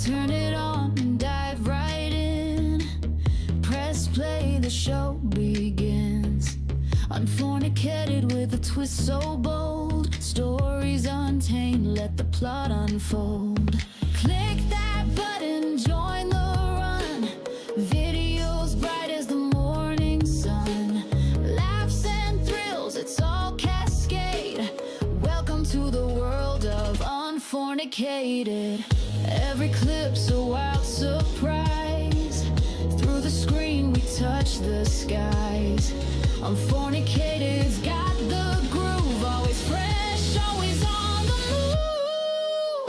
Turn it on and dive right in. Press play, the show begins. Unfornicated with a twist so bold. Stories untamed, let the plot unfold. Click that button, join the run. Videos bright as the morning sun. Laughs and thrills, it's all cascade. Welcome to the world of Unfornicated. Every clip's a wild surprise. Through the screen we touch the skies. Unfornicated's got the groove. Always fresh, always on the move.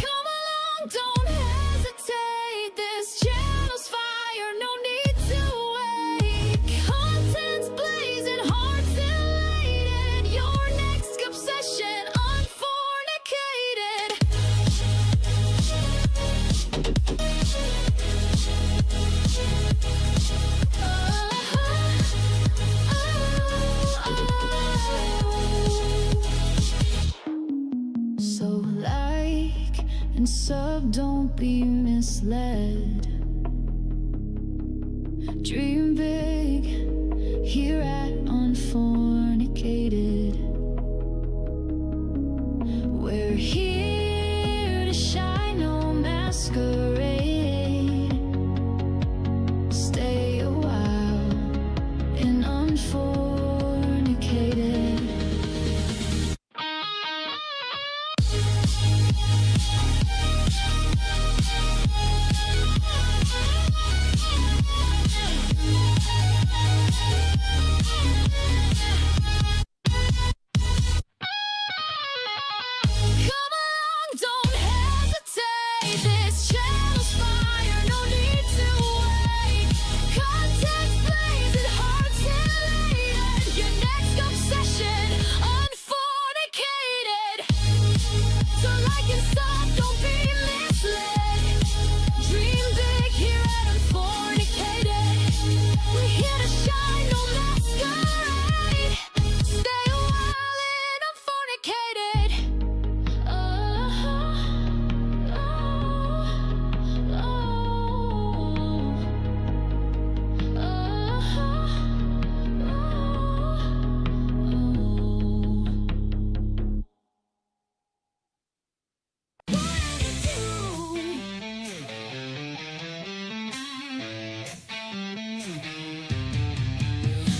Come along, don't hesitate. This channel's fire, no need to wait. Content's blazing, hearts elated. Your next obsession, Unfornicated. So like and sub, don't be misled. Dream big here at Unfornicated. We're here to shine, no masquerade. Stay a while in Unfornicated. Come along, don't hesitate. This channel's fire, no need to wait. Content's blazing, hearts elated. Your next obsession, Unfornicated. So like and sub, don't be misled. Dream big here at Unfornicated. We're here to shine, no masquerade. Stay a while in Unfornicated.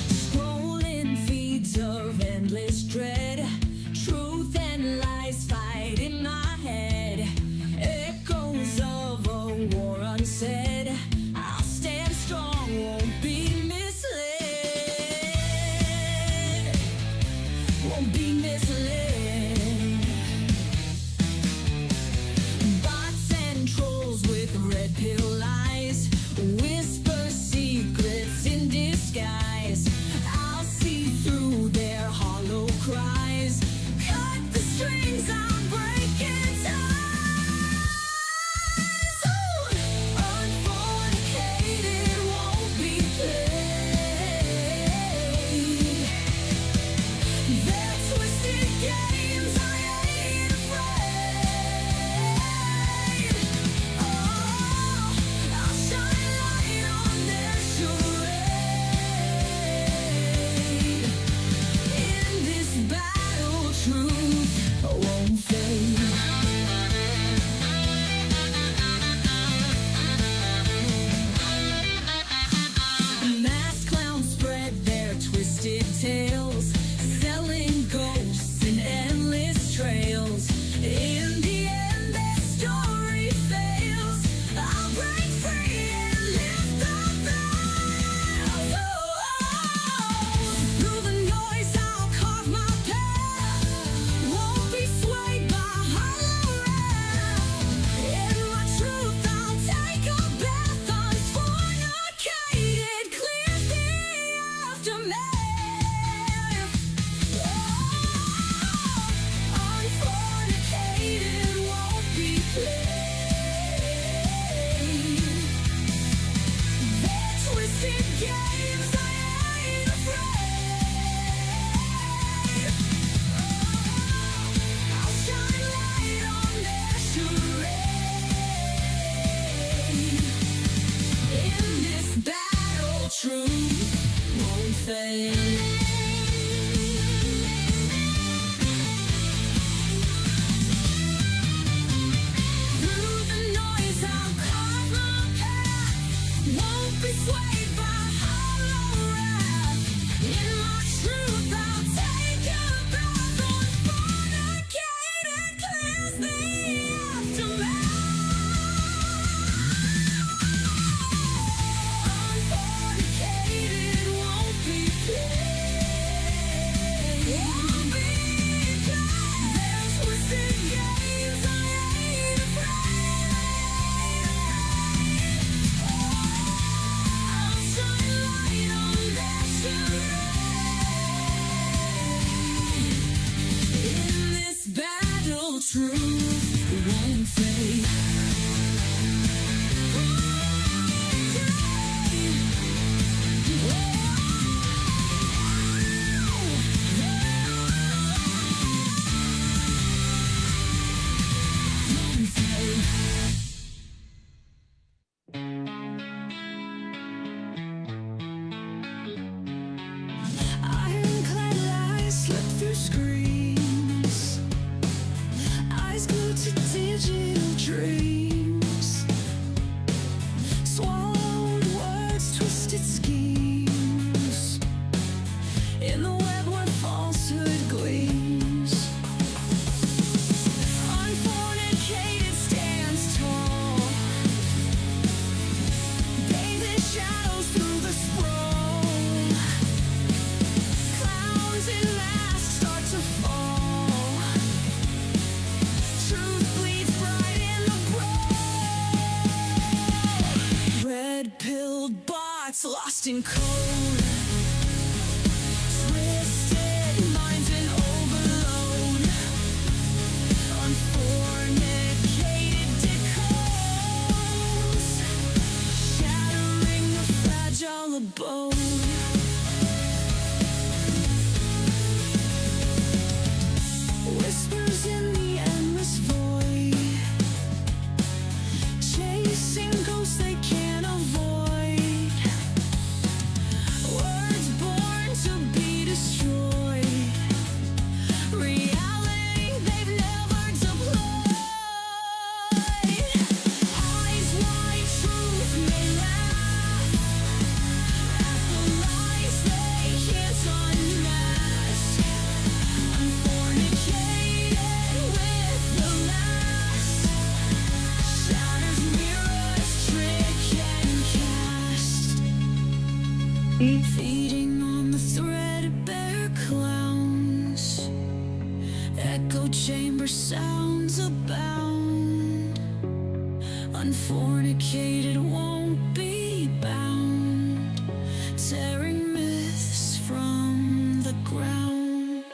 Scrolling feeds of endless dread. Truth and lies fight in my head. Echoes of a war unsaid. I'll stand strong, won't be misled. Won't be misled. Bots and trolls with red pill lies. Whisper secrets in disguise. I'll see through their hollow cries. Cut the strings, I'm breaking ties. Ooh, Unfornicated won't be played. Their twisted game truth won't fade. Ironclad lies slip through screens, eyes glued to digital dreams, swallowed words, twisted schemes, in the web where falsehood gleams. Unfornicated stands tall, bathing shadows through the sprawl. Clowns in masks start to fall. Truth bleeds bright in the brawl. Red-pilled bots lost in code. Twisted minds in overload. Unfornicated decodes, shattering the fragile abode. Whispers in the endless void, chasing ghosts they can't avoid. Words born to be destroyed, reality they've never deployed. Eyes wide, truth may laugh at the lies they can't unmask. Unfornicated with the last, shatters mirrors, trick and cast. Feeding on the threadbare clowns, echo chamber sounds abound. Unfornicated won't be bound, tearing myths from the ground.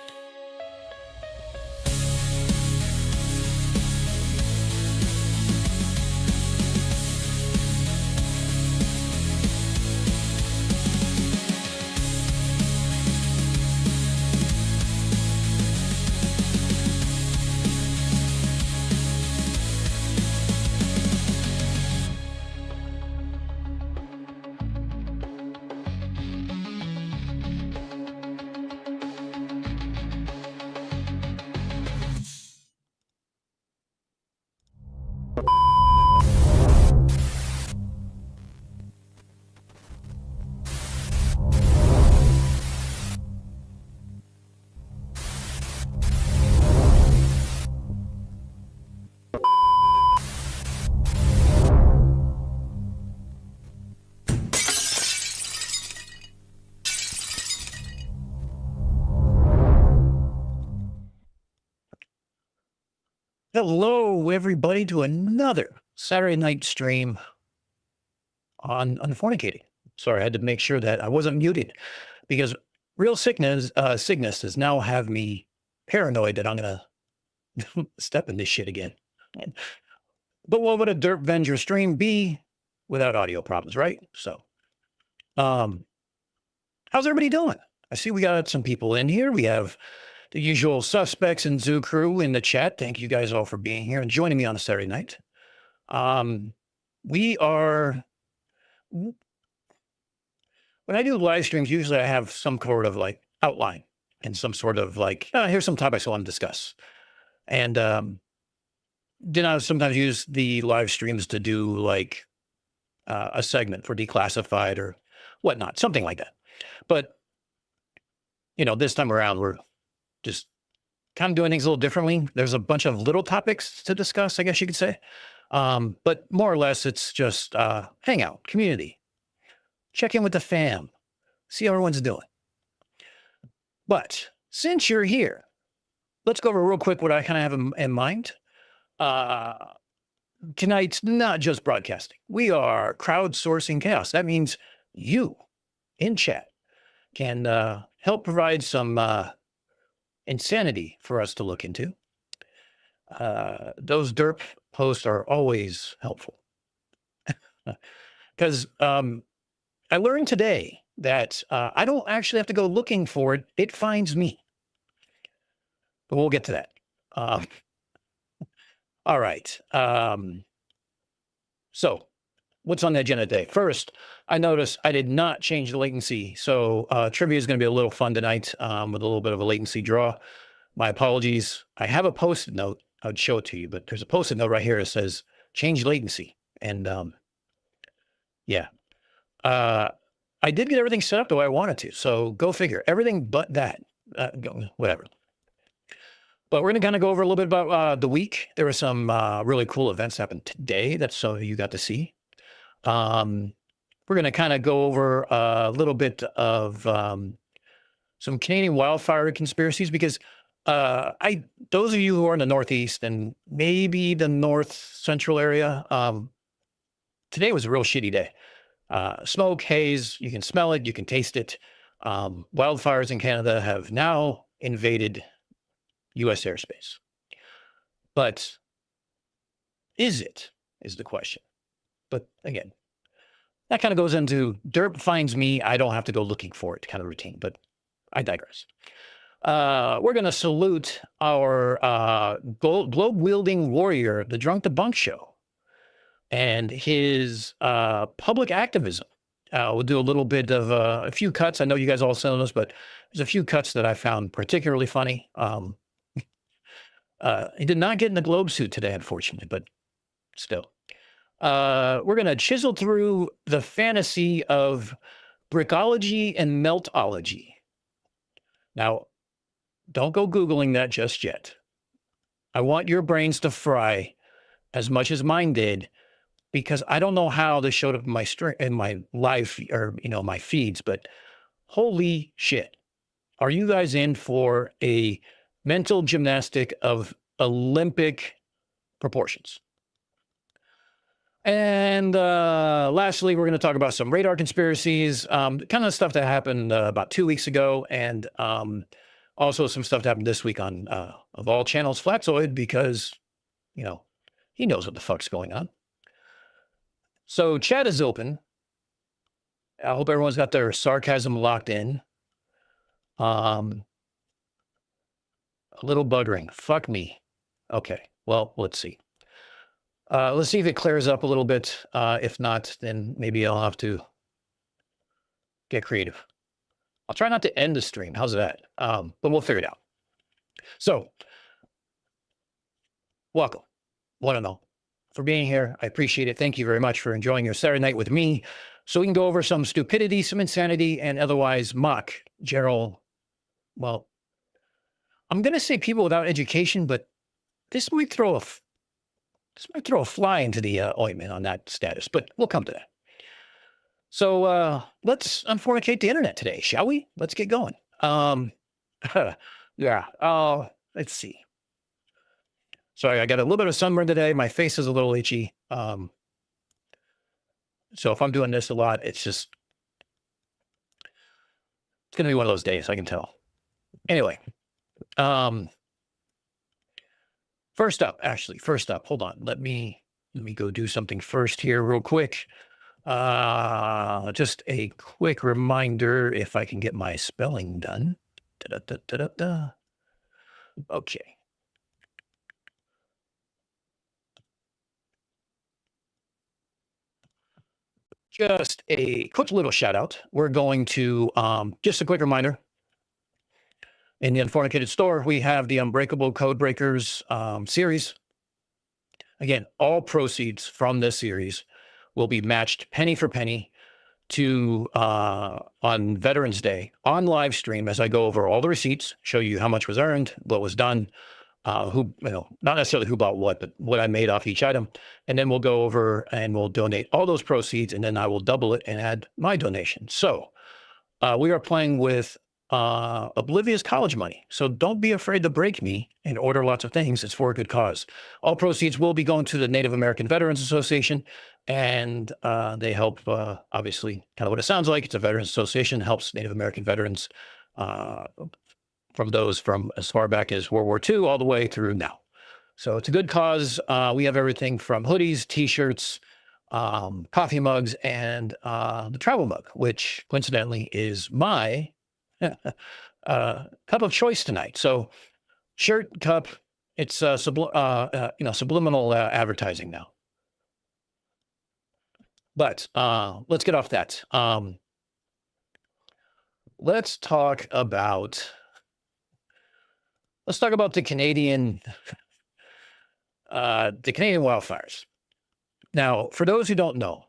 Hello, everybody, to another Saturday night stream on Unfornicated. Sorry, I had to make sure that I wasn't muted because real sickness does now have me paranoid that I'm going to step in this shit again. But what would a Derp Venger stream be without audio problems, right? So, how's everybody doing? I see we got some people in here. We have the usual suspects and Zoo crew in the chat. Thank you guys all for being here and joining me on a Saturday night. We are, when I do live streams, usually I have some sort of like outline and some sort of like, here's some topics I want to discuss. And then I sometimes use the live streams to do like a segment for declassified or whatnot, something like that. But, you know, this time around, we're just kind of doing things a little differently. There's a bunch of little topics to discuss, I guess you could say. But more or less, it's just hangout, community, check in with the fam, see how everyone's doing. But since you're here, let's go over real quick what I kind of have in mind. Tonight's not just broadcasting. We are crowdsourcing chaos. That means you in chat can help provide some insanity for us to look into. Those derp posts are always helpful because I learned today that I don't actually have to go looking for it. It finds me. But we'll get to that. All right. So what's on the agenda today? First, I noticed I did not change the latency. So trivia is going to be a little fun tonight with a little bit of a latency draw. My apologies. I have a post-it note. I would show it to you, but there's a post-it note right here that says change latency. And yeah, I did get everything set up the way I wanted to. So go figure. Everything but that. Whatever. But we're going to kind of go over a little bit about the week. There were some really cool events happened today that some of you got to see. We're going to kind of go over a little bit of some Canadian wildfire conspiracies because those of you who are in the Northeast and maybe the North Central area, today was a real shitty day. Smoke, haze, you can smell it, you can taste it. Wildfires in Canada have now invaded U.S. airspace. But is the question. But again, that kind of goes into derp finds me. I don't have to go looking for it kind of routine, but I digress. We're going to salute our globe-wielding warrior, the Drunk Debunk Show, and his public activism. We'll do a little bit of a few cuts. I know you guys all sent us, but there's a few cuts that I found particularly funny. He did not get in the globe suit today, unfortunately, but still. We're going to chisel through the fantasy of Brickology and Meltology. Now, don't go Googling that just yet. I want your brains to fry as much as mine did, because I don't know how this showed up in my live or my feeds, but holy shit. Are you guys in for a mental gymnastic of Olympic proportions? And lastly, we're going to talk about some radar conspiracies, kind of stuff that happened about 2 weeks ago, and also some stuff that happened this week on, of all channels, Flatzoid, because, he knows what the fuck's going on. So chat is open. I hope everyone's got their sarcasm locked in. A little buggering. Fuck me. Okay, well, let's see. Let's see if it clears up a little bit. If not, then maybe I'll have to get creative. I'll try not to end the stream. How's that? But we'll figure it out. So, welcome, one and all, for being here. I appreciate it. Thank you very much for enjoying your Saturday night with me. So we can go over some stupidity, some insanity, and otherwise mock general, well, I'm going to say people without education, but this might throw a fly into the ointment on that status, but we'll come to that. So let's unfornicate the internet today, shall we? Let's get going. Yeah. Let's see. Sorry, I got a little bit of sunburn today. My face is a little itchy. So if I'm doing this a lot, it's going to be one of those days, I can tell. Anyway, first up, hold on. Let me go do something first here real quick. Just a quick reminder, if I can get my spelling done. Okay. Just a quick little shout out. We're going to, just a quick reminder. In the Unfornicated store, we have the Unbreakable Code Breakers series. Again, all proceeds from this series will be matched penny for penny to on Veterans Day on live stream, as I go over all the receipts, show you how much was earned, what was done, who, not necessarily who bought what, but what I made off each item. And then we'll go over and we'll donate all those proceeds, and then I will double it and add my donation. So we are playing with oblivious college money. So don't be afraid to break me and order lots of things. It's for a good cause. All proceeds will be going to the Native American Veterans Association, and they help, obviously, kind of what it sounds like. It's a veterans association, helps Native American veterans from those from as far back as World War II all the way through now. So it's a good cause. We have everything from hoodies, t-shirts, coffee mugs, and the travel mug, which coincidentally is my cup of choice tonight. So shirt, cup, it's subliminal advertising now. But let's get off that. Let's talk about the Canadian wildfires. Now, for those who don't know,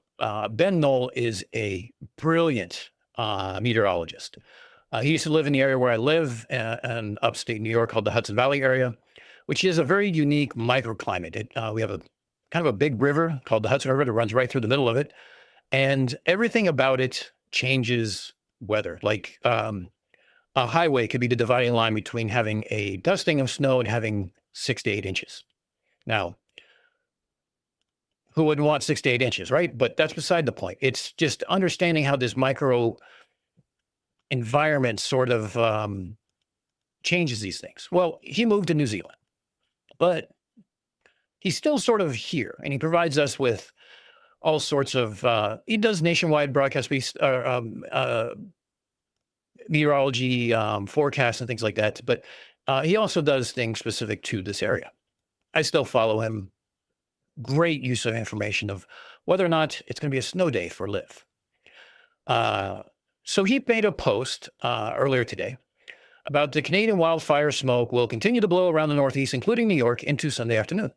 Ben Knoll is a brilliant meteorologist. He used to live in the area where I live in upstate New York called the Hudson Valley area, which is a very unique microclimate. We have a kind of a big river called the Hudson River that runs right through the middle of it. And everything about it changes weather. Like a highway could be the dividing line between having a dusting of snow and having 6 to 8 inches. Now, who wouldn't want 6 to 8 inches, right? But that's beside the point. It's just understanding how this micro environment sort of changes these things. Well, he moved to New Zealand, but he's still sort of here, and he provides us with all sorts of, he does nationwide broadcast meteorology forecasts and things like that. But he also does things specific to this area. I still follow him. Great use of information of whether or not it's going to be a snow day for Liv. So he made a post earlier today about the Canadian wildfire smoke will continue to blow around the Northeast, including New York, into Sunday afternoon.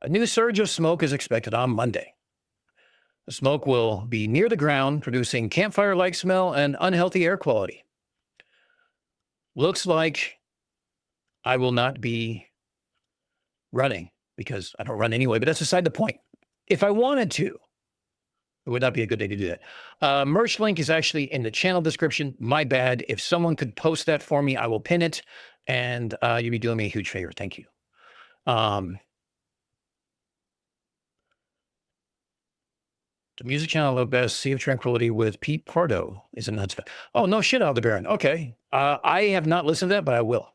A new surge of smoke is expected on Monday. The smoke will be near the ground, producing campfire-like smell and unhealthy air quality. Looks like I will not be running because I don't run anyway, but that's beside the point. If I wanted to, it would not be a good day to do that. Merch link is actually in the channel description. My bad. If someone could post that for me, I will pin it, and you'd be doing me a huge favor. Thank you. The music channel of best, Sea of Tranquility with Pete Pardo is in nuts. Oh, no shit, Aldebaran. Okay. I have not listened to that, but I will.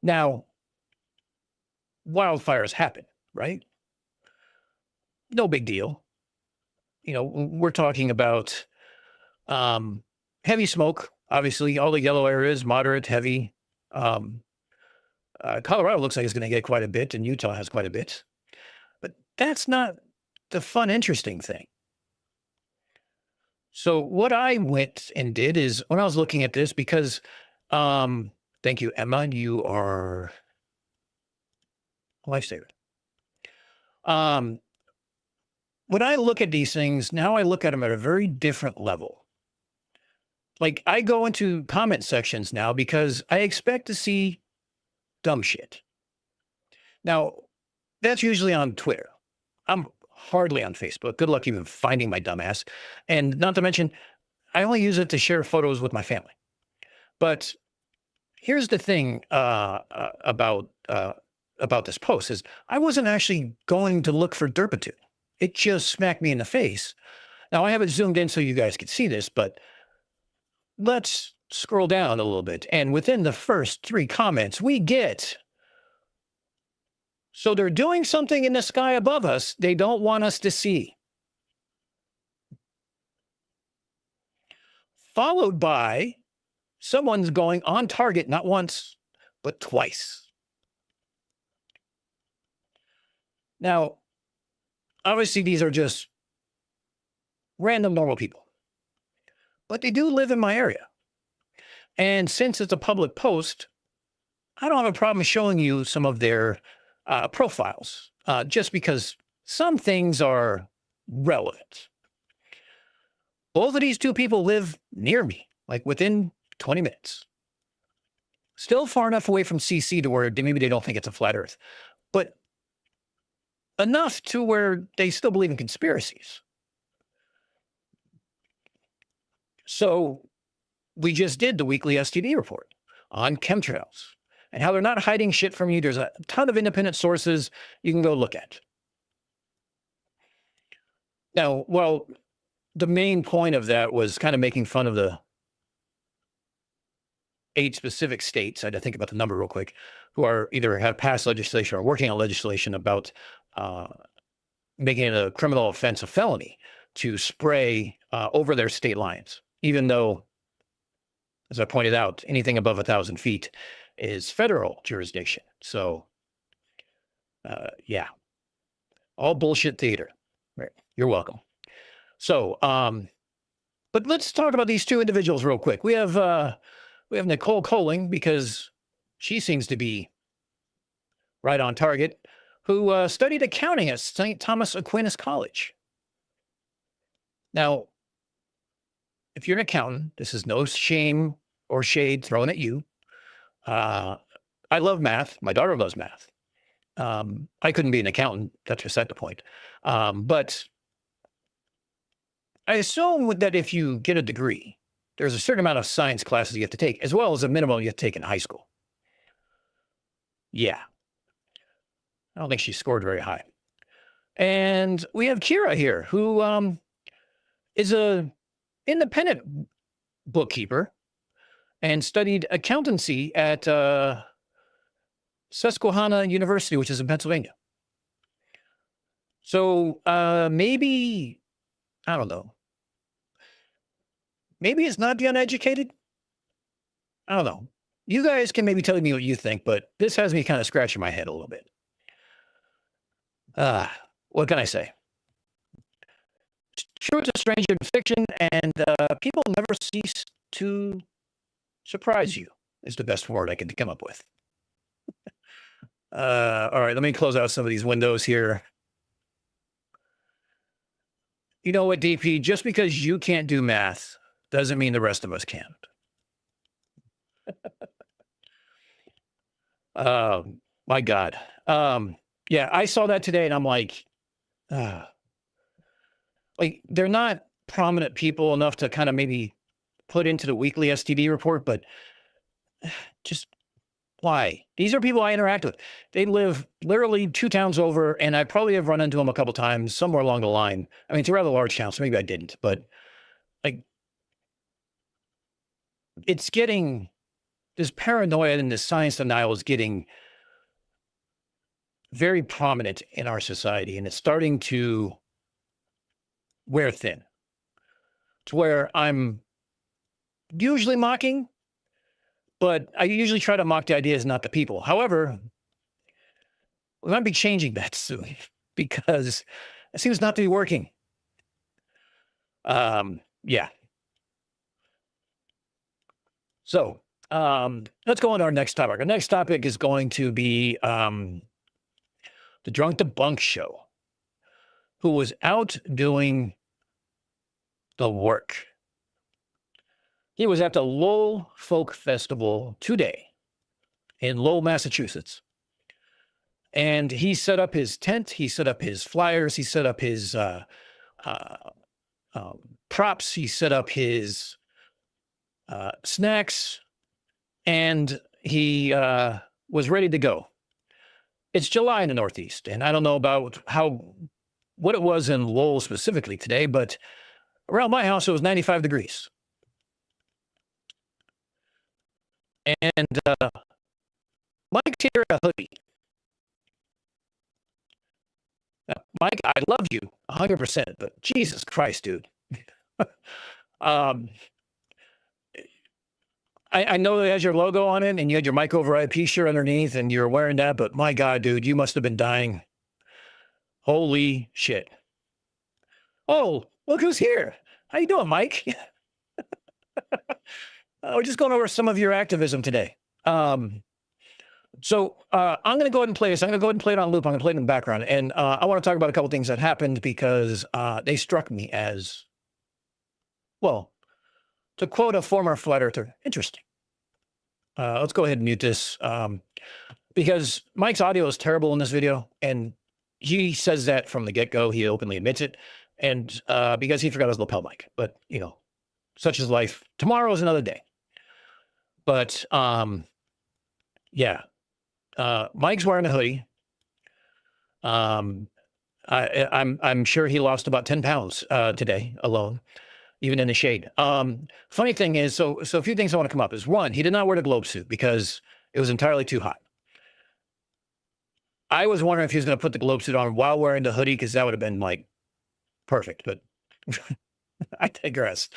Now, wildfires happen, right? No big deal. You know, we're talking about heavy smoke, obviously. All the yellow areas, moderate, heavy. Colorado looks like it's going to get quite a bit, and Utah has quite a bit. But that's not the fun, interesting thing. So what I went and did is when I was looking at this, because thank you, Emma, you are a lifesaver. When I look at these things, now I look at them at a very different level. Like I go into comment sections now because I expect to see dumb shit. Now, that's usually on Twitter. I'm hardly on Facebook. Good luck even finding my dumbass. And not to mention, I only use it to share photos with my family. But here's the thing about this post is I wasn't actually going to look for derpitude. It just smacked me in the face. Now, I have it zoomed in so you guys can see this, but let's scroll down a little bit. And within the first 3 comments, we get, so they're doing something in the sky above us they don't want us to see. Followed by someone's going on target not once, but twice. Now, obviously, these are just random normal people, but they do live in my area. And since it's a public post, I don't have a problem showing you some of their profiles, just because some things are relevant. Both of these 2 people live near me, like within 20 minutes. Still far enough away from CC to where maybe they don't think it's a flat earth, but enough to where they still believe in conspiracies. So we just did the weekly STD report on chemtrails and how they're not hiding shit from you. There's a ton of independent sources you can go look at. Now, well, the main point of that was kind of making fun of the 8 specific states, I had to think about the number real quick, who are either have passed legislation or working on legislation about making it a criminal offense, a felony, to spray over their state lines, even though, as I pointed out, anything above 1,000 feet is federal jurisdiction. So, yeah, all bullshit theater. Right. You're welcome. So, but let's talk about these two individuals real quick. We have Nicole Colling, because she seems to be right on target, who studied accounting at St. Thomas Aquinas College. Now, if you're an accountant, this is no shame or shade thrown at you. I love math. My daughter loves math. I couldn't be an accountant. That's beside the point. But I assume that if you get a degree, there's a certain amount of science classes you have to take, as well as a minimum you have to take in high school. Yeah. I don't think she scored very high. And we have Kira here, who is a independent bookkeeper and studied accountancy at Susquehanna University, which is in Pennsylvania. So maybe, I don't know. Maybe it's not the uneducated. I don't know. You guys can maybe tell me what you think, but this has me kind of scratching my head a little bit. What can I say? Truth is stranger than fiction, and people never cease to surprise you, is the best word I could come up with. All right, let me close out some of these windows here. You know what, DP? Just because you can't do math doesn't mean the rest of us can't. My God. Yeah, I saw that today, and I'm like, they're not prominent people enough to kind of maybe put into the weekly STD report, but just why? These are people I interact with. They live literally 2 towns over, and I probably have run into them a couple times somewhere along the line. I mean, it's a rather large town, so maybe I didn't, but like, it's getting, this paranoia and this science denial is getting very prominent in our society, and it's starting to wear thin to where I'm usually mocking, but I usually try to mock the ideas, not the people. However, we might be changing that soon because it seems not to be working. Yeah. So let's go on to our next topic. Our next topic is going to be the Drunk Debunk Show, who was out doing the work. He was at the Lowell Folk Festival today in Lowell, Massachusetts. And he set up his tent, he set up his flyers, he set up his props, he set up his snacks, and he was ready to go. It's July in the Northeast, and I don't know about what it was in Lowell specifically today, but around my house, it was 95 degrees. And Mike's here in a hoodie. Mike, I love you 100%, but Jesus Christ, dude. I know it has your logo on it, and you had your Mike over IP shirt underneath, and you're wearing that, but my God, dude, you must have been dying. Holy shit. Oh, look who's here. How you doing, Mike? We're just going over some of your activism today. So I'm going to go ahead and play this. I'm going to go ahead and play it on loop. I'm going to play it in the background. And I want to talk about a couple things that happened because they struck me as, well, to quote a former flat earther, interesting. Let's go ahead and mute this because Mike's audio is terrible in this video. And he says that from the get-go. He openly admits it. And because he forgot his lapel mic. But, you know, such is life. Tomorrow is another day. But, yeah. Mike's wearing a hoodie. I'm sure he lost about 10 pounds today alone. even in the shade. Funny thing is, so a few things I want to come up is one, he did not wear the globe suit because it was entirely too hot. I was wondering if he was going to put the globe suit on while wearing the hoodie because that would have been like perfect, but I digress.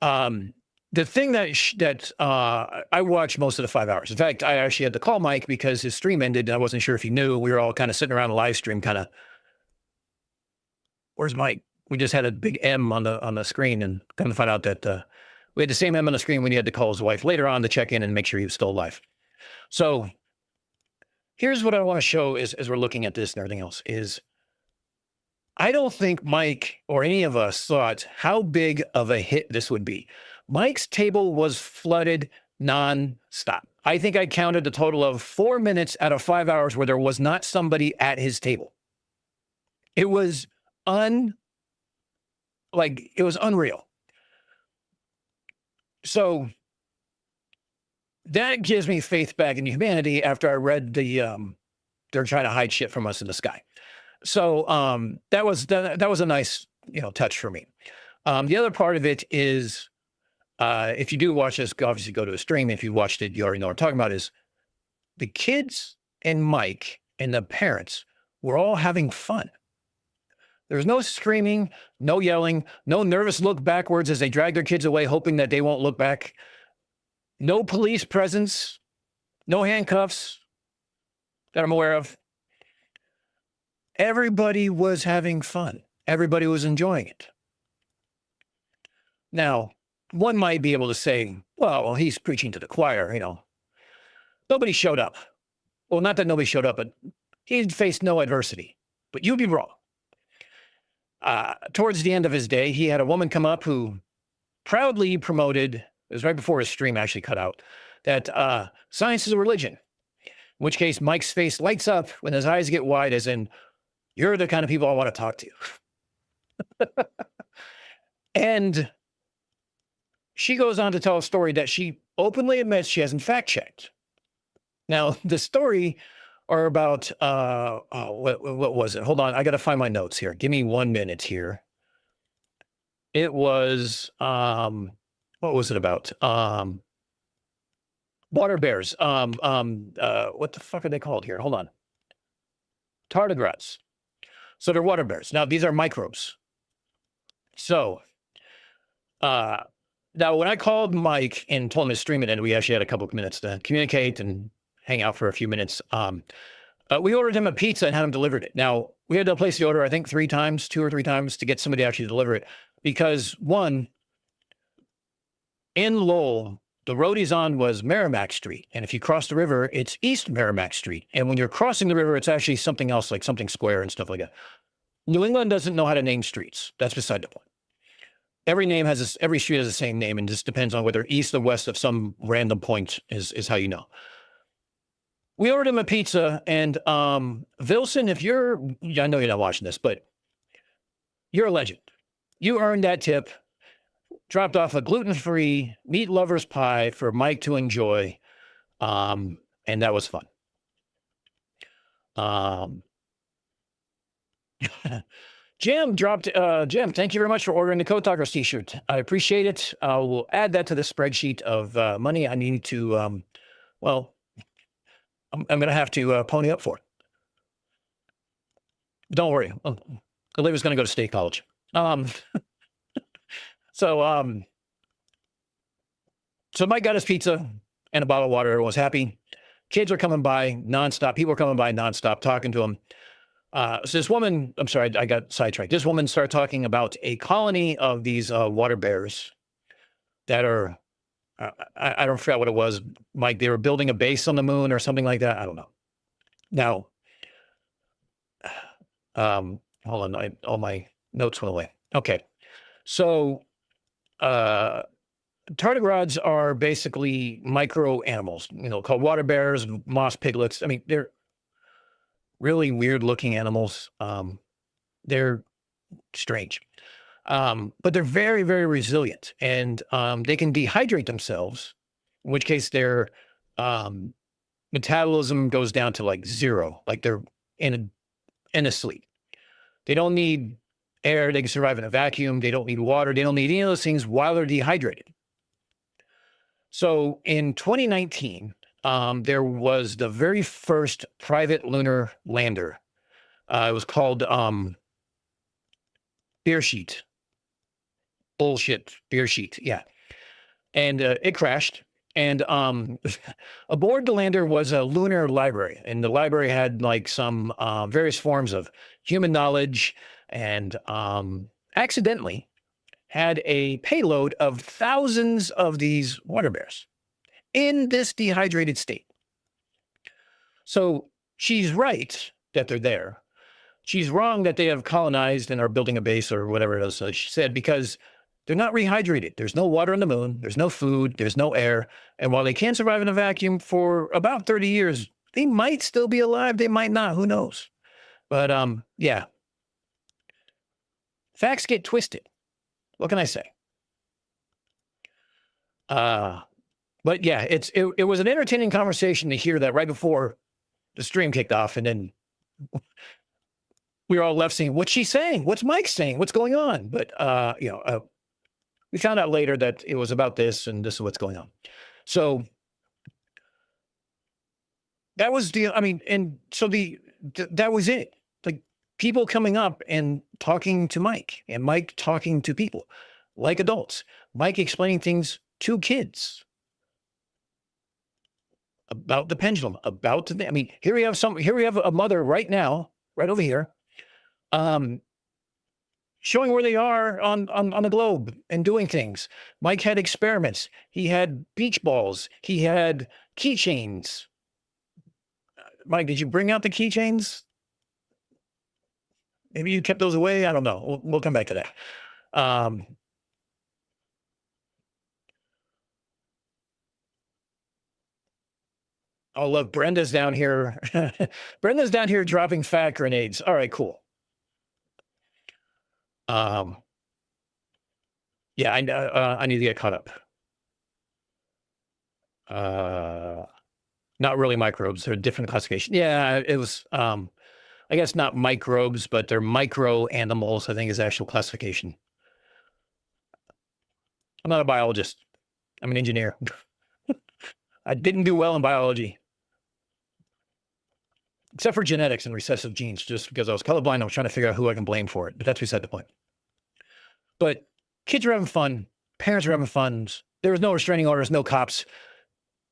The thing that I watched most of the 5 hours. In fact, I actually had to call Mike because his stream ended and I wasn't sure if he knew. We were all kind of sitting around the live stream, kind of, where's Mike? We just had a big M on the screen and kind of find out that we had the same M on the screen when he had to call his wife later on to check in and make sure he was still alive. So here's what I want to show as we're looking at this and everything else is I don't think Mike or any of us thought how big of a hit this would be. Mike's table was flooded nonstop. I think I counted a total of 4 minutes out of 5 hours where there was not somebody at his table. It was unreal. So that gives me faith back in humanity after I read they're trying to hide shit from us in the sky. So that was a nice, touch for me. The other part of it is, if you do watch this, obviously go to a stream. If you watched it, you already know what I'm talking about is the kids and Mike and the parents were all having fun. There was no screaming, no yelling, no nervous look backwards as they drag their kids away, hoping that they won't look back. No police presence, no handcuffs that I'm aware of. Everybody was having fun. Everybody was enjoying it. Now, one might be able to say, well, he's preaching to the choir, Nobody showed up. Well, not that nobody showed up, but he faced no adversity. But you'd be wrong. Towards the end of his day, he had a woman come up who proudly promoted, it was right before his stream actually cut out, that science is a religion. In which case, Mike's face lights up when his eyes get wide, as in, you're the kind of people I want to talk to. And she goes on to tell a story that she openly admits she hasn't fact-checked. Now, the story are about, what was it? Hold on, I got to find my notes here. Give me 1 minute here. It was, what was it about? Water bears. What the fuck are they called here? Hold on. Tardigrades. So they're water bears. Now, these are microbes. So, now when I called Mike and told him to stream it, and we actually had a couple of minutes to communicate and hang out for a few minutes, we ordered him a pizza and had him delivered it. Now, we had to place the order, I think, 2 or 3 times to get somebody to actually deliver it. Because one, in Lowell, the road he's on was Merrimack Street. And if you cross the river, it's East Merrimack Street. And when you're crossing the river, it's actually something else, like something square and stuff like that. New England doesn't know how to name streets. That's beside the point. Every street has the same name, and just depends on whether east or west of some random point is how you know. We ordered him a pizza, and Vilson, I know you're not watching this, but you're a legend. You earned that tip. Dropped off a gluten-free meat lover's pie for Mike to enjoy, and that was fun. Jim, thank you very much for ordering the Code Talkers t-shirt. I appreciate it. We'll add that to the spreadsheet of money I need to, I'm going to have to pony up for it. Don't worry. Olivia's going to go to state college. So Mike got his pizza and a bottle of water. Everyone was happy. Kids were coming by nonstop. People were coming by nonstop, talking to him. So this woman, I'm sorry, I got sidetracked. This woman started talking about a colony of these water bears that are, I don't forget what it was, Mike. They were building a base on the moon or something like that. I don't know. Now, hold on, all my notes went away. Okay. So, tardigrades are basically micro animals, called water bears, moss piglets. I mean, they're really weird looking animals. They're strange, but they're very, very resilient, and they can dehydrate themselves, in which case their metabolism goes down to like 0, like they're in a sleep. They don't need air. They can survive in a vacuum. They don't need water. They don't need any of those things while they're dehydrated. So in 2019, there was the very first private lunar lander. It was called Beer Sheet. Bullshit. Beer Sheet. Yeah. And it crashed. And aboard the lander was a lunar library. And the library had like some various forms of human knowledge, and accidentally had a payload of thousands of these water bears in this dehydrated state. So she's right that they're there. She's wrong that they have colonized and are building a base or whatever it is she said, because they're not rehydrated. There's no water on the moon. There's no food. There's no air. And while they can survive in a vacuum for about 30 years, they might still be alive. They might not. Who knows? But yeah. Facts get twisted. What can I say? But yeah, it was an entertaining conversation to hear that right before the stream kicked off, and then we were all left saying, "What's she saying? What's Mike saying? What's going on?" But we found out later that it was about this, and this is what's going on. So that was that was it. Like, people coming up and talking to Mike, and Mike talking to people like adults. Mike explaining things to kids about the pendulum, here we have a mother right now, right over here, showing where they are on the globe and doing things. Mike had experiments. He had beach balls. He had keychains. Mike, did you bring out the keychains? Maybe you kept those away. I don't know. We'll come back to that. Oh, look, Brenda's down here. Brenda's down here dropping fat grenades. All right, cool. Yeah, I need to get caught up. Not really microbes. They're a different classification. Yeah, it was, I guess not microbes, but they're micro animals, I think is the actual classification. I'm not a biologist. I'm an engineer. I didn't do well in biology, except for genetics and recessive genes, just because I was colorblind. I was trying to figure out who I can blame for it, but that's beside the point. But kids are having fun. Parents are having fun. There was no restraining orders, no cops,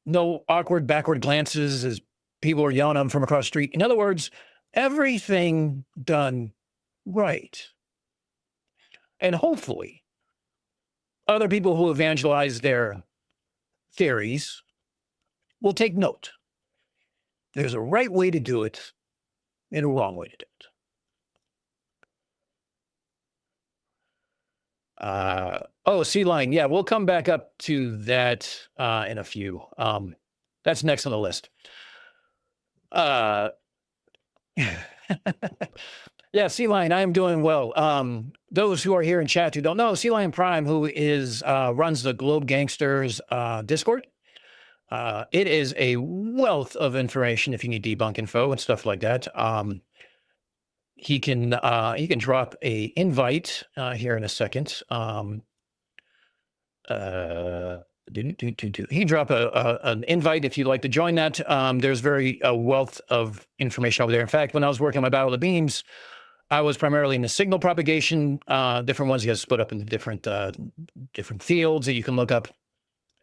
no awkward backward glances as people are yelling at them from across the street. In other words, everything done right. And hopefully, other people who evangelize their theories will take note. There's a right way to do it and a wrong way to do it. Oh, sea lion. Yeah, we'll come back up to that in a few. That's next on the list. Yeah, Sea Lion, I am doing well. Those who are here in chat who don't know, Sea Lion Prime, who is runs the Globe Gangsters Discord. It is a wealth of information if you need debunk info and stuff like that. He can drop a invite here in a second. He can drop an invite if you'd like to join that. There's a wealth of information over there. In fact, when I was working on my Battle of the Beams, I was primarily in the signal propagation. Different ones he has split up into different fields that you can look up.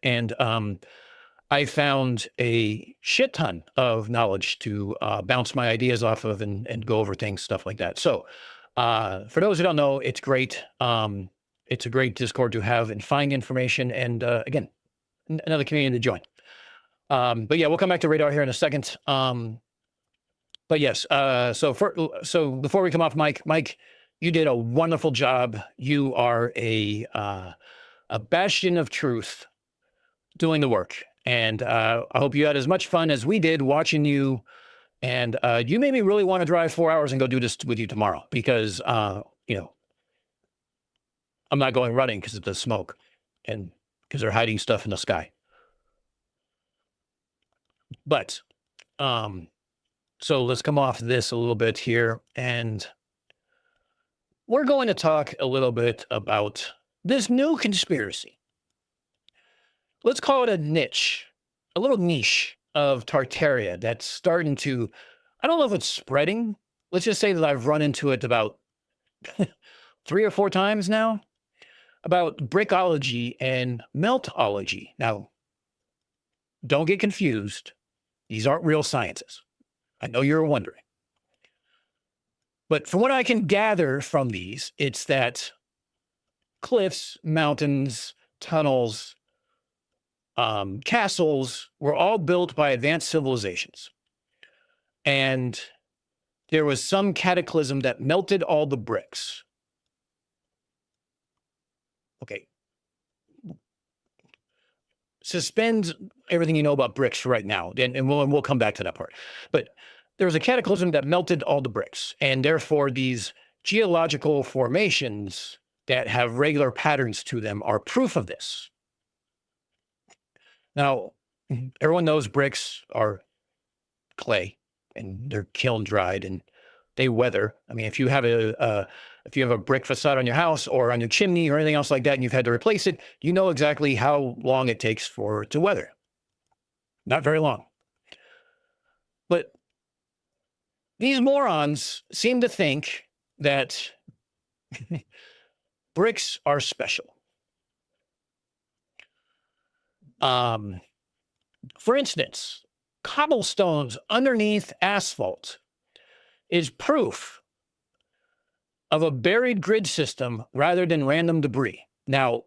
And I found a shit ton of knowledge to bounce my ideas off of and go over things, stuff like that. So for those who don't know, it's great. It's a great Discord to have and find information. And again, another community to join. But yeah, we'll come back to radar here in a second. But yes, so before we come off, Mike, you did a wonderful job. You are a bastion of truth doing the work. And I hope you had as much fun as we did watching you. And you made me really want to drive 4 hours and go do this with you tomorrow, because, I'm not going running because of the smoke and because they're hiding stuff in the sky. But, so let's come off this a little bit here. And we're going to talk a little bit about this new conspiracy. Let's call it a niche, a little niche of Tartaria that's starting to, I don't know if it's spreading. Let's just say that I've run into it about 3 or 4 times now, about Brickology and Meltology. Now, don't get confused. These aren't real sciences. I know you're wondering. But from what I can gather from these, it's that cliffs, mountains, tunnels, castles were all built by advanced civilizations. And there was some cataclysm that melted all the bricks. Okay. Suspend everything you know about bricks for right now, and we'll come back to that part. But there was a cataclysm that melted all the bricks, and therefore these geological formations that have regular patterns to them are proof of this. Now, everyone knows bricks are clay, and they're kiln dried, and they weather. I mean, if you have a brick facade on your house or on your chimney or anything else like that, and you've had to replace it, you know exactly how long it takes for it to weather. Not very long. But these morons seem to think that bricks are special. For instance, cobblestones underneath asphalt is proof of a buried grid system rather than random debris. Now,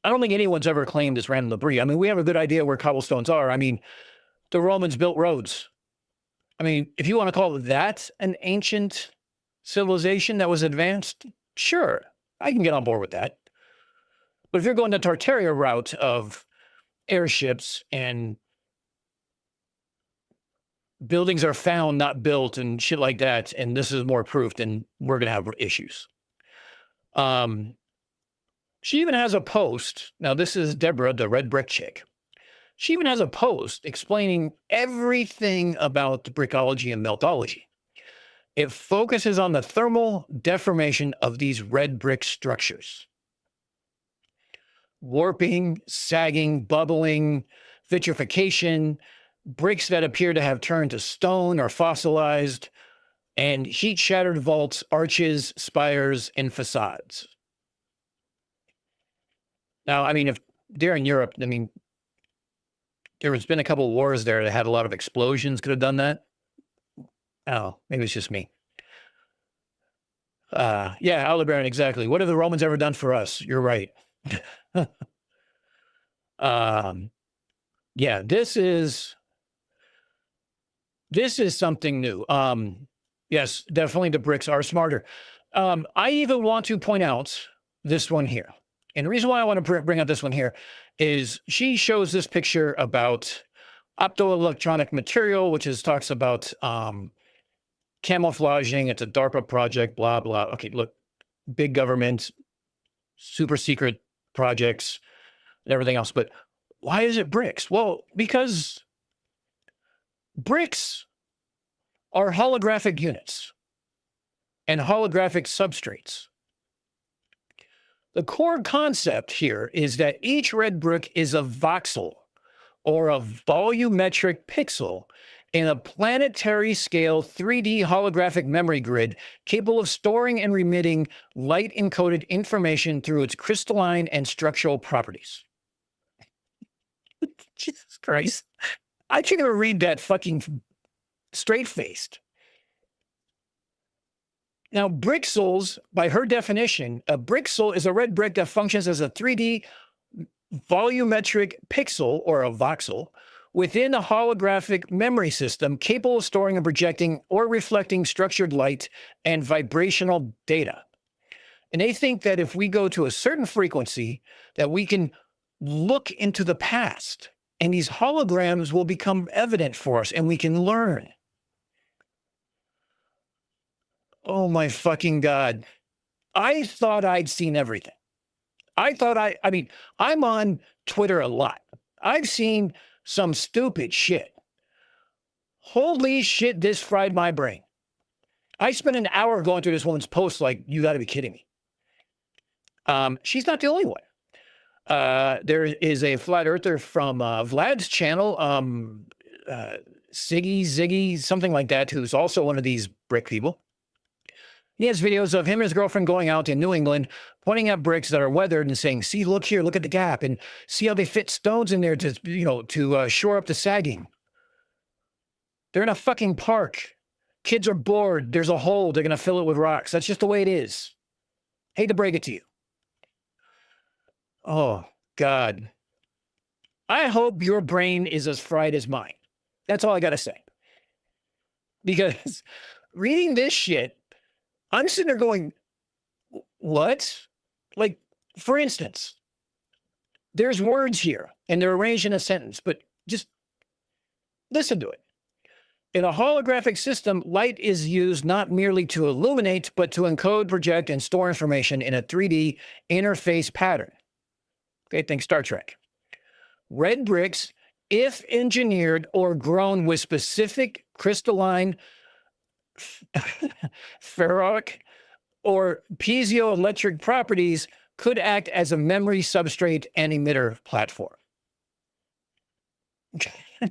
I don't think anyone's ever claimed it's random debris. I mean, we have a good idea where cobblestones are. I mean, the Romans built roads. I mean, if you want to call that an ancient civilization that was advanced, sure, I can get on board with that. But if you're going the Tartaria route of airships and buildings are found, not built, and shit like that, and this is more proof, then we're going to have issues. She even has a post. Now, this is Deborah, the red brick chick. She even has a post explaining everything about the Brickology and Meltology. It focuses on the thermal deformation of these red brick structures. Warping, sagging, bubbling, vitrification, bricks that appear to have turned to stone or fossilized, and heat-shattered vaults, arches, spires, and facades. Now, I mean, if they're in Europe, I mean, there has been a couple of wars there that had a lot of explosions, could have done that. Oh, maybe it's just me. Yeah, Aldebaran, exactly. What have the Romans ever done for us? You're right. Yeah, this is something new. Yes, definitely the bricks are smarter. I even want to point out this one here. And the reason why I want to bring out this one here is she shows this picture about optoelectronic material, which talks about camouflaging. It's a DARPA project, blah, blah. Okay, look, big government, super secret projects, and everything else. But why is it bricks? Well, because bricks are holographic units and holographic substrates. The core concept here is that each red brick is a voxel, or a volumetric pixel, in a planetary scale 3D holographic memory grid capable of storing and remitting light-encoded information through its crystalline and structural properties. Jesus Christ. I can't even read that fucking straight-faced. Now, bricksols, by her definition, a bricksol is a red brick that functions as a 3D volumetric pixel, or a voxel, within a holographic memory system capable of storing and projecting or reflecting structured light and vibrational data. And they think that if we go to a certain frequency, that we can look into the past, and these holograms will become evident for us, and we can learn. Oh my fucking God. I thought I'd seen everything. I mean, I'm on Twitter a lot. I've seen some stupid shit. Holy shit, this fried my brain. I spent an hour going through this woman's post like, you got to be kidding me. She's not the only one. There is a flat earther from Vlad's channel, Ziggy, something like that, who's also one of these brick people. He has videos of him and his girlfriend going out in New England, pointing at bricks that are weathered and saying, see, look here, look at the gap, and see how they fit stones in there to, to shore up the sagging. They're in a fucking park. Kids are bored. There's a hole. They're going to fill it with rocks. That's just the way it is. Hate to break it to you. Oh, God. I hope your brain is as fried as mine. That's all I got to say. Because reading this shit, I'm sitting there going, what? Like, for instance, there's words here and they're arranged in a sentence, but just listen to it. In a holographic system, light is used not merely to illuminate, but to encode, project, and store information in a 3D interface pattern. Okay, think Star Trek. Red bricks, if engineered or grown with specific crystalline, ferroic, or piezoelectric properties, could act as a memory substrate and emitter platform.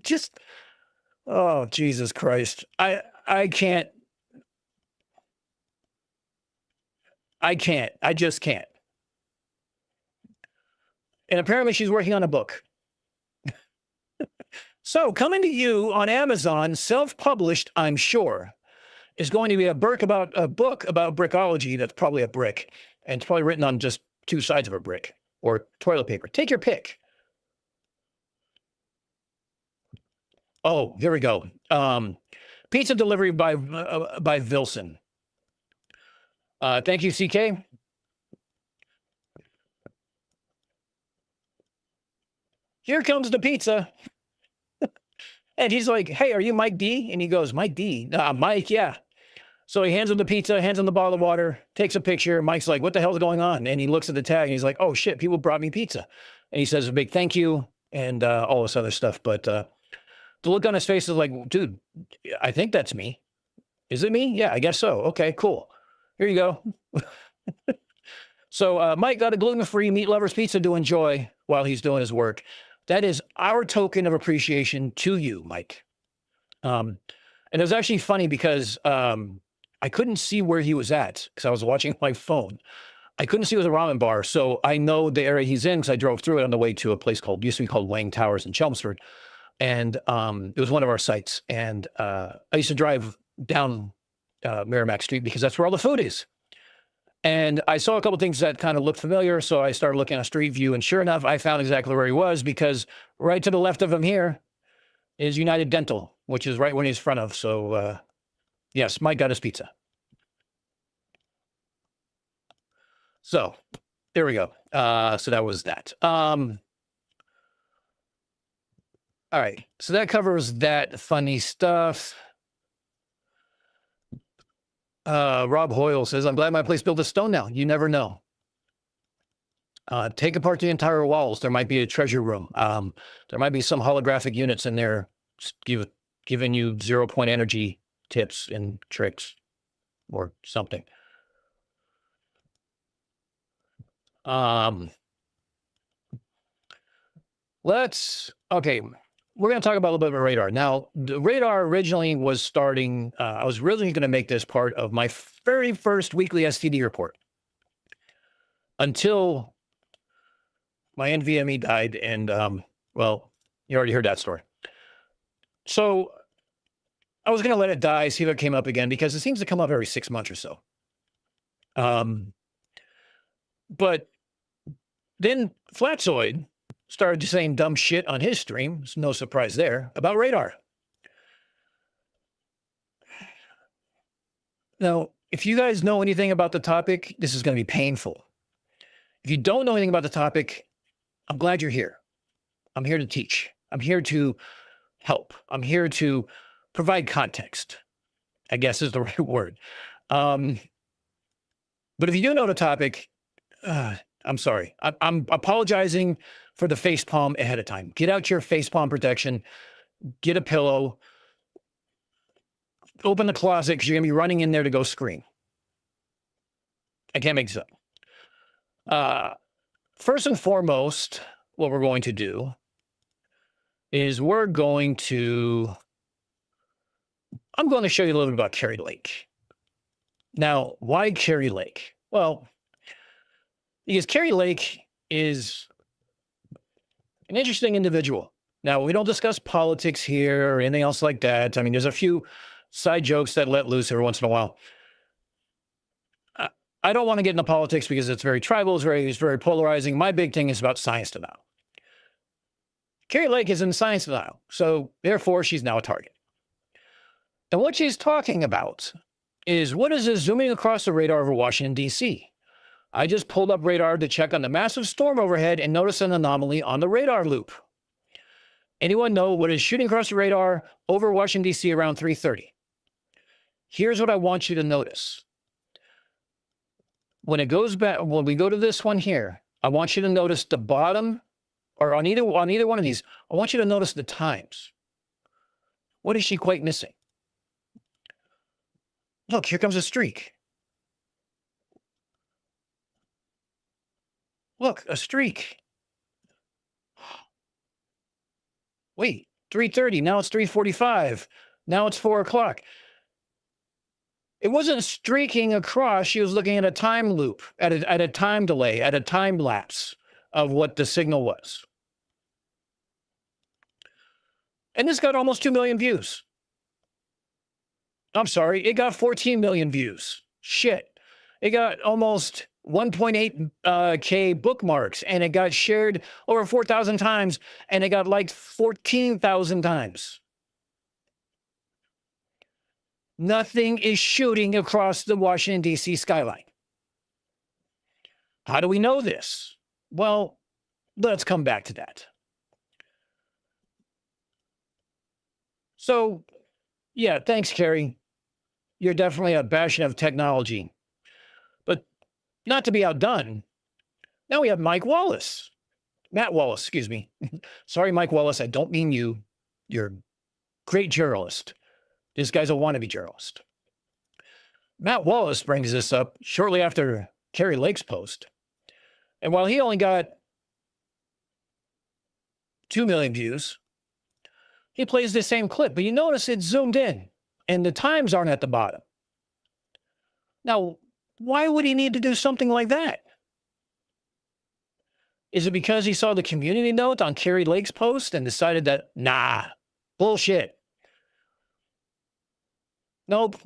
Just, oh, Jesus Christ. I can't. I just can't. And apparently she's working on a book. So coming to you on Amazon, self-published, I'm sure, is going to be a book about brickology. That's probably a brick. And it's probably written on just two sides of a brick or toilet paper. Take your pick. Oh, here we go. Pizza delivery by Vilson. Thank you, CK. Here comes the pizza. And he's like, hey, are you Mike D? And he goes, Mike D? Mike, yeah. So he hands him the pizza, hands him the bottle of water, takes a picture. Mike's like, what the hell's going on? And he looks at the tag and he's like, oh shit, people brought me pizza. And he says a big thank you and all this other stuff. But the look on his face is like, dude, I think that's me. Is it me? Yeah, I guess so. Okay, cool. Here you go. So Mike got a gluten-free meat lover's pizza to enjoy while he's doing his work. That is our token of appreciation to you, Mike. And it was actually funny because I couldn't see where he was at because I was watching my phone. I couldn't see it was a ramen bar. So I know the area he's in because I drove through it on the way to a place used to be called Wang Towers in Chelmsford. And it was one of our sites. And I used to drive down Merrimack Street because that's where all the food is. And I saw a couple of things that kind of looked familiar. So I started looking at a street view. And sure enough, I found exactly where he was because right to the left of him here is United Dental, which is right when he's in front of. So yes, Mike got his pizza. So there we go. So that was that. All right. So that covers that funny stuff. Rob Hoyle says, I'm glad my place built of stone now. You never know. Take apart the entire walls. There might be a treasure room. There might be some holographic units in there giving you 0-point energy tips and tricks or something. Okay. We're going to talk about a little bit of radar. Now, the radar originally was starting, I was originally going to make this part of my very first weekly STD report until my NVMe died. And, well, you already heard that story. So I was going to let it die, see if it came up again, because it seems to come up every 6 months or so. But then Flatzoid started saying dumb shit on his stream. There's no surprise there about radar. Now, if you guys know anything about the topic, this is going to be painful. If you don't know anything about the topic, I'm glad you're here. I'm here to teach. I'm here to help. I'm here to provide context, I guess is the right word. But if you do know the topic, I'm sorry. I'm apologizing for the facepalm ahead of time. Get out your facepalm protection. Get a pillow. open the closet because you're going to be running in there to go scream. I can't make this up. First and foremost, what we're going to do is I'm going to show you a little bit about Carrie Lake. Now, why Carrie Lake? Well, because Carrie Lake is an interesting individual. Now, we don't discuss politics here or anything else like that. I mean, there's a few side jokes that let loose every once in a while. I don't want to get into politics because it's very tribal, it's very polarizing. My big thing is about science denial. Carrie Lake is in science denial, so therefore she's now a target. And what she's talking about is, what is this zooming across the radar over Washington, D.C.? I just pulled up radar to check on the massive storm overhead and noticed an anomaly on the radar loop. Anyone know what is shooting across the radar over Washington, D.C. around 3:30? Here's what I want you to notice. When it goes back, when we go to this one here, I want you to notice the bottom, or on either one of these, I want you to notice the times. What is she quite missing? Look, here comes a streak. Look, a streak. Wait, 3:30, now it's 3:45. Now it's 4 o'clock. It wasn't streaking across. She was looking at a time loop, at a time delay, at a time lapse of what the signal was. And this got almost 2 million views. I'm sorry, it got 14 million views. Shit. It got almost 1.8K bookmarks, and it got shared over 4,000 times, and it got liked 14,000 times. Nothing is shooting across the Washington, D.C. skyline. How do we know this? Well, let's come back to that. So, yeah, thanks, Carrie. You're definitely a bastion of technology. But not to be outdone, now we have Matt Wallace, excuse me. Sorry, Mike Wallace, I don't mean you. You're a great journalist. This guy's a wannabe journalist. Matt Wallace brings this up shortly after Carrie Lake's post. And while he only got 2 million views, he plays the same clip. But you notice it's zoomed in, and the times aren't at the bottom. Now, why would he need to do something like that? Is it because he saw the community note on Carrie Lake's post and decided that, nah, bullshit? Nope.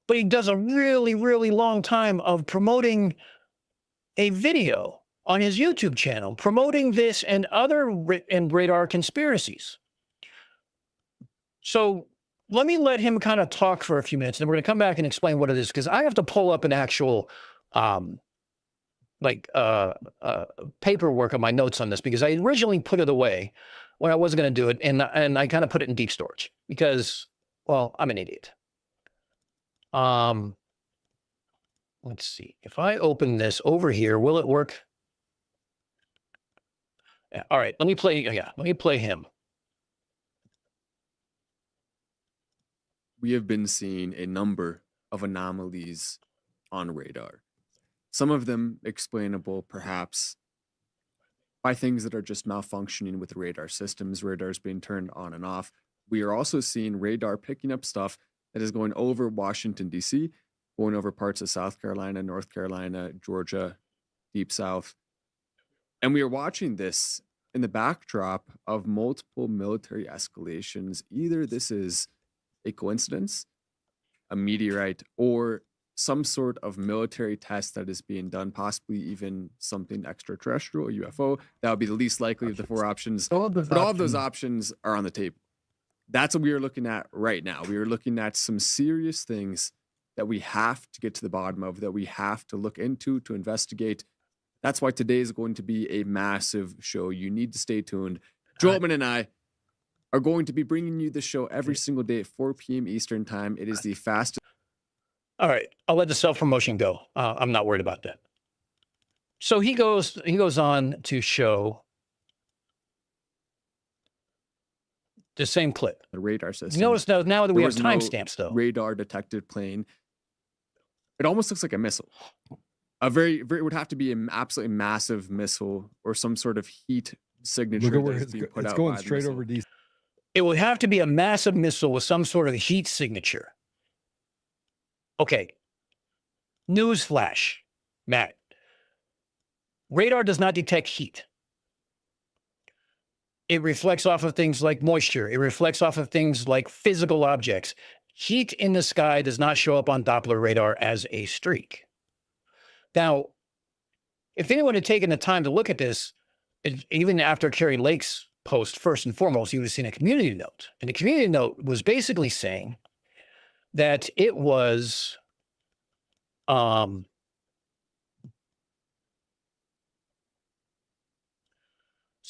But he does a really, really long time of promoting a video on his YouTube channel, promoting this and other radar conspiracies. So let me let him kind of talk for a few minutes, and we're going to come back and explain what it is, because I have to pull up an actual paperwork of my notes on this, because I originally put it away when I wasn't going to do it, and I kind of put it in deep storage because, well, I'm an idiot. Let's see. If I open this over here, will it work? Yeah, all right, let me play him. We have been seeing a number of anomalies on radar. Some of them explainable, perhaps, by things that are just malfunctioning with radar systems, radars being turned on and off. We are also seeing radar picking up stuff that is going over Washington, D.C., going over parts of South Carolina, North Carolina, Georgia, Deep South. And we are watching this in the backdrop of multiple military escalations. Either this is a coincidence, a meteorite, or some sort of military test that is being done, possibly even something extraterrestrial, a UFO. That would be the least likely of the four options. But all of those options are on the table. That's what we are looking at right now. We are looking at some serious things that we have to get to the bottom of, that we have to look into, to investigate. That's why today is going to be a massive show. You need to stay tuned. Joelman and I are going to be bringing you the show every single day at 4 p.m. Eastern time. It is the fastest. All right, I'll let the self-promotion go. I'm not worried about that. So he goes on to show The same clip. the radar system. Notice now that we There have was no timestamps, though. radar detected plane. It almost looks like a missile. A very, it would have to be an absolutely massive missile or some sort of heat signature. Look at where that's being put it's out going by the straight missile. over DC. It would have to be a massive missile with some sort of heat signature. Okay. Newsflash, Matt. Radar does not detect heat. It reflects off of things like moisture. It reflects off of things like physical objects. Heat in the sky does not show up on Doppler radar as a streak. Now, if anyone had taken the time to look at this, even after Carrie Lake's post, first and foremost, you would have seen a community note. And the community note was basically saying that it was so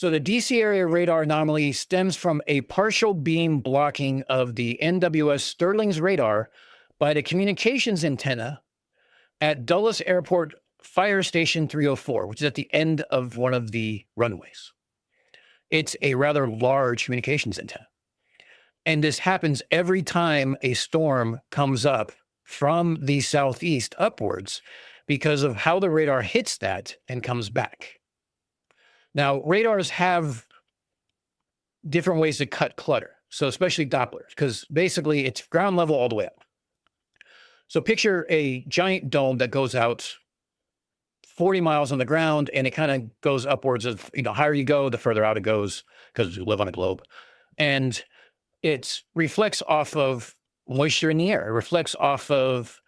the DC area radar anomaly stems from a partial beam blocking of the NWS Sterling's radar by the communications antenna at Dulles Airport Fire Station 304, which is at the end of one of the runways. It's a rather large communications antenna. And this happens every time a storm comes up from the southeast upwards because of how the radar hits that and comes back. Now, radars have different ways to cut clutter. So especially Doppler, because basically it's ground level all the way up. So picture a giant dome that goes out 40 miles on the ground, and it kind of goes upwards of, higher you go, the further out it goes, because we live on a globe. And it reflects off of moisture in the air. It reflects off of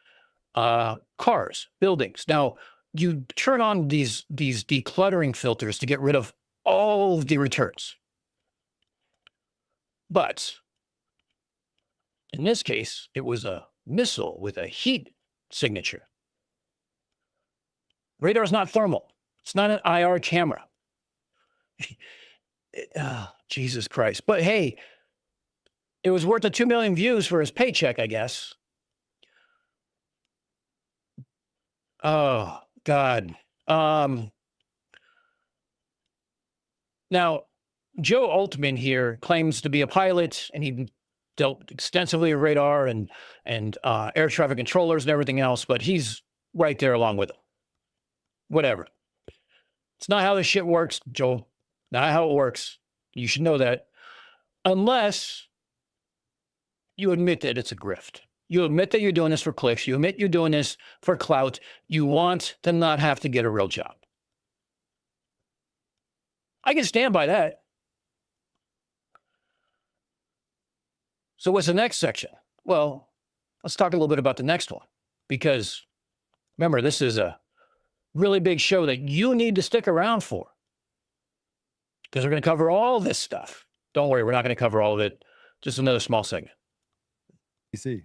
cars, buildings. Now, you turn on these decluttering filters to get rid of all of the returns. But in this case, it was a missile with a heat signature. Radar is not thermal. It's not an IR camera. Jesus Christ. But hey, it was worth the 2 million views for his paycheck, I guess. Oh, God. Now, Joe Altman here claims to be a pilot, and he dealt extensively with radar and air traffic controllers and everything else, but he's right there along with them. Whatever. It's not how this shit works, Joel. Not how it works. You should know that. Unless you admit that it's a grift. You admit that you're doing this for clicks. You admit you're doing this for clout. You want to not have to get a real job. I can stand by that. So what's the next section? Well, let's talk a little bit about the next one. Because remember, this is a really big show that you need to stick around for. Because we're going to cover all this stuff. Don't worry, we're not going to cover all of it. Just another small segment. DC.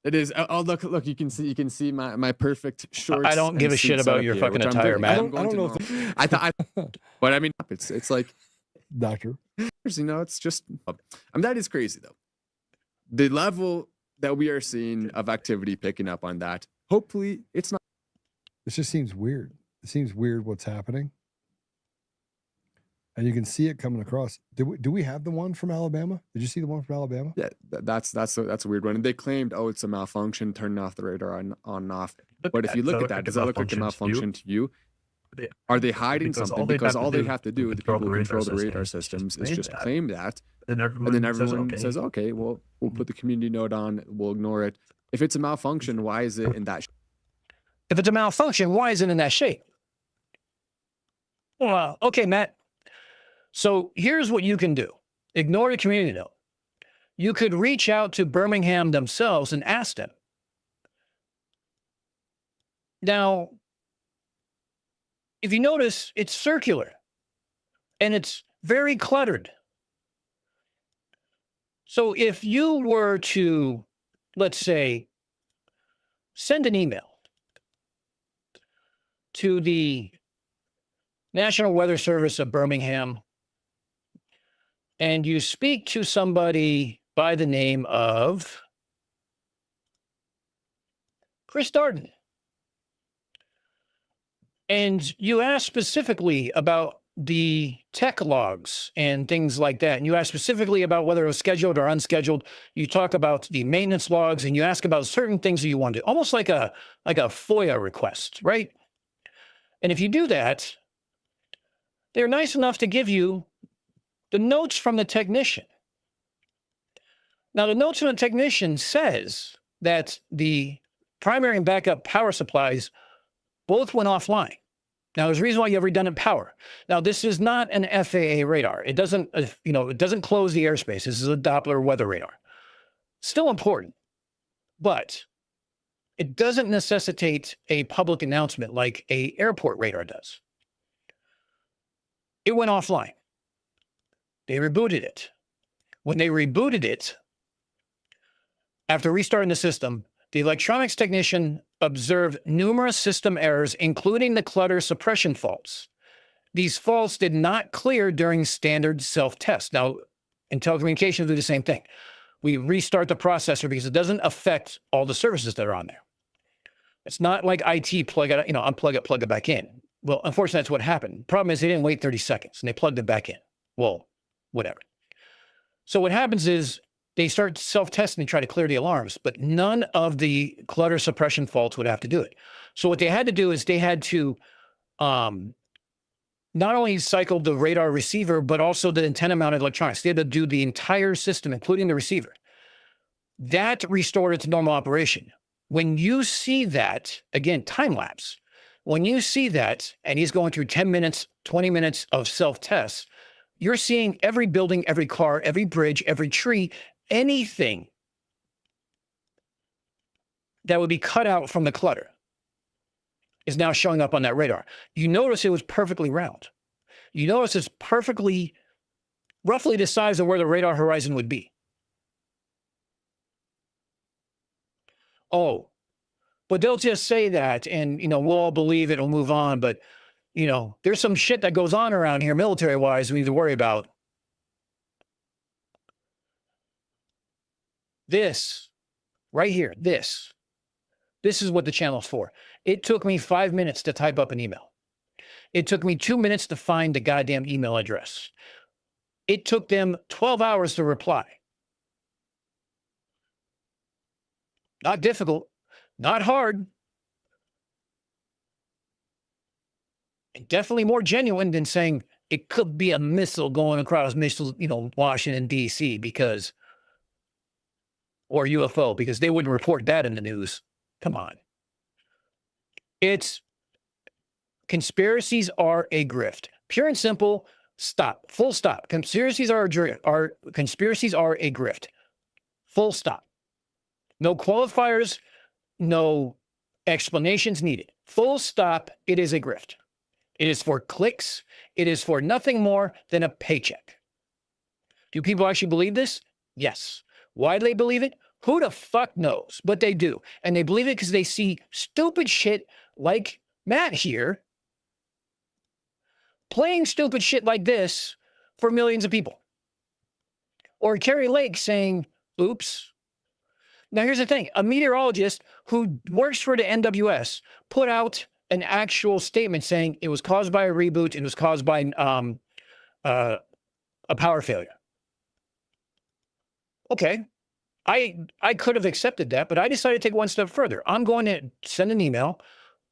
It is. Oh, look! You can see my perfect shorts. I don't give a shit about your fucking attire, man. I don't know if I thought, but I mean, it's like, doctor. it's just. I mean, that is crazy though. The level that we are seeing of activity picking up on that. Hopefully, it's not. It just seems weird. It seems weird what's happening. And you can see it coming across. Do we have the one from Alabama? Did you see the one from Alabama? Yeah, that's a weird one. And they claimed, oh, it's a malfunction, turning off the radar on and off. But if you look at that, does that look like a malfunction to you? Are they hiding something? Because all they have to do, the people who control the radar systems, is just claim that. And then everyone says, okay, well, we'll put the community note on, we'll ignore it. If it's a malfunction, why is it in that shape? If it's a malfunction, why is it in that shape? Well, okay, Matt. So here's what you can do. Ignore the community note. You could reach out to Birmingham themselves and ask them. Now, if you notice, it's circular and it's very cluttered. So if you were to, let's say, send an email to the National Weather Service of Birmingham, and you speak to somebody by the name of Chris Darden, and you ask specifically about the tech logs and things like that, and you ask specifically about whether it was scheduled or unscheduled, you talk about the maintenance logs and you ask about certain things that you want to do, almost like a FOIA request, right? And if you do that, they're nice enough to give you the notes from the technician. Now, the notes from the technician says that the primary and backup power supplies both went offline. Now, there's a reason why you have redundant power. Now, this is not an FAA radar. It doesn't, it doesn't close the airspace. This is a Doppler weather radar. Still important, but it doesn't necessitate a public announcement like a airport radar does. It went offline. They rebooted it. When they rebooted it, after restarting the system, the electronics technician observed numerous system errors, including the clutter suppression faults. These faults did not clear during standard self-test. Now, in telecommunications, we do the same thing. We restart the processor because it doesn't affect all the services that are on there. It's not like IT plug it, unplug it, plug it back in. Well, unfortunately, that's what happened. Problem is they didn't wait 30 seconds and they plugged it back in. Well, whatever. So what happens is they start self-testing and try to clear the alarms, but none of the clutter suppression faults would have to do it. So what they had to do is they had to not only cycle the radar receiver, but also the antenna-mounted electronics. They had to do the entire system, including the receiver. That restored it to normal operation. When you see that, again, time-lapse, when you see that, and he's going through 10 minutes, 20 minutes of self-tests, you're seeing every building, every car, every bridge, every tree, anything that would be cut out from the clutter is now showing up on that radar. You notice it was perfectly round. You notice it's perfectly, roughly the size of where the radar horizon would be. Oh, but they'll just say that and, we'll all believe it, we'll move on. But, there's some shit that goes on around here military-wise we need to worry about. This, right here, this is what the channel's for. It took me 5 minutes to type up an email. It took me 2 minutes to find the goddamn email address. It took them 12 hours to reply. Not difficult, not hard. And definitely more genuine than saying it could be a missile going across Washington, D.C. because, or UFO, because they wouldn't report that in the news. Come on. It's conspiracies are a grift. Pure and simple, stop. Full stop. Conspiracies are a grift. Full stop. No qualifiers, no explanations needed. Full stop, it is a grift. It is for clicks. It is for nothing more than a paycheck. Do people actually believe this? Yes. Why do they believe it? Who the fuck knows? But they do. And they believe it because they see stupid shit like Matt here playing stupid shit like this for millions of people. Or Carrie Lake saying, oops. Now, here's the thing. A meteorologist who works for the NWS put out an actual statement saying it was caused by a reboot. It was caused by a power failure. Okay. I could have accepted that, but I decided to take one step further. I'm going to send an email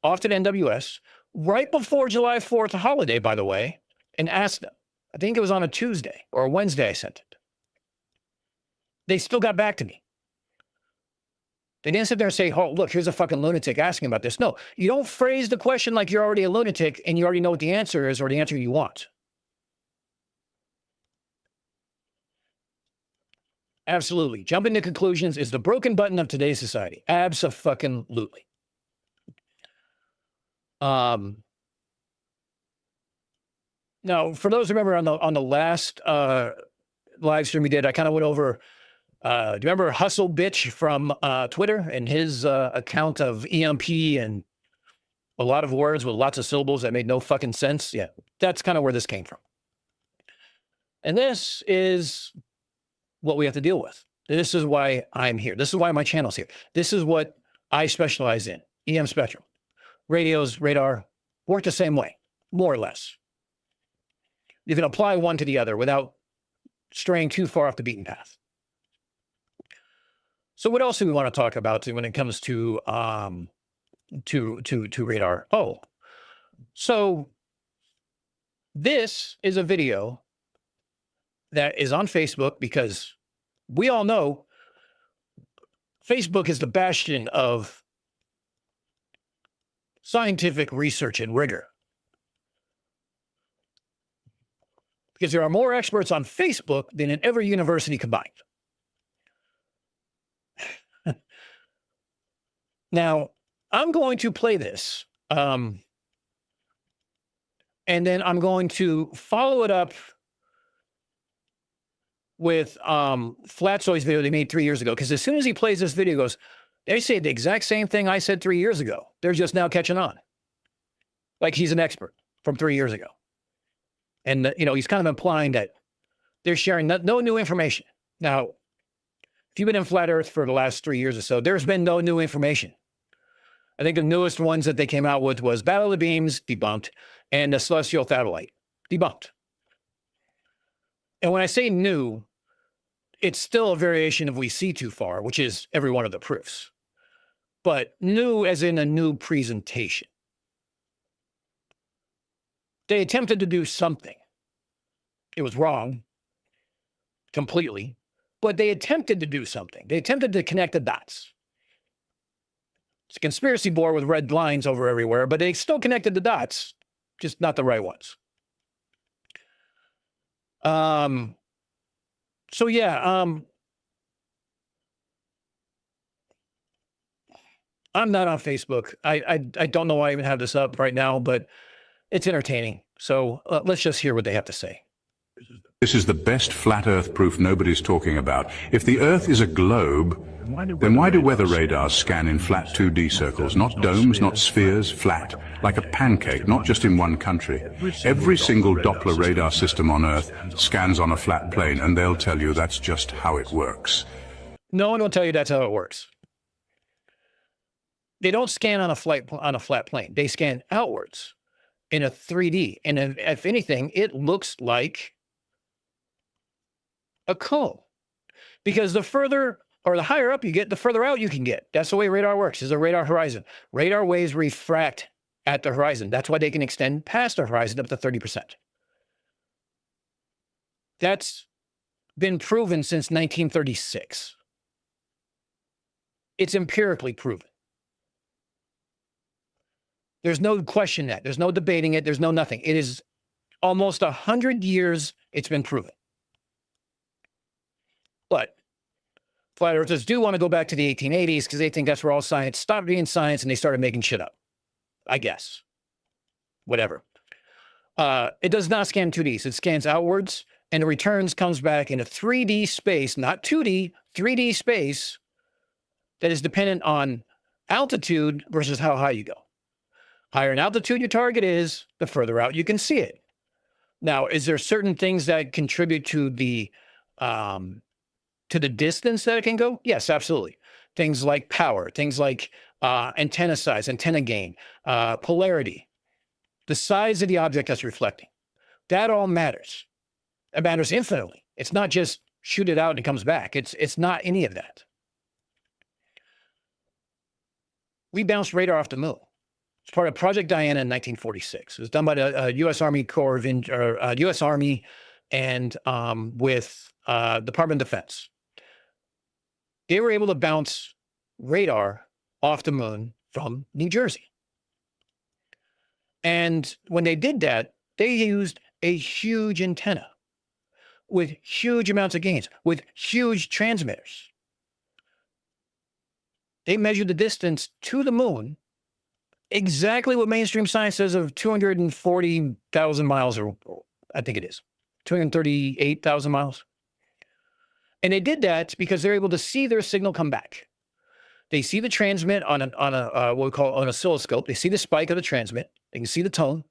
off to the NWS right before July 4th holiday, by the way, and ask them. I think it was on a Tuesday or a Wednesday I sent it. They still got back to me. They didn't sit there and say, oh, look, here's a fucking lunatic asking about this. No, you don't phrase the question like you're already a lunatic and you already know what the answer is or the answer you want. Absolutely. Jumping to conclusions is the broken button of today's society. Abso-fucking-lutely. Now, for those who remember on the last live stream we did, I kind of went over, do you remember Hustle Bitch from Twitter and his account of EMP and a lot of words with lots of syllables that made no fucking sense? Yeah, that's kind of where this came from. And this is what we have to deal with. This is why I'm here. This is why my channel's here. This is what I specialize in. EM spectrum. Radios, radar, work the same way, more or less. You can apply one to the other without straying too far off the beaten path. So what else do we want to talk about when it comes to radar? Oh, so this is a video that is on Facebook because we all know Facebook is the bastion of scientific research and rigor. Because there are more experts on Facebook than in every university combined. Now, I'm going to play this, and then I'm going to follow it up with Flatsoy's video they made 3 years ago. Because as soon as he plays this video, he goes, they say the exact same thing I said 3 years ago. They're just now catching on. Like he's an expert from 3 years ago. And, you know, he's kind of implying that they're sharing no new information. Now, if you've been in Flat Earth for the last 3 years or so, there's been no new information. I think the newest ones that they came out with was Battle of the Beams, debunked, and the Celestial Satellite, debunked. And when I say new, it's still a variation of we see too far, which is every one of the proofs. But new as in a new presentation. They attempted to do something. It was wrong completely, but they attempted to do something. They attempted to connect the dots. It's a conspiracy board with red lines over everywhere, but they still connected the dots, just not the right ones. So yeah, I'm not on Facebook. I don't know why I even have this up right now, but it's entertaining. So let's just hear what they have to say. This is the best flat Earth proof nobody's talking about. If the Earth is a globe, then why do weather radars scan in flat 2D circles? Not domes, not spheres, flat, like a pancake, not just in one country. Every single Doppler radar system on Earth scans on a flat plane, and they'll tell you that's just how it works. No one will tell you that's how it works. They don't scan on a flat plane. They scan outwards in a 3D. And if anything, it looks like a cone. Because the further or the higher up you get, the further out you can get. That's the way radar works, is a radar horizon. Radar waves refract at the horizon. That's why they can extend past the horizon up to 30%. That's been proven since 1936. It's empirically proven. There's no question that. There's no debating it. There's no nothing. It is almost 100 years it's been proven. But flat earthers do want to go back to the 1880s because they think that's where all science stopped being science and they started making shit up. I guess. Whatever. It does not scan 2D. It scans outwards and it returns, comes back in a 3D space, not 2D, 3D space that is dependent on altitude versus how high you go. Higher in altitude your target is, the further out you can see it. Now, is there certain things that contribute to the distance that it can go? Yes, absolutely. Things like power, things like antenna size, antenna gain, polarity, the size of the object that's reflecting. That all matters. It matters infinitely. It's not just shoot it out and it comes back. It's not any of that. We bounced radar off the moon. It's part of Project Diana in 1946. It was done by the U.S. Army U.S. Army and with Department of Defense. They were able to bounce radar off the moon from New Jersey. And when they did that, they used a huge antenna with huge amounts of gains, with huge transmitters. They measured the distance to the moon exactly what mainstream science says of 240,000 miles, or I think it is 238,000 miles. And they did that because they're able to see their signal come back. They see the transmit on what we call an oscilloscope. They see the spike of the transmit. They can see the tone,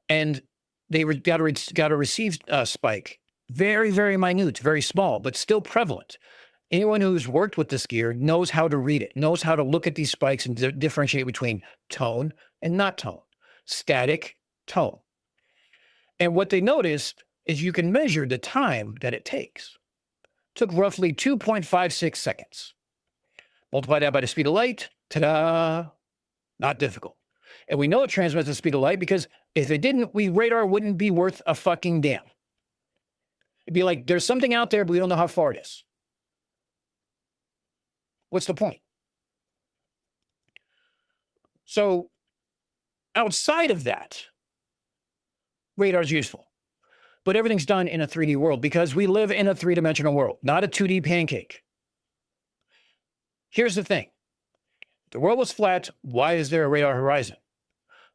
and they got a received spike, very, very minute, very small, but still prevalent. Anyone who's worked with this gear knows how to read it, knows how to look at these spikes and differentiate between tone and not tone, static, tone. And what they noticed is you can measure the time that it takes. It took roughly 2.56 seconds. Multiply that by the speed of light, ta-da, not difficult. And we know it transmits the speed of light because if it didn't, radar wouldn't be worth a fucking damn. It'd be like, there's something out there, but we don't know how far it is. What's the point? So outside of that, radar is useful. But everything's done in a 3D world because we live in a 3-dimensional world, not a 2D pancake. Here's the thing. If the world was flat, why is there a radar horizon?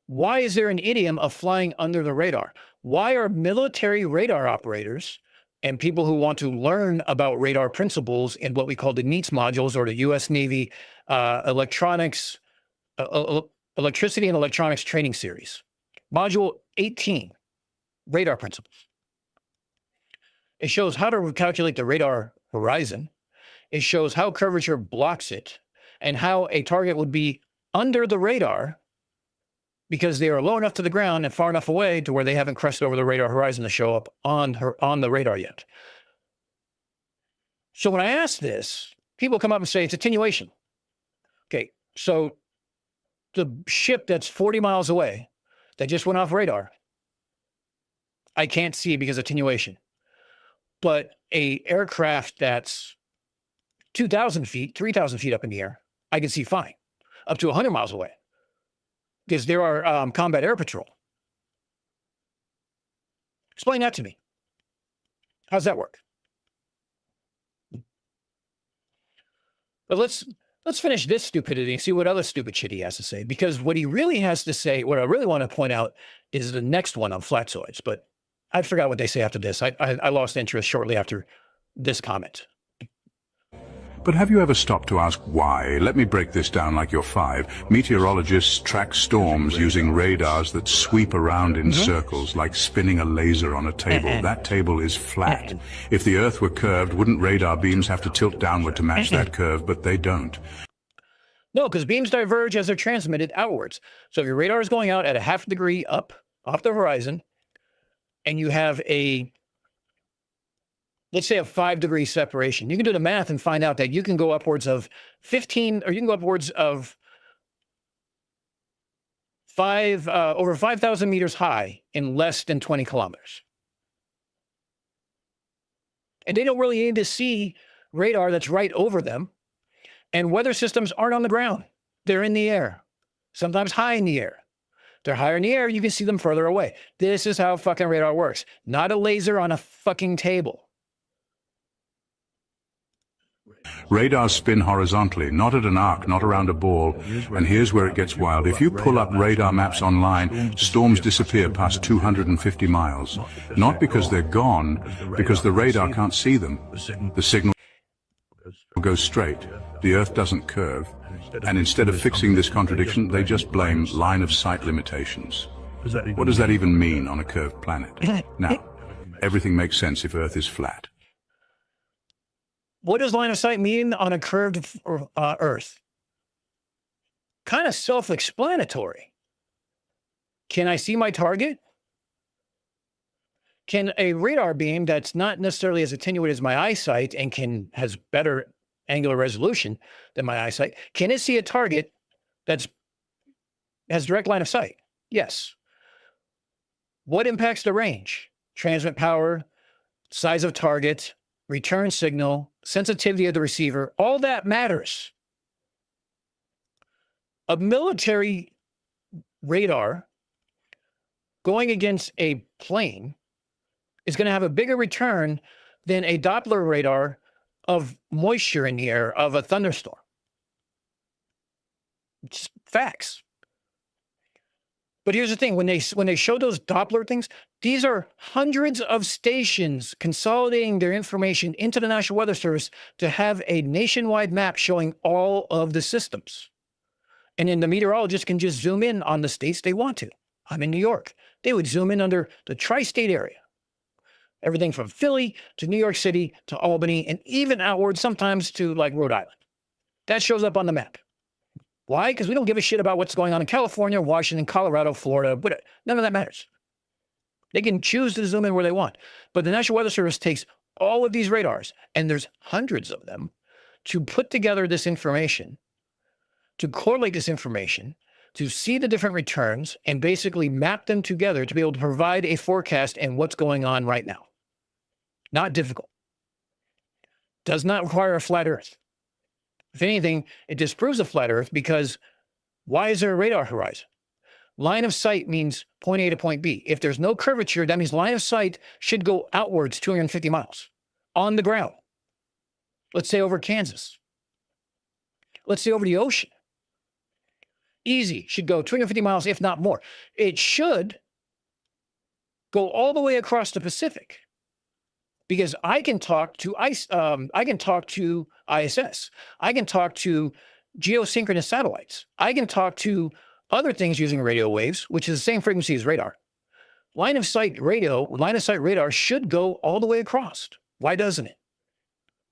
Why is there an idiom of flying under the radar? Why are military radar operators and people who want to learn about radar principles in what we call the NEATS modules, or the U.S. Navy electricity and electronics training series? Module 18, radar principles. It shows how to calculate the radar horizon. It shows how curvature blocks it and how a target would be under the radar because they are low enough to the ground and far enough away to where they haven't crested over the radar horizon to show up on the radar yet. So when I ask this, people come up and say it's attenuation. Okay, so the ship that's 40 miles away that just went off radar, I can't see because of attenuation. But a aircraft that's 2,000 feet, 3,000 feet up in the air, I can see fine, up to 100 miles away. Because there are combat air patrol. Explain that to me. How's that work? But let's finish this stupidity and see what other stupid shit he has to say. Because what he really has to say, what I really want to point out, is the next one on flatzoids. But I forgot what they say after this. I lost interest shortly after this comment. But have you ever stopped to ask why? Let me break this down like you're 5. Meteorologists track storms using radars that sweep around in circles like spinning a laser on a table. That table is flat. If the Earth were curved, wouldn't radar beams have to tilt downward to match that curve? But they don't. No, because beams diverge as they're transmitted outwards. So if your radar is going out at a half degree up off the horizon, and you have let's say a 5-degree separation, you can do the math and find out that you can go upwards of 15, or you can go upwards of over 5,000 meters high in less than 20 kilometers. And they don't really need to see radar that's right over them. And weather systems aren't on the ground. They're in the air, sometimes high in the air. They're higher in the air, you can see them further away. This is how fucking radar works. Not a laser on a fucking table. Radars spin horizontally, not at an arc, not around a ball. And here's where it gets wild. If you pull up radar maps online, storms disappear past 250 miles. Not because they're gone, because the radar can't see them. The signal goes straight. The Earth doesn't curve. And instead of fixing this contradiction, they just blame line of sight limitations. What does that even mean on a curved planet? Now, everything makes sense if Earth is flat. What does line of sight mean on a curved Earth? Kind of self-explanatory. Can I see my target? Can a radar beam that's not necessarily as attenuated as my eyesight and has better angular resolution than my eyesight, can it see a target has direct line of sight? Yes. What impacts the range? Transmit power, size of target, return signal, sensitivity of the receiver, all that matters. A military radar going against a plane is going to have a bigger return than a Doppler radar of moisture in the air of a thunderstorm. It's facts. But here's the thing, when they show those Doppler things, these are hundreds of stations consolidating their information into the National Weather Service to have a nationwide map showing all of the systems. And then the meteorologist can just zoom in on the states they want to. I'm in New York. They would zoom in under the tri-state area. Everything from Philly to New York City to Albany and even outward sometimes to like Rhode Island. That shows up on the map. Why? Because we don't give a shit about what's going on in California, Washington, Colorado, Florida. None of that matters. They can choose to zoom in where they want. But the National Weather Service takes all of these radars, and there's hundreds of them, to put together this information, to correlate this information, to see the different returns, and basically map them together to be able to provide a forecast and what's going on right now. Not difficult. Does not require a flat Earth. If anything, it disproves a flat Earth, because why is there a radar horizon? Line of sight means point A to point B. If there's no curvature, that means line of sight should go outwards 250 miles on the ground. Let's say over Kansas. Let's say over the ocean. Easy, should go 250 miles, if not more. It should go all the way across the Pacific, because I can talk to ISS. I can talk to geosynchronous satellites. I can talk to other things using radio waves, which is the same frequency as radar. Line of sight radar should go all the way across. Why doesn't it?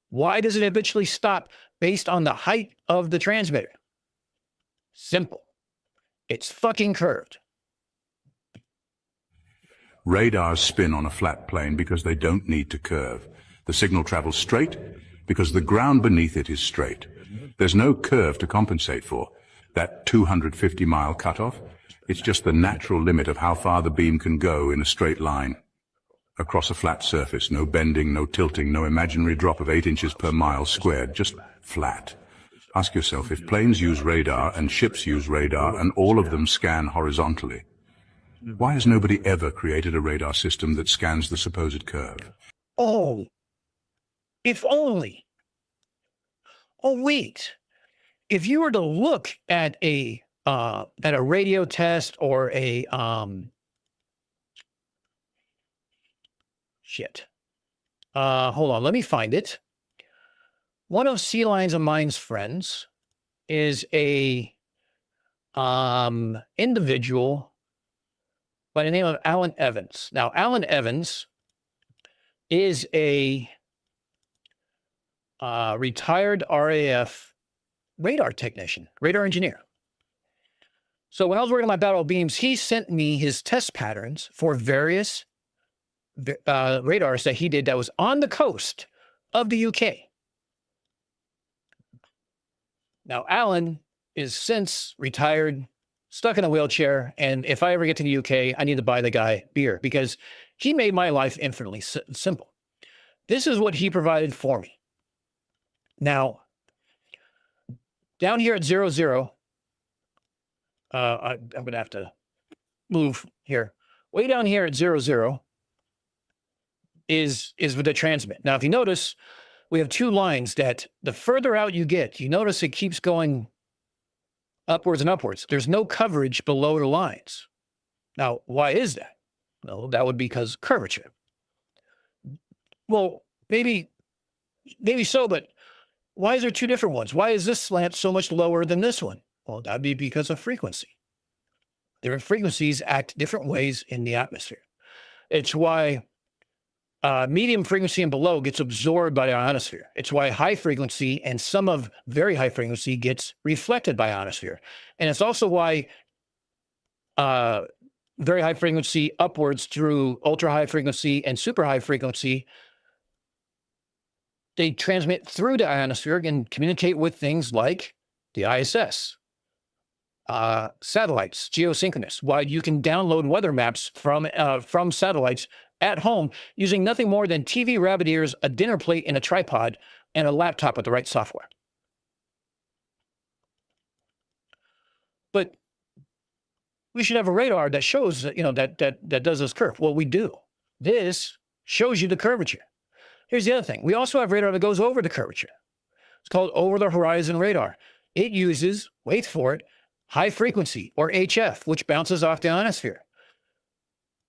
Why does it habitually stop based on the height of the transmitter? Simple. It's fucking curved. Radars spin on a flat plane because they don't need to curve. The signal travels straight because the ground beneath it is straight. There's no curve to compensate for. That 250-mile cutoff, it's just the natural limit of how far the beam can go in a straight line. Across a flat surface, no bending, no tilting, no imaginary drop of 8 inches per mile squared, just flat. Ask yourself, if planes use radar and ships use radar and all of them scan horizontally, why has nobody ever created a radar system that scans the supposed curve? Oh, if only. Oh, wait. If you were to look at a radio test or a hold on, let me find it. One of Sea Lions of Mine's friends is a individual by the name of Alan Evans. Now, Alan Evans is a retired RAF radar technician, radar engineer. So when I was working on my battle beams, he sent me his test patterns for various radars that he did that was on the coast of the UK. Now, Alan is since retired, stuck in a wheelchair, and if I ever get to the UK, I need to buy the guy beer because he made my life infinitely simple. This is what he provided for me. Now, down here at 00, I'm going to have to move here. Way down here at 00 is with the transmit. Now, if you notice, we have two lines that the further out you get, you notice it keeps going upwards and upwards. There's no coverage below the lines. Now, why is that? Well, that would be because curvature. Well, maybe so, but why is there two different ones? Why is this slant so much lower than this one? Well, that'd be because of frequency. Different frequencies act different ways in the atmosphere. It's why medium frequency and below gets absorbed by the ionosphere. It's why high frequency and some of very high frequency gets reflected by ionosphere. And it's also why very high frequency upwards through ultra high frequency and super high frequency, they transmit through the ionosphere and communicate with things like the ISS, satellites, geosynchronous, why you can download weather maps from satellites at home using nothing more than TV rabbit ears, a dinner plate, and a tripod, and a laptop with the right software. But we should have a radar that shows, that does this curve. Well, we do. This shows you the curvature. Here's the other thing. We also have radar that goes over the curvature. It's called over-the-horizon radar. It uses, wait for it, high frequency, or HF, which bounces off the ionosphere.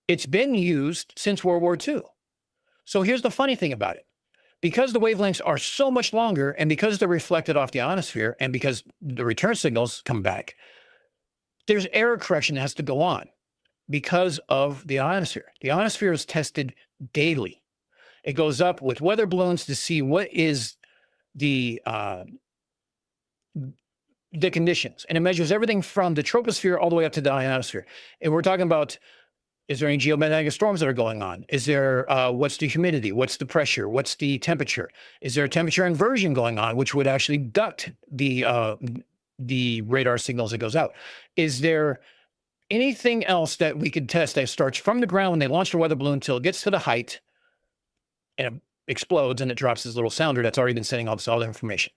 It's been used since World War II. So here's the funny thing about it. Because the wavelengths are so much longer, and because they're reflected off the ionosphere, and because the return signals come back, there's error correction that has to go on because of the ionosphere. The ionosphere is tested daily. It goes up with weather balloons to see what is the conditions. And it measures everything from the troposphere all the way up to the ionosphere. And we're talking about Is there any geomagnetic storms that are going on? Is there, what's the humidity? What's the pressure? What's the temperature? Is there a temperature inversion going on, which would actually duct the radar signals that goes out? Is there anything else that we could test that starts from the ground when they launch the weather balloon until it gets to the height and it explodes and it drops this little sounder that's already been sending all the information?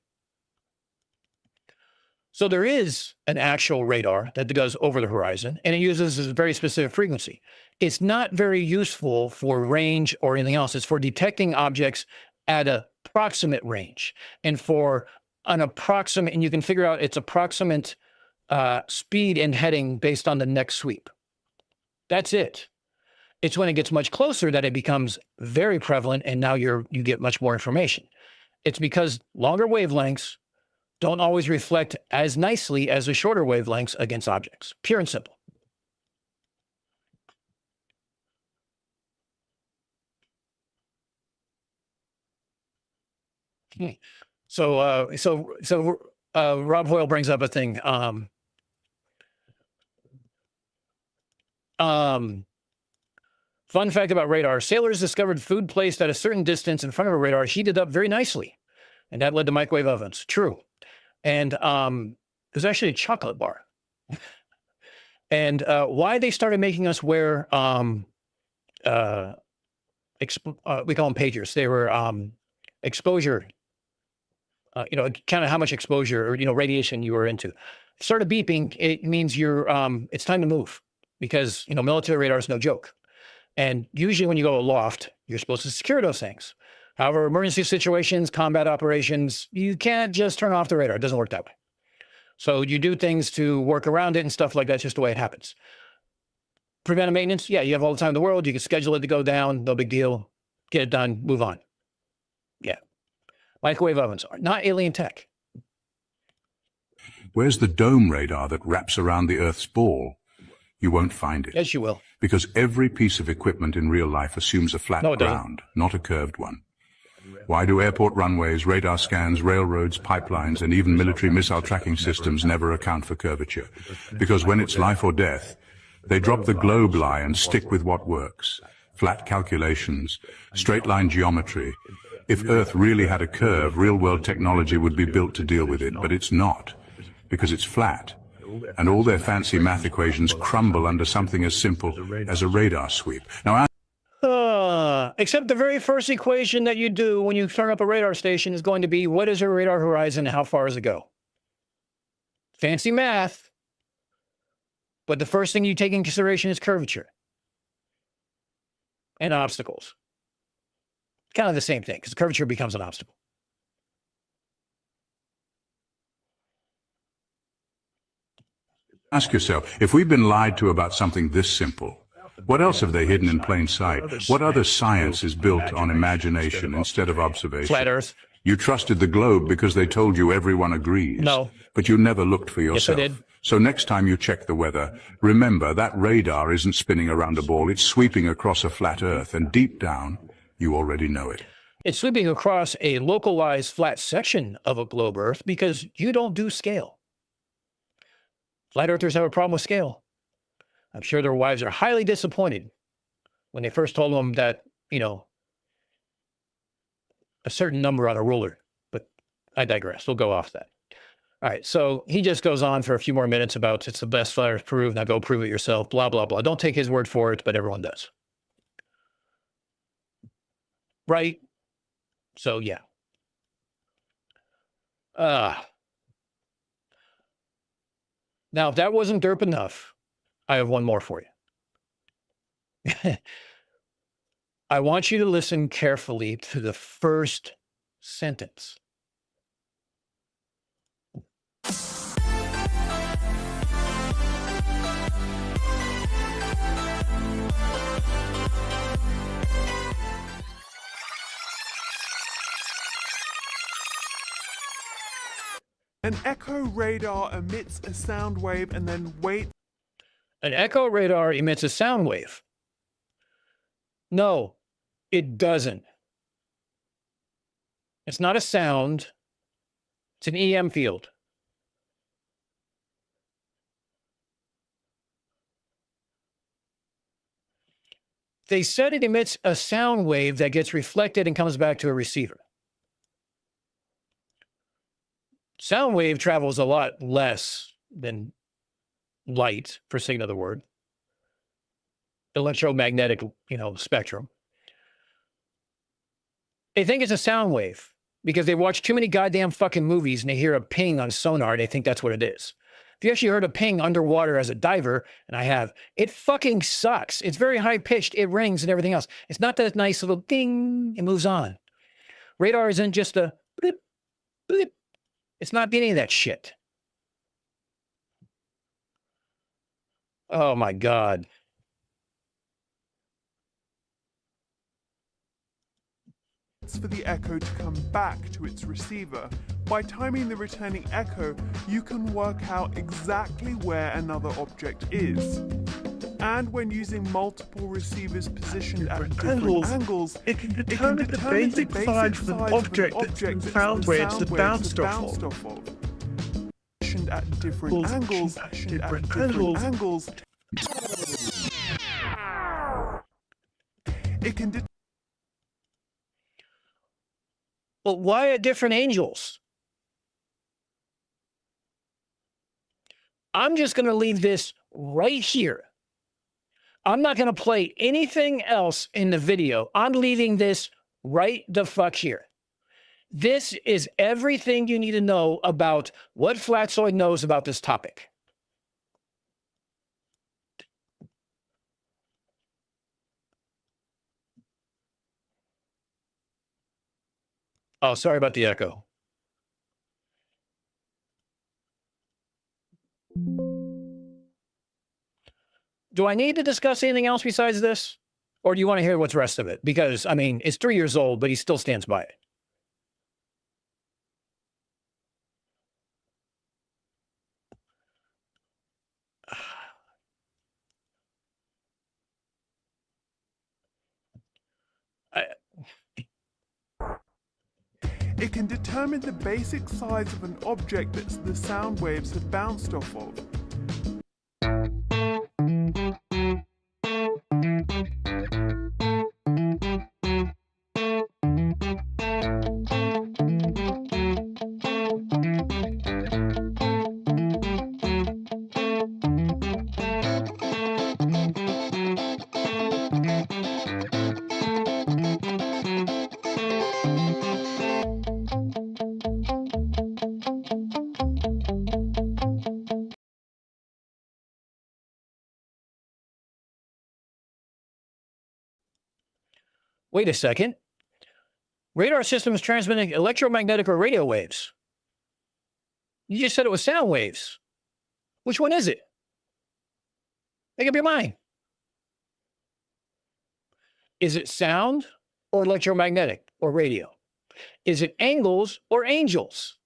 So there is an actual radar that goes over the horizon, and it uses a very specific frequency. It's not very useful for range or anything else. It's for detecting objects at a approximate range, and for an approximate, and you can figure out its approximate speed and heading based on the next sweep. That's it. It's when it gets much closer that it becomes very prevalent, and now you get much more information. It's because longer wavelengths don't always reflect as nicely as the shorter wavelengths against objects. Pure and simple. So Rob Hoyle brings up a thing. Fun fact about radar: sailors discovered food placed at a certain distance in front of a radar heated up very nicely, and that led to microwave ovens. True. And there's actually a chocolate bar. And why they started making us wear, we call them pagers. They were exposure, kind of how much exposure or, radiation you were into. Started beeping, it means it's time to move, because, military radar is no joke. And usually when you go aloft, you're supposed to secure those things. However, emergency situations, combat operations, you can't just turn off the radar. It doesn't work that way. So you do things to work around it and stuff like that. It's just the way it happens. Preventive maintenance, yeah, you have all the time in the world. You can schedule it to go down. No big deal. Get it done. Move on. Yeah. Microwave ovens are not alien tech. Where's the dome radar that wraps around the Earth's ball? You won't find it. Yes, you will. Because every piece of equipment in real life assumes a flat No, it doesn't. ground, not a curved one. Why do airport runways, radar scans, railroads, pipelines, and even military missile tracking systems never account for curvature? Because when it's life or death, they drop the globe lie and stick with what works. Flat calculations, straight-line geometry. If Earth really had a curve, real-world technology would be built to deal with it, but it's not, because it's flat. And all their fancy math equations crumble under something as simple as a radar sweep. Now, Except the very first equation that you do when you turn up a radar station is going to be, what is your radar horizon and how far does it go? Fancy math. But the first thing you take in consideration is curvature and obstacles. Kind of the same thing, because curvature becomes an obstacle. ask yourself, if we've been lied to about something this simple, what else have they hidden in plain sight? What other science is built on imagination instead of observation? Flat Earth. You trusted the globe because they told you everyone agrees. No. But you never looked for yourself. Yes, I did. So next time you check the weather, remember that radar isn't spinning around a ball, it's sweeping across a flat Earth, and deep down, you already know it. It's sweeping across a localized flat section of a globe Earth because you don't do scale. Flat Earthers have a problem with scale. I'm sure their wives are highly disappointed when they first told them that, a certain number on a ruler, but I digress. We'll go off that. All right, so he just goes on for a few more minutes about it's the best flat Earth proved, now go prove it yourself, blah, blah, blah. Don't take his word for it, but everyone does. Right? So, yeah. Now, if that wasn't derp enough, I have one more for you. I want you to listen carefully to the first sentence. An echo radar emits a sound wave and then waits. An echo radar emits a sound wave. No, it doesn't. It's not a sound. It's an EM field. They said it emits a sound wave that gets reflected and comes back to a receiver. Sound wave travels a lot less than light, for saying another word. Electromagnetic, spectrum. They think it's a sound wave because they watch too many goddamn fucking movies and they hear a ping on sonar. They think that's what it is. If you actually heard a ping underwater as a diver, and I have, it fucking sucks. It's very high pitched. It rings and everything else. It's not that nice little ding. It moves on. Radar isn't just a blip, blip. It's not any of that shit. Oh my God. For the echo to come back to its receiver. By timing the returning echo, you can work out exactly where another object is. And when using multiple receivers positioned at different angles, it can determine the basic size of an object that's the sound waves that bounced off of. Positioned at different angles, it can determine. Well, why at different angles? I'm just going to leave this right here. I'm not going to play anything else in the video. I'm leaving this right the fuck here. This is everything you need to know about what Flatzoid knows about this topic. Oh, sorry about the echo. Do I need to discuss anything else besides this? Or do you want to hear what's the rest of it? Because, I mean, it's 3 years old, but he still stands by it. It can determine the basic size of an object that the sound waves have bounced off of. Wait a second. Radar systems transmitting electromagnetic or radio waves. You just said it was sound waves. Which one is it? Make up your mind. Is it sound or electromagnetic or radio? Is it angles or angels?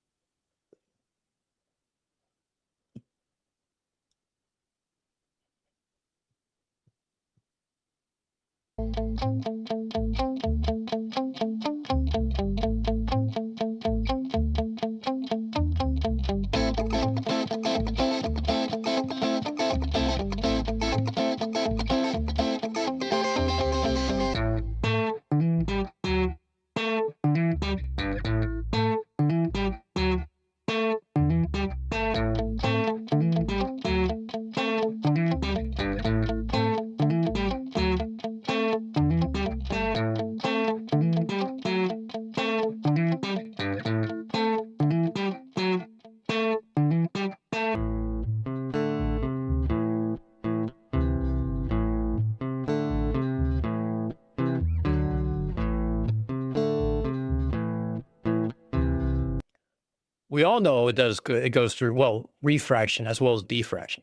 We all know it does. It goes through, well, refraction as well as diffraction.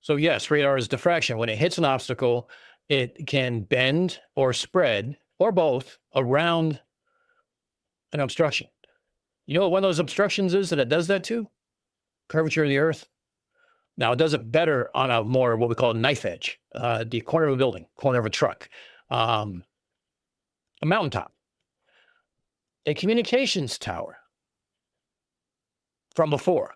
So yes, radar is diffraction. When it hits an obstacle, it can bend or spread, or both, around an obstruction. You know what one of those obstructions is that it does that to? Curvature of the earth. Now, it does it better on a more, what we call a knife edge, the corner of a building, corner of a truck, a mountaintop, a communications tower from before.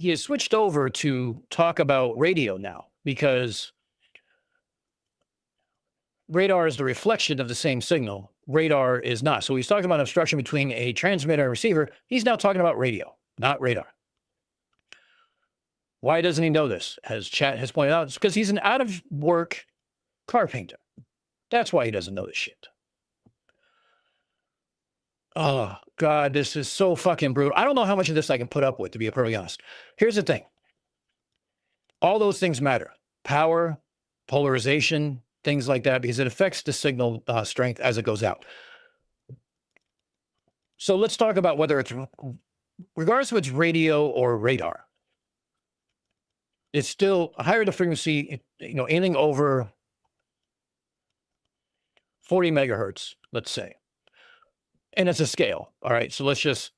he has switched over to talk about radio now because radar is the reflection of the same signal. Radar is not. So he's talking about obstruction between a transmitter and receiver. He's now talking about radio, not radar. Why doesn't he know this? As chat has pointed out, it's because he's an out-of-work car painter. That's why he doesn't know this shit. Oh, God, this is so fucking brutal. I don't know how much of this I can put up with, to be perfectly honest. Here's the thing. All those things matter. Power, polarization, things like that, because it affects the signal strength as it goes out. So let's talk about whether it's, regardless of it's radio or radar, it's still higher the frequency, you know, anything over 40 megahertz, let's say. And it's a scale. All right. So let's just,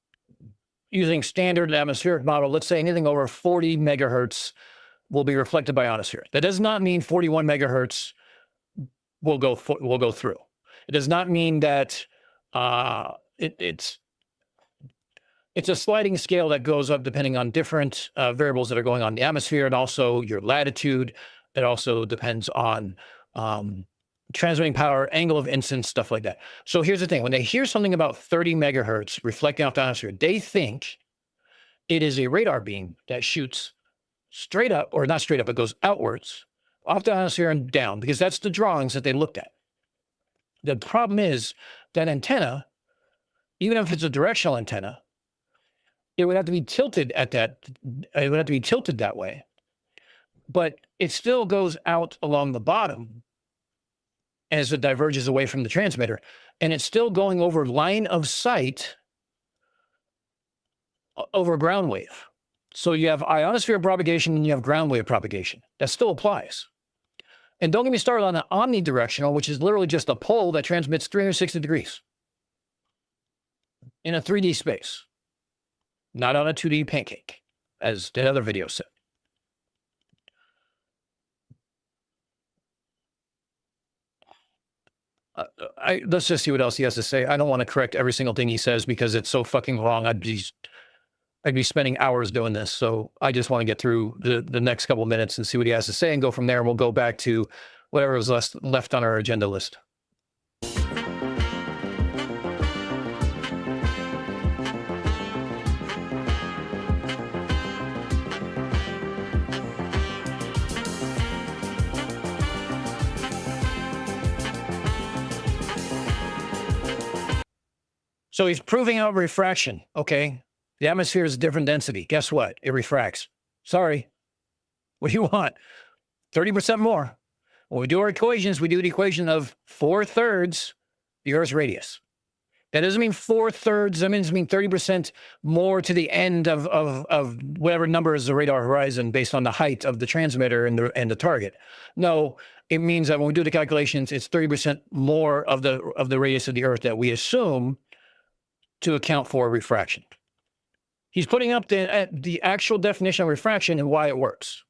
using standard atmospheric model, let's say anything over 40 megahertz will be reflected by ionosphere. That does not mean 41 megahertz will go through. It does not mean that it's a sliding scale that goes up depending on different variables that are going on in the atmosphere, and also your latitude. It also depends on transmitting power, angle of incidence, stuff like that. So here's the thing. When they hear something about 30 megahertz reflecting off the atmosphere, they think it is a radar beam that shoots straight up, or not straight up, it goes outwards off the atmosphere and down, because that's the drawings that they looked at. The problem is that antenna, even if it's a directional antenna, it would have to be tilted at that. It would have to be tilted that way, but it still goes out along the bottom as it diverges away from the transmitter, and it's still going over line of sight over ground wave. So you have ionosphere propagation and you have ground wave propagation. That still applies. And don't get me started on the omnidirectional, which is literally just a pole that transmits 360 degrees in a 3D space, not on a 2D pancake, as the other video said. Let's just see what else he has to say. I don't want to correct every single thing he says because it's so fucking long. I'd be spending hours doing this. So I just want to get through the next couple of minutes and see what he has to say and go from there. And we'll go back to whatever was left on our agenda list. So he's proving out refraction, okay? The atmosphere is a different density. Guess what? It refracts. Sorry. What do you want? 30% more. When we do our equations, we do the equation of 4/3 the Earth's radius. That doesn't mean 4/3. That means 30% more to the end of whatever number is the radar horizon based on the height of the transmitter and the target. No, it means that when we do the calculations, it's 30% more of the radius of the Earth that we assume to account for refraction. He's putting up the actual definition of refraction and why it works.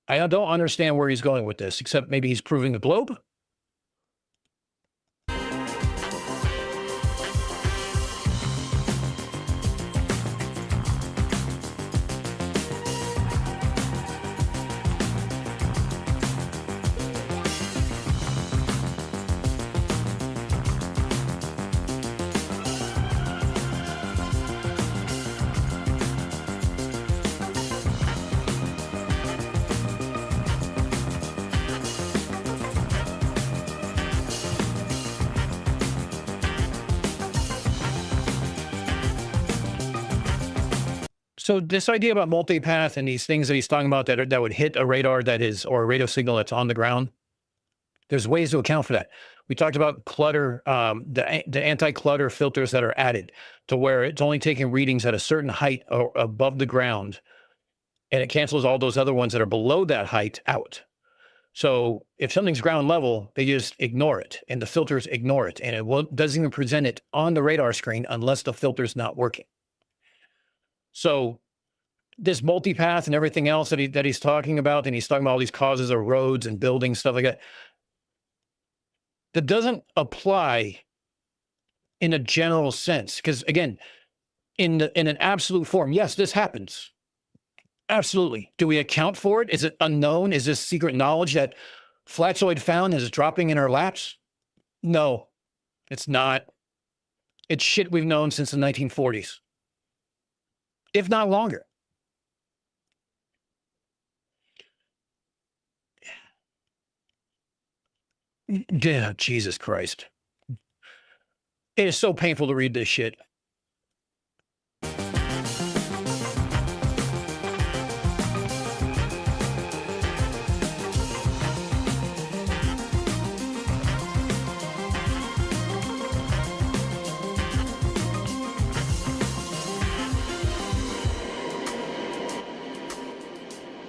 I don't understand where he's going with this, except maybe he's proving the globe. So this idea about multipath and these things that he's talking about that would hit a radar that is, or a radio signal that's on the ground, there's ways to account for that. We talked about clutter, the anti-clutter filters that are added to where it's only taking readings at a certain height or above the ground, and it cancels all those other ones that are below that height out. So if something's ground level, they just ignore it, and the filters ignore it, and it doesn't even present it on the radar screen unless the filter's not working. So this multipath and everything else that he's talking about, and he's talking about all these causes of roads and buildings, stuff like that, that doesn't apply in a general sense. Because again, in an absolute form, yes, this happens. Absolutely. Do we account for it? Is it unknown? Is this secret knowledge that Flatzoid found is dropping in our laps? No, it's not. It's shit we've known since the 1940s, if not longer. Yeah, Jesus Christ. It is so painful to read this shit.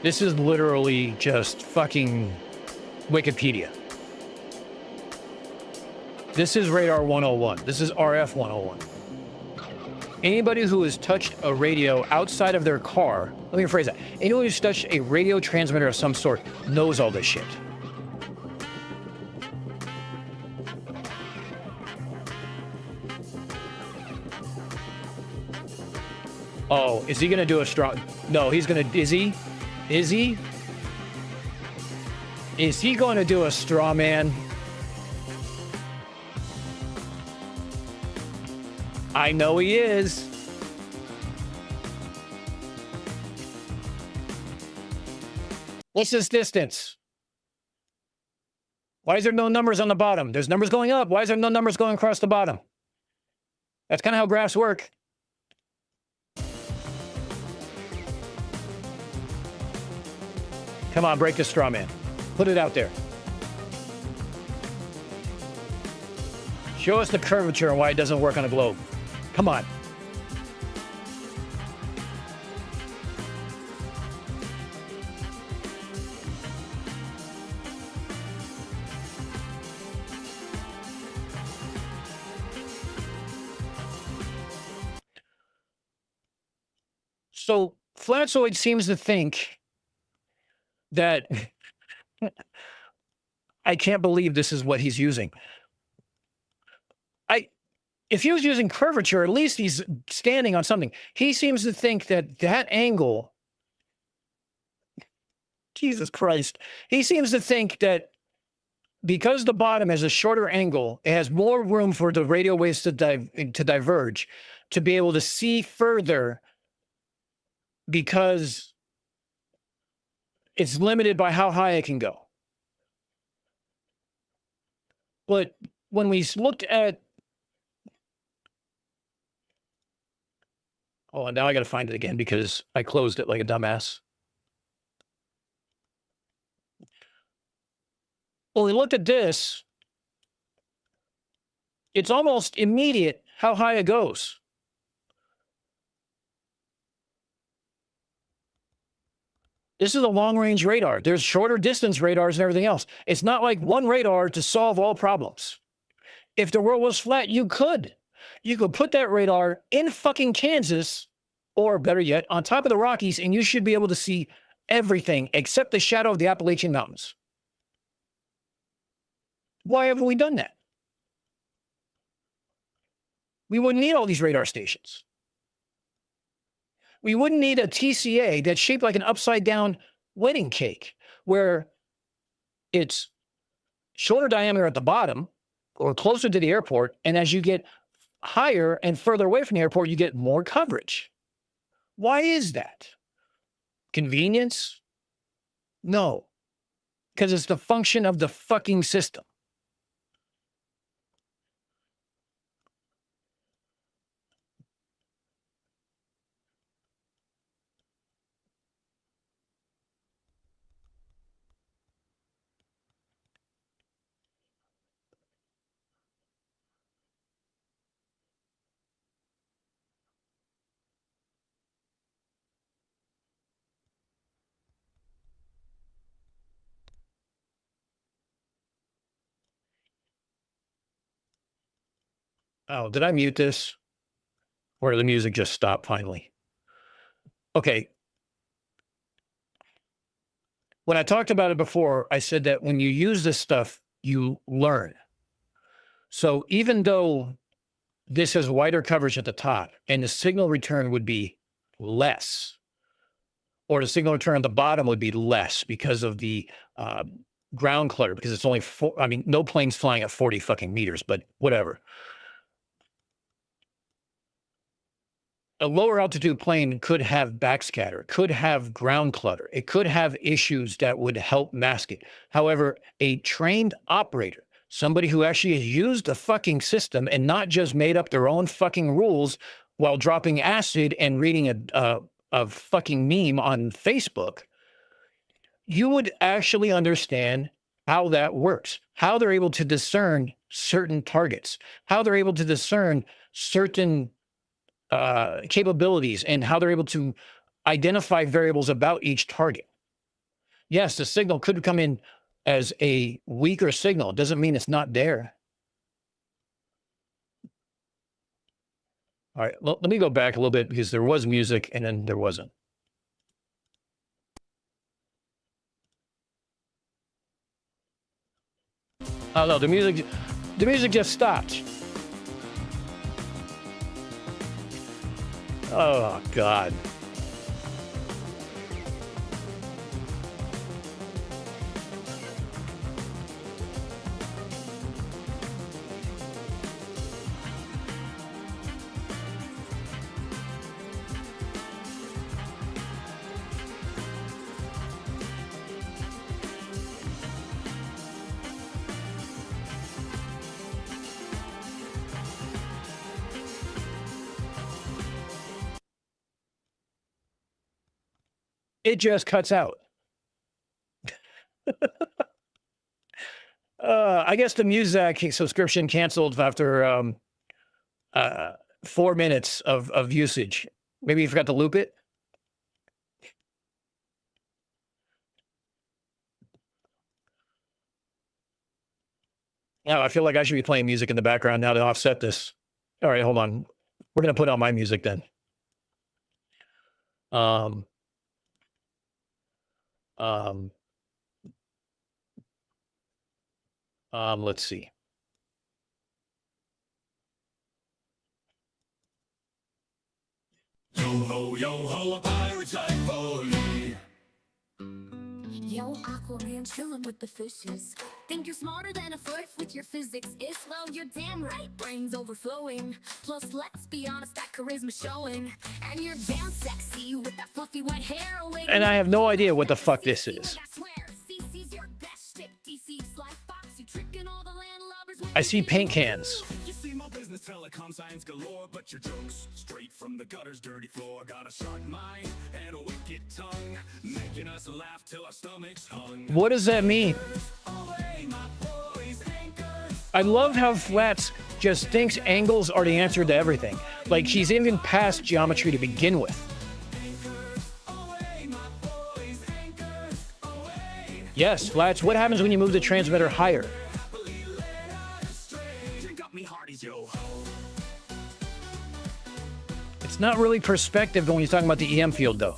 This is literally just fucking Wikipedia. This is Radar 101. This is RF 101. Anybody who has touched a radio outside of their car, let me rephrase that. Anyone who's touched a radio transmitter of some sort knows all this shit. Oh, is he gonna do a strong? No, he's gonna. Is he? Is he? Is he going to do a straw man? I know he is. What's this distance? Why is there no numbers on the bottom? There's numbers going up. Why is there no numbers going across the bottom? That's kind of how graphs work. Come on, break the straw man. Put it out there. Show us the curvature and why it doesn't work on a globe. Come on. So Flatzoid seems to think that I can't believe this is what he's using. If he was using curvature, at least he's standing on something. He seems to think that that angle, Jesus Christ, he seems to think that because the bottom has a shorter angle, it has more room for the radio waves to diverge, to be able to see further because it's limited by how high it can go. But when we looked at, oh, and now I got to find it again because I closed it like a dumbass. When we looked at this, it's almost immediate how high it goes. This is a long-range radar. There's shorter distance radars and everything else. It's not like one radar to solve all problems. If the world was flat, you could. You could put that radar in fucking Kansas, or better yet, on top of the Rockies, and you should be able to see everything except the shadow of the Appalachian Mountains. Why haven't we done that? We wouldn't need all these radar stations. We wouldn't need a TCA that's shaped like an upside-down wedding cake, where it's shorter diameter at the bottom or closer to the airport, and as you get higher and further away from the airport, you get more coverage. Why is that? Convenience? No, because it's the function of the fucking system. Oh, did I mute this? Or did the music just stop finally? Okay. When I talked about it before, I said that when you use this stuff, you learn. So even though this has wider coverage at the top and the signal return would be less, or the signal return at the bottom would be less because of the ground clutter, because it's only I mean, no plane's flying at 40 fucking meters, but whatever. A lower altitude plane could have backscatter, could have ground clutter. It could have issues that would help mask it. However, a trained operator, somebody who actually has used the fucking system and not just made up their own fucking rules while dropping acid and reading a fucking meme on Facebook, you would actually understand how that works, how they're able to discern certain targets, how they're able to discern certain capabilities, and how they're able to identify variables about each target. Yes, the signal could come in as a weaker signal. It doesn't mean it's not there. All right, well, let me go back a little bit because there was music and then there wasn't. Oh no, the music just stopped. Oh God. It just cuts out. I guess the Muzak subscription canceled after 4 minutes of usage. Maybe you forgot to loop it. Now I feel like I should be playing music in the background now to offset this. All right, hold on. We're gonna put on my music then. Let's see. Yo ho, a pirate's life for me. Yo, Aquaman chillin' with the fishes. Think you're smarter than a foot with your physics. If well, you're damn right, brains overflowing. Plus, let's be honest, that charisma showing. And you're damn sexy with that fluffy white hair. And I have no idea what the fuck this is. I see paint cans. You see my business, telecom science galore, but your jokes straight from the gutter's dirty floor. Got a sharp mind and a wicked tongue, making us laugh till our stomachs hung. What does that mean? I love how Flats just thinks angles are the answer to everything. Like he's even past geometry to begin with. Yes, Flats, what happens when you move the transmitter higher? It's not really perspective when you're talking about the EM field, though.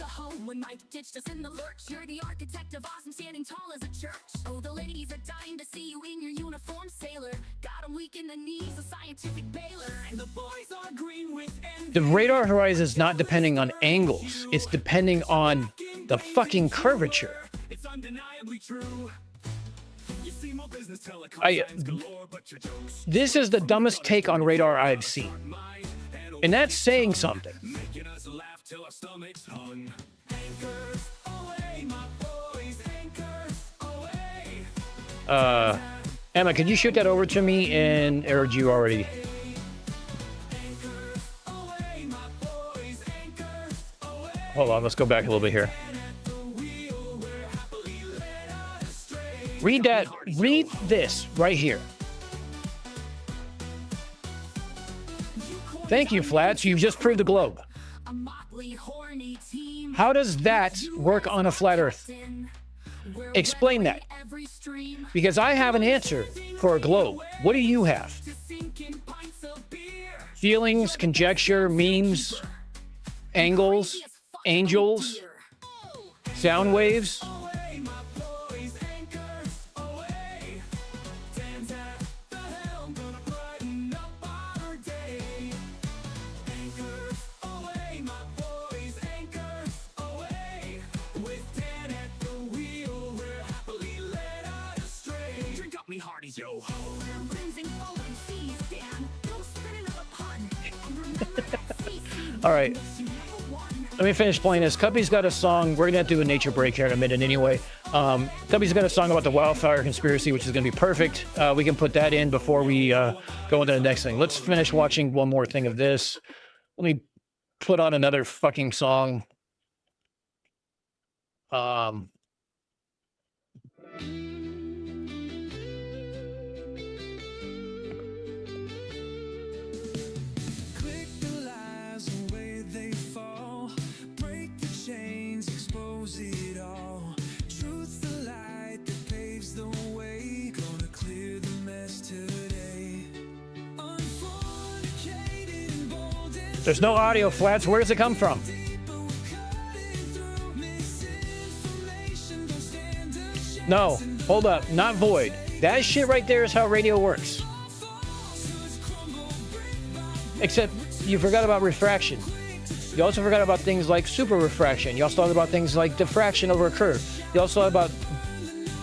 The radar horizon is not depending on angles. It's depending on the fucking curvature. It's undeniably true. You see my business, telecom science galore, but your jokes This is the dumbest take on radar I've seen. And that's saying something. making us laugh till our stomachs hung. Anchors away, my boys, anchors away. Emma, could you shoot that over to me, and or did you already? Hold on, let's go back a little bit here. Read that. Read this right here. Thank you, Flats. You've just proved the globe. How does that work on a flat Earth? Explain that. Because I have an answer for a globe. What do you have? Feelings, conjecture, memes, angles, angels, sound waves. we hardies, yo ho. All right. Let me finish playing this. Cubby's got a song. We're going to have to do a nature break here in a minute anyway. Cubby's got a song about the wildfire conspiracy, which is going to be perfect. We can put that in before we go into the next thing. Let's finish watching one more thing of this. Let me put on another fucking song. There's no audio, Flats. Where does it come from? No, hold up. Not void. That shit right there is how radio works. Except you forgot about refraction. You also forgot about things like super refraction. You also thought about things like diffraction over a curve. You also thought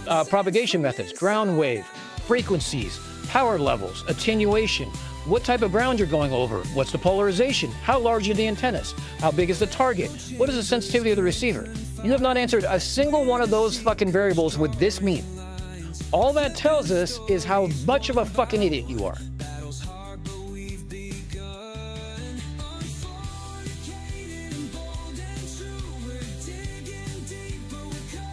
about propagation methods, ground wave, frequencies, power levels, attenuation, what type of ground you're going over, what's the polarization, how large are the antennas, how big is the target, what is the sensitivity of the receiver. You have not answered a single one of those fucking variables with this meme. All that tells us is how much of a fucking idiot you are.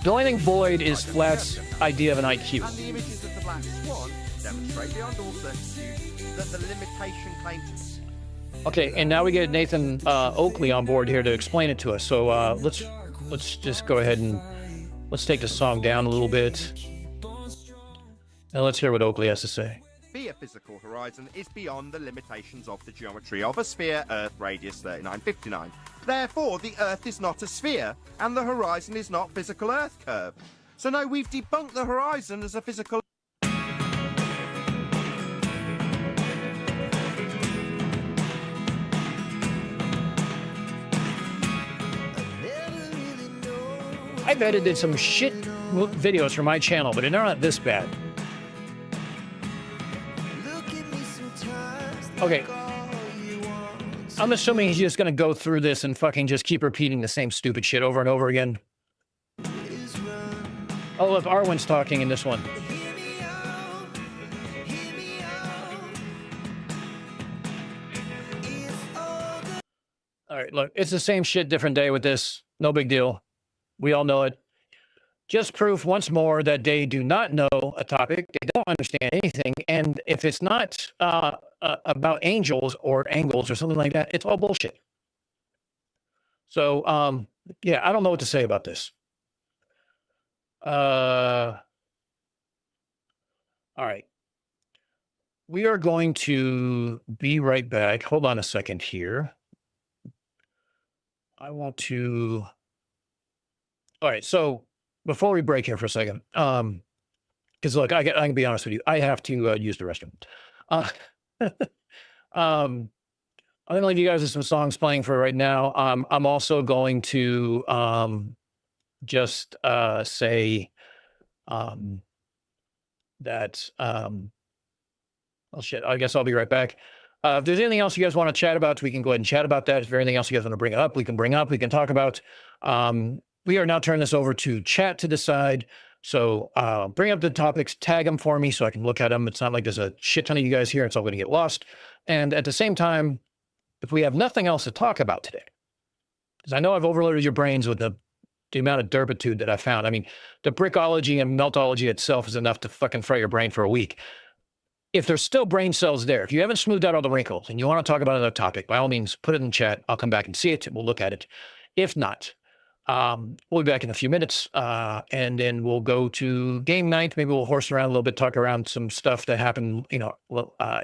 The only thing void is Flat's idea of an IQ. And the images of the black swan demonstrate beyond all certainty that the limitation claims. Okay, and now we get Nathan Oakley on board here to explain it to us. So let's just go ahead and let's take the song down a little bit, and let's hear what Oakley has to say. The physical horizon is beyond the limitations of the geometry of a sphere, Earth radius 3959. Therefore, the Earth is not a sphere, and the horizon is not physical Earth curve. So no, we've debunked the horizon as a physical. I've edited some shit videos for my channel, but they're not this bad. Okay. I'm assuming he's just going to go through this and fucking just keep repeating the same stupid shit over and over again. Oh, look, Arwen's talking in this one. All right, look, it's the same shit, different day with this. No big deal. We all know it. Just proof once more that they do not know a topic. They don't understand anything. And if it's not about angels or angles or something like that, it's all bullshit. So, yeah, I don't know what to say about this. All right. We are going to be right back. Hold on a second here. I want to... All right, so before we break here for a second, because look, I can be honest with you, I have to use the restroom. I'm gonna leave you guys with some songs playing for right now. I'm also going to just say that oh shit, I guess I'll be right back. If there's anything else you guys want to chat about, we can go ahead and chat about that. If there's anything else you guys want to bring up, we can bring up, we can talk about. We are now turning this over to chat to decide. So bring up the topics, tag them for me so I can look at them. It's not like there's a shit ton of you guys here. It's all going to get lost. And at the same time, if we have nothing else to talk about today, because I know I've overloaded your brains with the amount of derpitude that I found. I mean, the Brickology and Meltology itself is enough to fucking fry your brain for a week. If there's still brain cells there, if you haven't smoothed out all the wrinkles and you want to talk about another topic, by all means, put it in chat. I'll come back and see it. We'll look at it. If not, we'll be back in a few minutes, and then we'll go to game night. Maybe we'll horse around a little bit, talk around some stuff that happened, you know,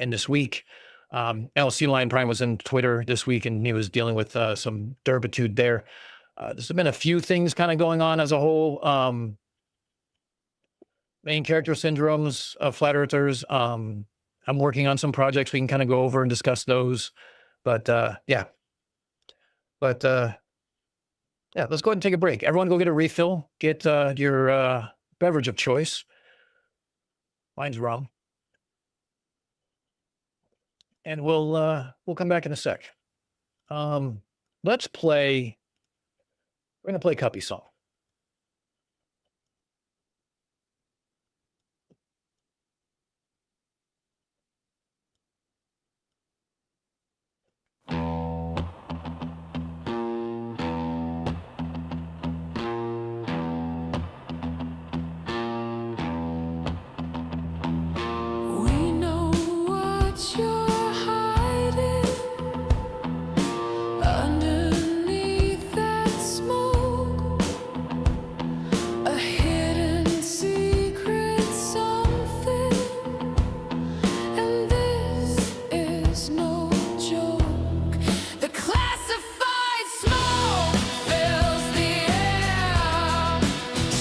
in this week. LC Line Prime was in Twitter this week, and he was dealing with some derpitude there. There's been a few things kind of going on as a whole. Main character syndromes of flat earthers. I'm working on some projects we can kind of go over and discuss those. But yeah. But yeah, let's go ahead and take a break. Everyone go get a refill. Get your beverage of choice. Mine's rum. And we'll come back in a sec. Let's play. We're gonna play Cuppy's song. We know what you're hiding underneath that smoke. A hidden secret something, and this is no joke. The classified smoke fills the air,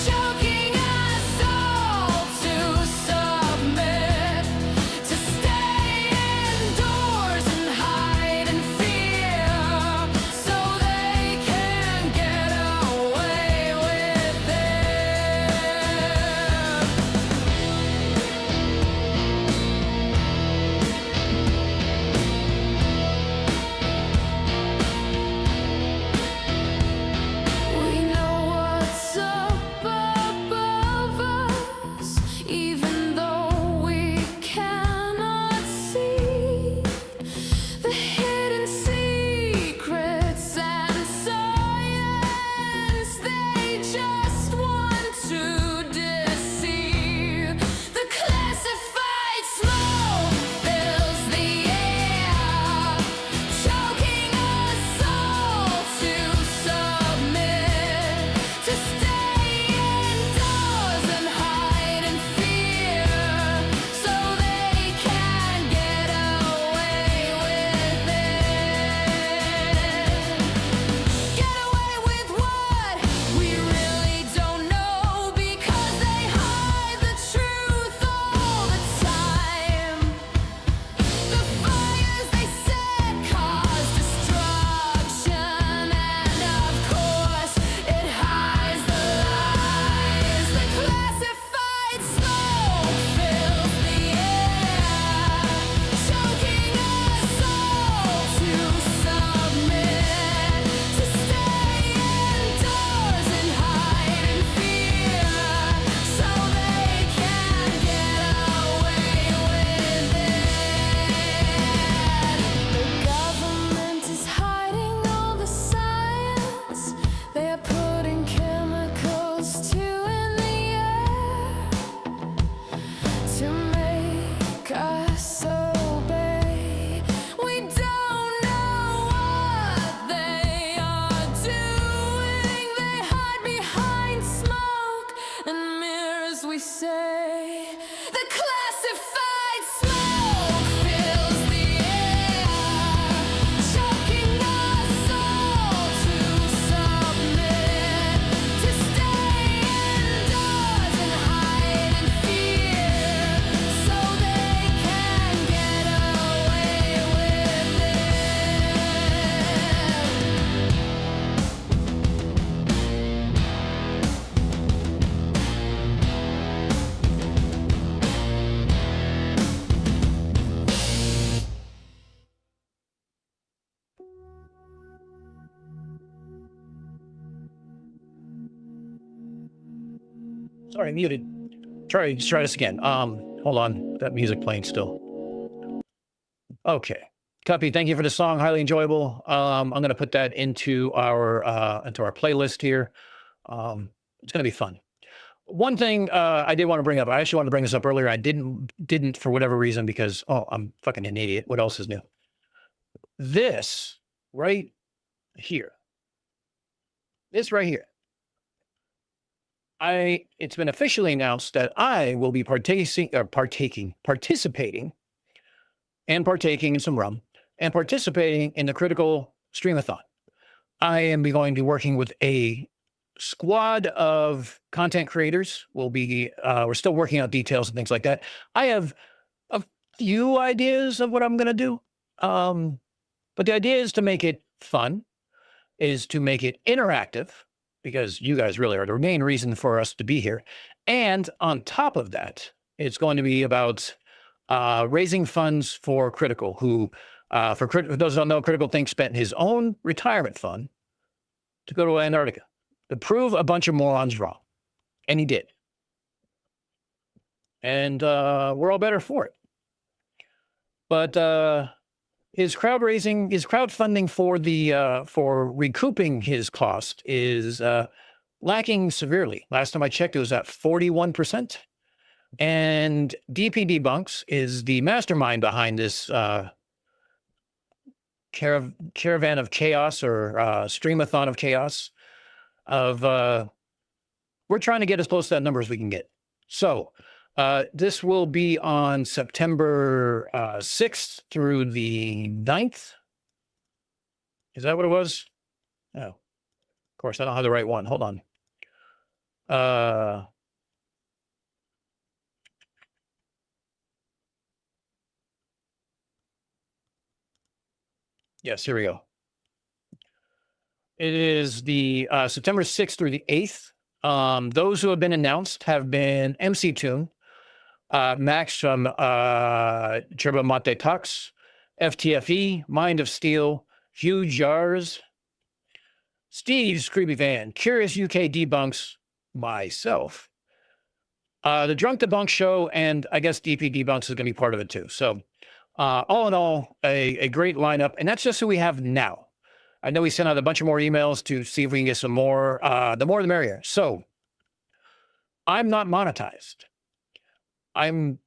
choking us all to submit, to stay indoors and hide in fear, so they can get away with it. We know what's up above us, even though we cannot see the hidden secrets and science. They just want to deceive. The classified smoke fills the air, choking us all to submit, to stay indoors and hide in fear, so they can get away with it. Get away with what? We really don't know, because they hide the truth all the time. The fires they set cause destruction, and of course it hides the lies. The classified smoke fills the air, choking us all to submit, to stay indoors and hide in fear, so they can get away with it. The government is hiding all the science. They are putting chemicals too in the air to make us obey. We don't know what they are doing. They hide behind smoke and mirrors, we say. The classified smoke fills the air, choking us all to submit, to stay indoors and hide in fear, so they can get away with Sorry, muted. Try this again. Hold on. That music playing still. Okay. Cuppy, thank you for the song. Highly enjoyable. I'm gonna put that into our playlist here. It's gonna be fun. One thing I did want to bring up, I actually wanted to bring this up earlier. I didn't for whatever reason, because I'm fucking an idiot. What else is new? This right here. This right here. It's been officially announced that I will be participating in some rum and participating in the critical streamathon. I am going to be working with a squad of content creators. We're still working out details and things like that. I have a few ideas of what I'm going to do. But the idea is to make it fun, is to make it interactive, because you guys really are the main reason for us to be here. And on top of that, It's going to be about raising funds for Critical, who, for those who don't know, Critical Think spent his own retirement fund to go to Antarctica to prove a bunch of morons wrong. And he did. And we're all better for it. But his crowdfunding for recouping his cost is lacking severely. Last time I checked, it was at 41%. And DP Debunks is the mastermind behind this caravan of chaos, or streamathon of chaos. We're trying to get as close to that number as we can get. So this will be on September 6th through the 9th. Is that what it was? Oh, of course, I don't have the right one. Hold on. Yes, here we go. It is the September 6th through the 8th. Those who have been announced have been MC Toon, Max from Turbo Mate Talks, FTFE, Mind of Steel, Hugh Jars, Steve's Creepy Van, Curious UK Debunks, myself, the Drunk Debunk Show, and I guess DP Debunks is going to be part of it too. So all in all, a great lineup. And that's just who we have now. I know we sent out a bunch of more emails to see if we can get some more. The more the merrier. So I'm not monetized. I'm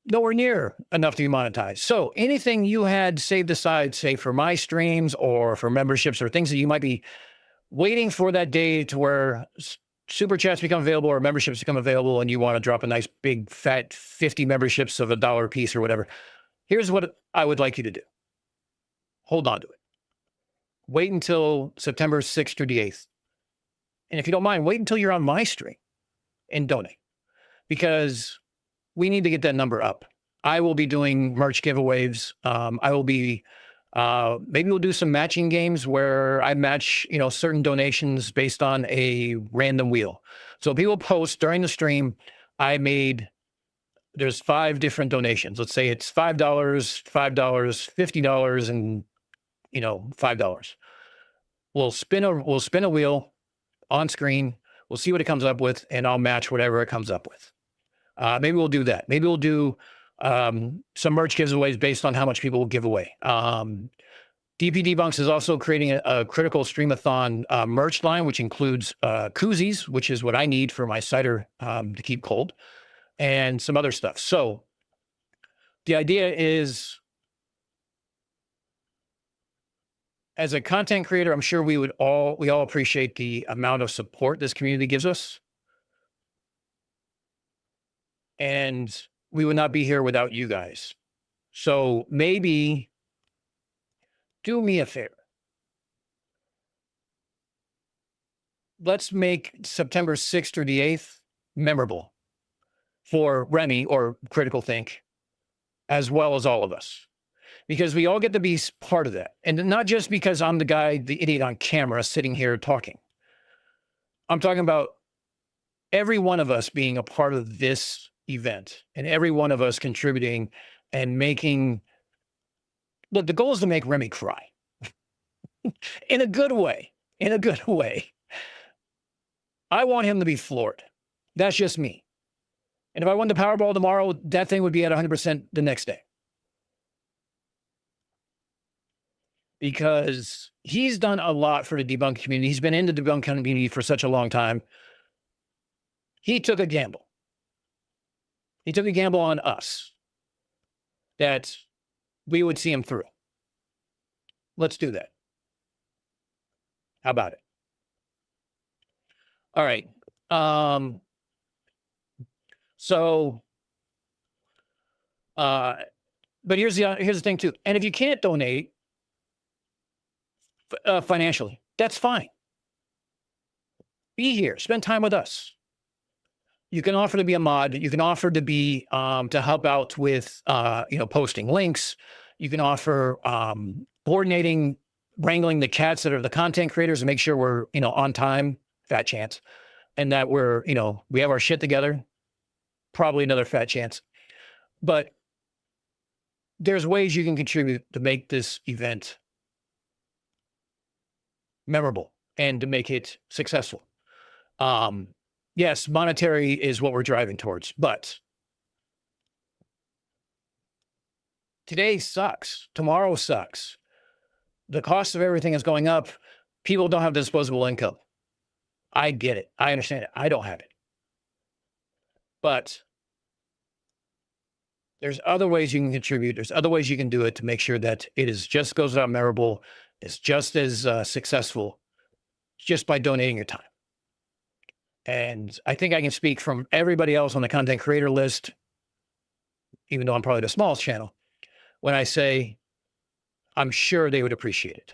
nowhere near enough to be monetized. So anything you had saved aside, say for my streams or for memberships or things that you might be waiting for that day to where super chats become available or memberships become available, and you want to drop a nice big fat 50 memberships of $1 a piece or whatever. Here's what I would like you to do. Hold on to it. Wait until September 6th through the 8th. And if you don't mind, wait until you're on my stream and donate, because we need to get that number up. I will be doing merch giveaways. I will be, maybe we'll do some matching games where I match, certain donations based on a random wheel. So people post during the stream, there's 5 different donations. Let's say it's $5, $50, and $5. We'll spin a wheel on screen. We'll see what it comes up with, and I'll match whatever it comes up with. Maybe we'll do that. Maybe we'll do some merch giveaways based on how much people will give away. DP Debunks is also creating a Critical Streamathon merch line, which includes koozies, which is what I need for my cider to keep cold, and some other stuff. So the idea is, as a content creator, I'm sure we all appreciate the amount of support this community gives us. And we would not be here without you guys. So maybe do me a favor. Let's make September 6th through the 8th memorable for Remy or Critical Think, as well as all of us, because we all get to be part of that. And not just because I'm the idiot on camera sitting here talking. I'm talking about every one of us being a part of this event, and every one of us contributing and making. Look, the goal is to make Remy cry in a good way. In a good way. I want him to be floored. That's just me. And if I won the Powerball tomorrow, that thing would be at 100% the next day. Because he's done a lot for the debunk community. He's been in the debunk community for such a long time. He took a gamble. He took a gamble on us that we would see him through. Let's do that. How about it? All right. But here's the thing too. And if you can't donate financially, that's fine. Be here. Spend time with us. You can offer to be a mod. You can offer to be to help out with posting links. You can offer coordinating, wrangling the cats that are the content creators and make sure we're on time, fat chance, and that we're we have our shit together. Probably another fat chance. But there's ways you can contribute to make this event memorable and to make it successful. Yes, monetary is what we're driving towards, but today sucks. Tomorrow sucks. The cost of everything is going up. People don't have disposable income. I get it. I understand it. I don't have it. But there's other ways you can contribute. There's other ways you can do it to make sure that it is just goes out memorable. It's just as successful just by donating your time. And I think I can speak from everybody else on the content creator list, even though I'm probably the smallest channel, when I say I'm sure they would appreciate it.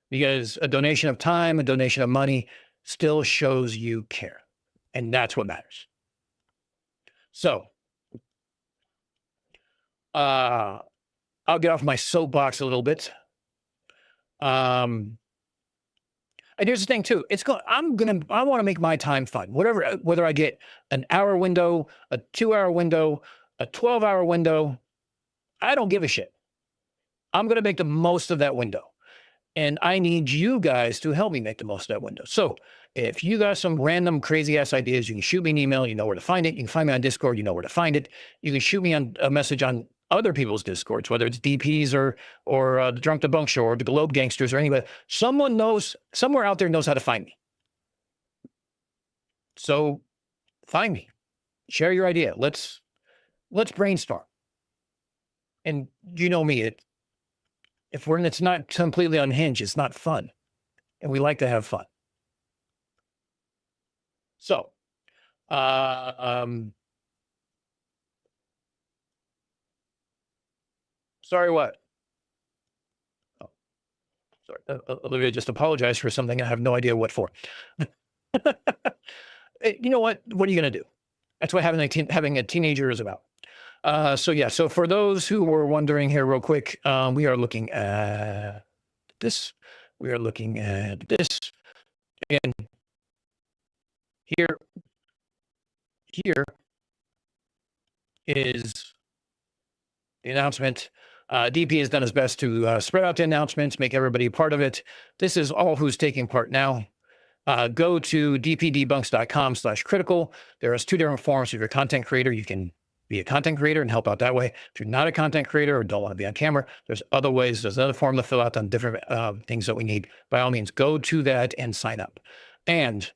Because a donation of time, a donation of money still shows you care. And that's what matters. So, I'll get off my soapbox a little bit. And here's the thing too. I want to make my time fun. Whether I get an hour window, a 2-hour window, a 12-hour window, I don't give a shit. I'm going to make the most of that window. And I need you guys to help me make the most of that window. So if you got some random crazy ass ideas, you can shoot me an email. You know where to find it. You can find me on Discord. You know where to find it. You can shoot me a message on other people's Discords, whether it's DPs or the Drunk Debunk Show or the Globe Gangsters or anybody. Someone knows, somewhere out there knows how to find me. So find me. Share your idea. Let's brainstorm. And you know me, if it's not completely unhinged, it's not fun. And we like to have fun. So, sorry, what? Oh, sorry. Olivia just apologized for something I have no idea what for. You know what? What are you going to do? That's what having a teenager is about. So for those who were wondering here real quick, we are looking at this. We are looking at this. And here is the announcement. DP has done his best to spread out the announcements, make everybody a part of it. This is all who's taking part now. Go to dpdebunks.com/critical. There is 2 different forms. If you're a content creator, you can be a content creator and help out that way. If you're not a content creator or don't want to be on camera, there's other ways. There's another form to fill out on different things that we need. By all means, go to that and sign up. And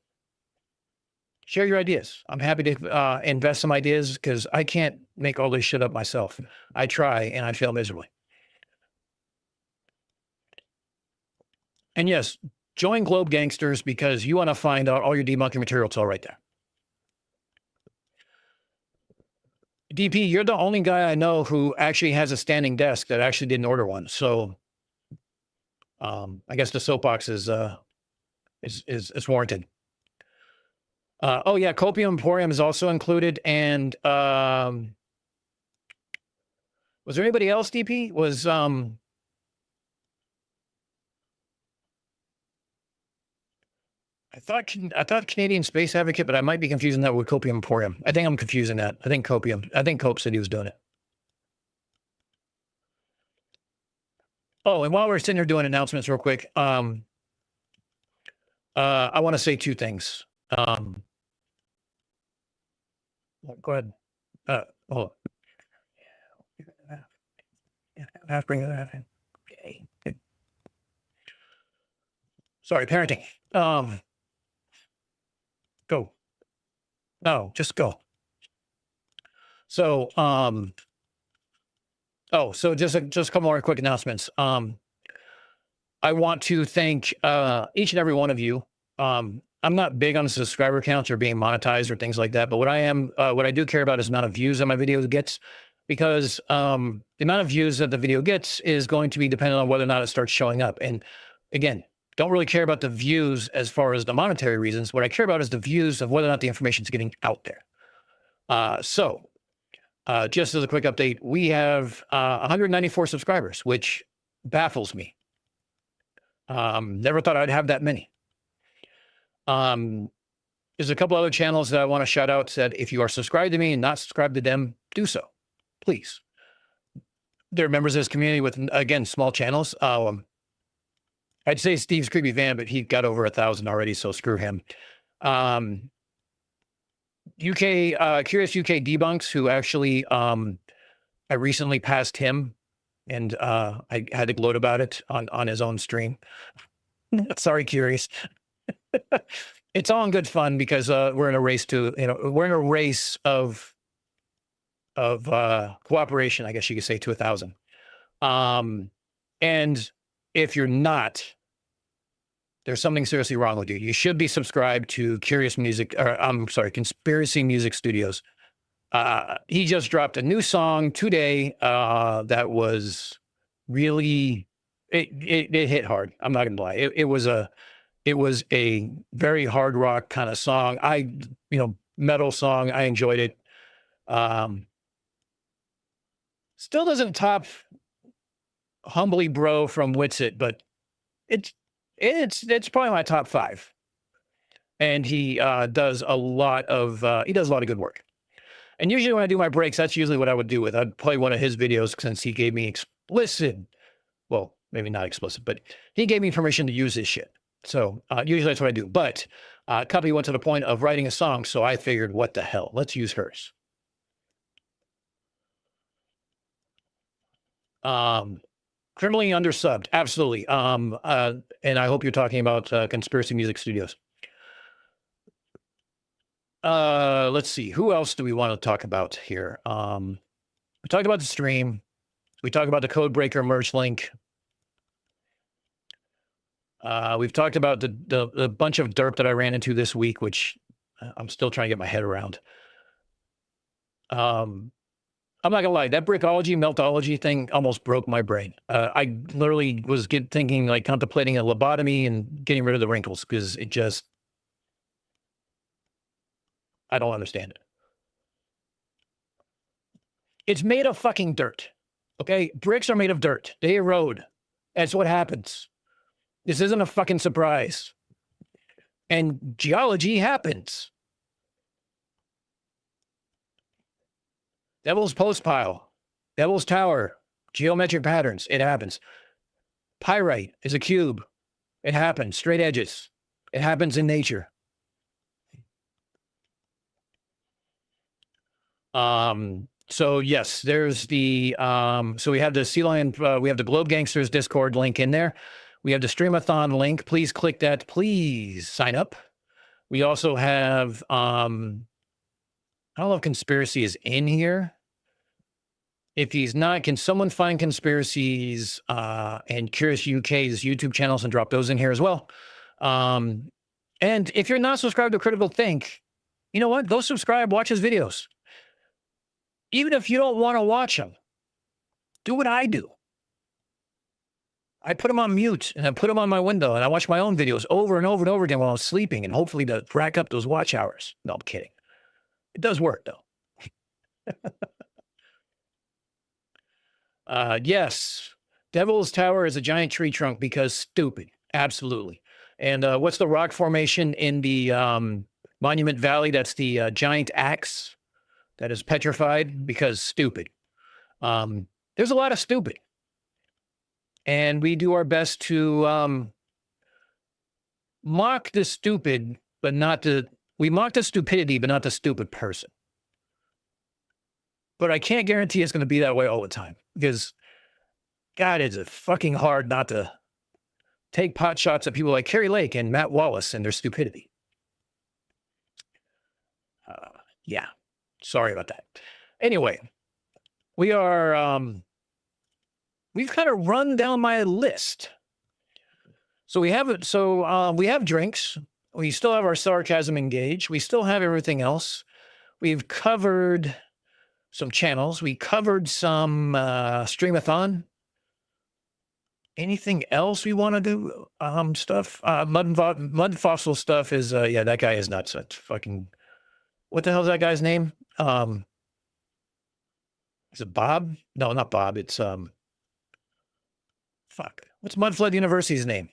share your ideas. I'm happy to invest some ideas because I can't make all this shit up myself. I try and I fail miserably. And yes, join Globe Gangsters because you want to find out all your debunking material. It's all right there. DP, you're the only guy I know who actually has a standing desk that actually didn't order one. So I guess the soapbox is warranted. Oh yeah, Copium Emporium is also included. And was there anybody else, DP? Was I thought Canadian Space Advocate, but I might be confusing that with Copium Emporium. I think I'm confusing that. I think Cope said he was doing it. Oh, and while we're sitting here doing announcements real quick, I want to say 2 things. Go ahead. Hold on. Yeah, I have to bring that in. Okay. Sorry, parenting. Go. No, just go. So, so just a couple more quick announcements. I want to thank each and every one of you. I'm not big on subscriber counts or being monetized or things like that, but what I do care about is the amount of views that my video gets, because the amount of views that the video gets is going to be dependent on whether or not it starts showing up. And again, don't really care about the views as far as the monetary reasons. What I care about is the views of whether or not the information is getting out there. So just as a quick update, we have 194 subscribers, which baffles me. Never thought I'd have that many. There's a couple other channels that I want to shout out that if you are subscribed to me and not subscribed to them, do so. please. There are members of this community with, again, small channels. I'd say Steve's Creepy Van, but he got over 1,000 already, so screw him. Curious UK Debunks, who actually, I recently passed him, and I had to gloat about it on his own stream. Sorry, Curious. It's all in good fun because we're in a race of cooperation, I guess you could say, to 1,000. And if you're not, there's something seriously wrong with you. You should be subscribed to Conspiracy Music Studios. He just dropped a new song today that was really, it hit hard. I'm not gonna lie. It was a very hard rock kind of song. Metal song. I enjoyed it. Still doesn't top Humbly Bro from Witsit, but it's probably my top 5. And he does a lot of good work. And usually when I do my breaks, that's usually what I would do with. I'd play one of his videos since he gave me explicit, well, maybe not explicit, but he gave me permission to use his shit. So usually that's what I do. But Cubby went to the point of writing a song, so I figured, what the hell? Let's use hers. Criminally undersubbed, absolutely. And I hope you're talking about Conspiracy Music Studios. Let's see. Who else do we want to talk about here? We talked about the stream. We talked about the Codebreaker merch link. We've talked about the bunch of derp that I ran into this week, which I'm still trying to get my head around. I'm not gonna lie, that Brickology and Meltology thing almost broke my brain. I literally was thinking, like, contemplating a lobotomy and getting rid of the wrinkles because I don't understand it. It's made of fucking dirt. Okay? Bricks are made of dirt. They erode. That's what happens. This isn't a fucking surprise. And geology happens. Devil's Postpile, Devil's Tower, geometric patterns. It happens. Pyrite is a cube. It happens. Straight edges. It happens in nature. So yes, there's the so we have the Sea Lion, we have the Globe Gangsters Discord link in there. We have the Streamathon link. Please click that. Please sign up. We also have I don't know if Conspiracy is in here. If he's not, can someone find Conspiracies and Curious UK's YouTube channels and drop those in here as well? And if you're not subscribed to Critical Think, you know what? Go subscribe, watch his videos. Even if you don't want to watch them, do what I do. I put them on mute and I put them on my window and I watch my own videos over and over and over again while I'm sleeping and hopefully to rack up those watch hours. No, I'm kidding. It does work, though. Yes, Devil's Tower is a giant tree trunk because stupid. Absolutely. And what's the rock formation in the Monument Valley? That's the giant axe that is petrified because stupid. There's a lot of stupid. And we do our best to mock the stupid, but not the... We mock the stupidity, but not the stupid person. But I can't guarantee it's going to be that way all the time. Because, God, it's fucking hard not to take pot shots at people like Carrie Lake and Matt Wallace and their stupidity. Yeah. Sorry about that. Anyway, we are... we've kind of run down my list. So we have it. So we have drinks. We still have our sarcasm engaged. We still have everything else. We've covered some channels. We covered some Streamathon. Anything else we want to do? Stuff. Mud Fossil stuff is, yeah, that guy is nuts. That's fucking, what the hell is that guy's name? Is it Bob? No, not Bob. It's, fuck. What's Mudflood University's name?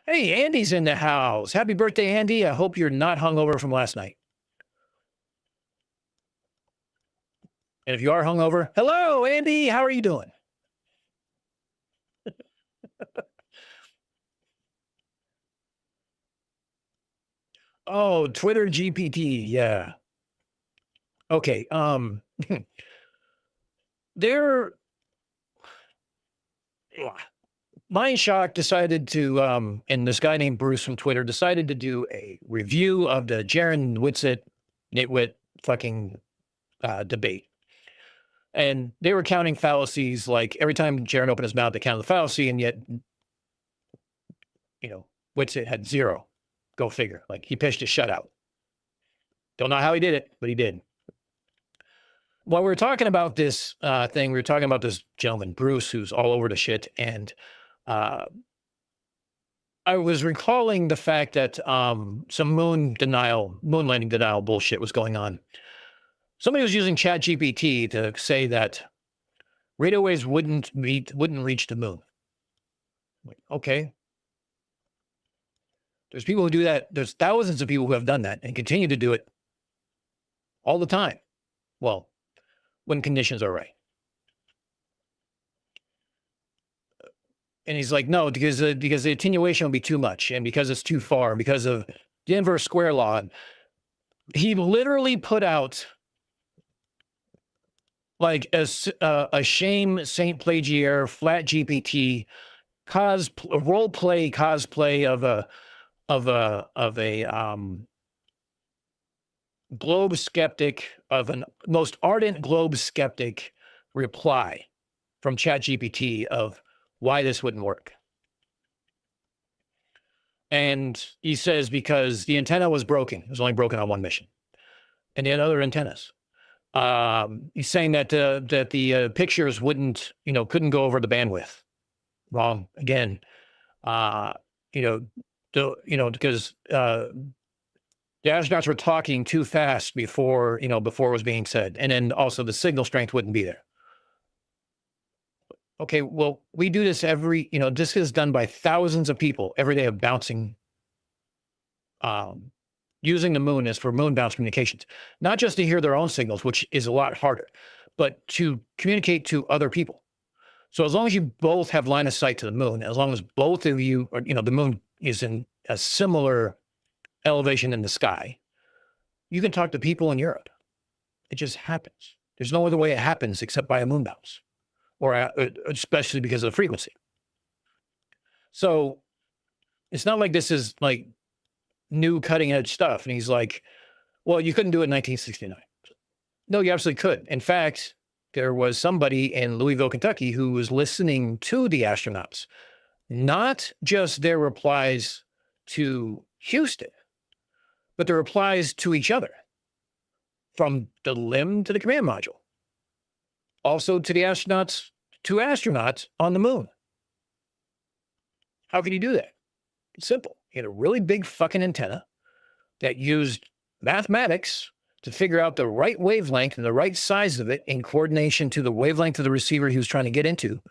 Hey, Andy's in the house. Happy birthday, Andy. I hope you're not hungover from last night. And if you are hungover, hello, Andy, how are you doing? Oh, Twitter GPT, yeah. Okay, there, Mindshock decided to, and this guy named Bruce from Twitter decided to do a review of the Jaron Whitsitt nitwit fucking debate. And they were counting fallacies, like every time Jaron opened his mouth, they counted the fallacy, and yet, you know, Whitsitt had 0. Go figure. Like he pitched a shutout. Don't know how he did it, but he did. While we were talking about this thing, we were talking about this gentleman, Bruce, who's all over the shit. And I was recalling the fact that some moon landing denial bullshit was going on. Somebody was using ChatGPT to say that radio waves wouldn't reach the moon. Like, okay. There's people who do that. There's thousands of people who have done that and continue to do it all the time. Well, when conditions are right. And he's like, no, because the attenuation will be too much, and because it's too far, and because of the inverse square law. He literally put out like a shame Saint Plagiaire flat GPT role play cosplay of a globe skeptic, of an most ardent globe skeptic reply from ChatGPT of why this wouldn't work. And he says because the antenna was broken. It was only broken on one mission. And they had other antennas. He's saying that the pictures couldn't go over the bandwidth. Wrong again. Because the astronauts were talking too fast before it was being said, and then also the signal strength wouldn't be there. Okay, well, we do this this is done by thousands of people every day of bouncing, using the moon as for moon bounce communications, not just to hear their own signals, which is a lot harder, but to communicate to other people. So as long as you both have line of sight to the moon, as long as both of you, the moon is in a similar elevation in the sky, you can talk to people in Europe. It just happens. There's no other way it happens except by a moon bounce, or especially because of the frequency. So it's not like this is like new cutting edge stuff. And he's like, well, you couldn't do it in 1969. No, you absolutely could. In fact, there was somebody in Louisville, Kentucky, who was listening to the astronauts, not just their replies to Houston, but the replies to each other, from the LIM to the command module, also to the astronauts on the moon. How can you do that? It's simple. He had a really big fucking antenna that used mathematics to figure out the right wavelength and the right size of it in coordination to the wavelength of the receiver he was trying to get into.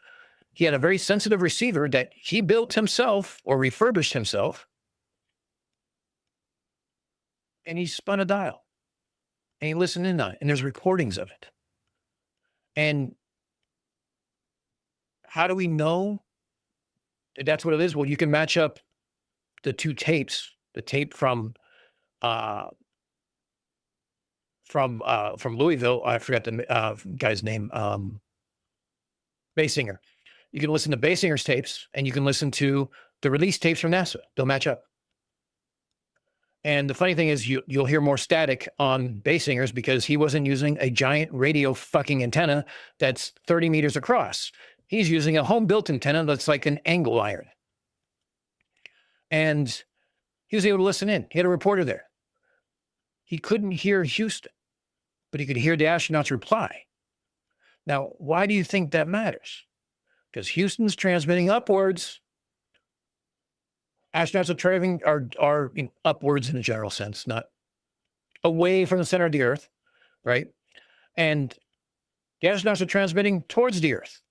He had a very sensitive receiver that he built himself or refurbished himself. And he spun a dial. And he listened in on it. And there's recordings of it. And how do we know that that's what it is? Well, you can match up the two tapes. The tape from Louisville. I forgot the guy's name. Basinger. You can listen to Basinger's tapes, and you can listen to the release tapes from NASA. They'll match up. And the funny thing is you'll hear more static on Basinger's because he wasn't using a giant radio fucking antenna that's 30 meters across. He's using a home-built antenna that's like an angle iron. And he was able to listen in. He had a reporter there. He couldn't hear Houston, but he could hear the astronauts reply. Now, why do you think that matters? Because Houston's transmitting upwards. Astronauts are traveling are upwards in a general sense, not away from the center of the Earth, right? And the astronauts are transmitting towards the Earth.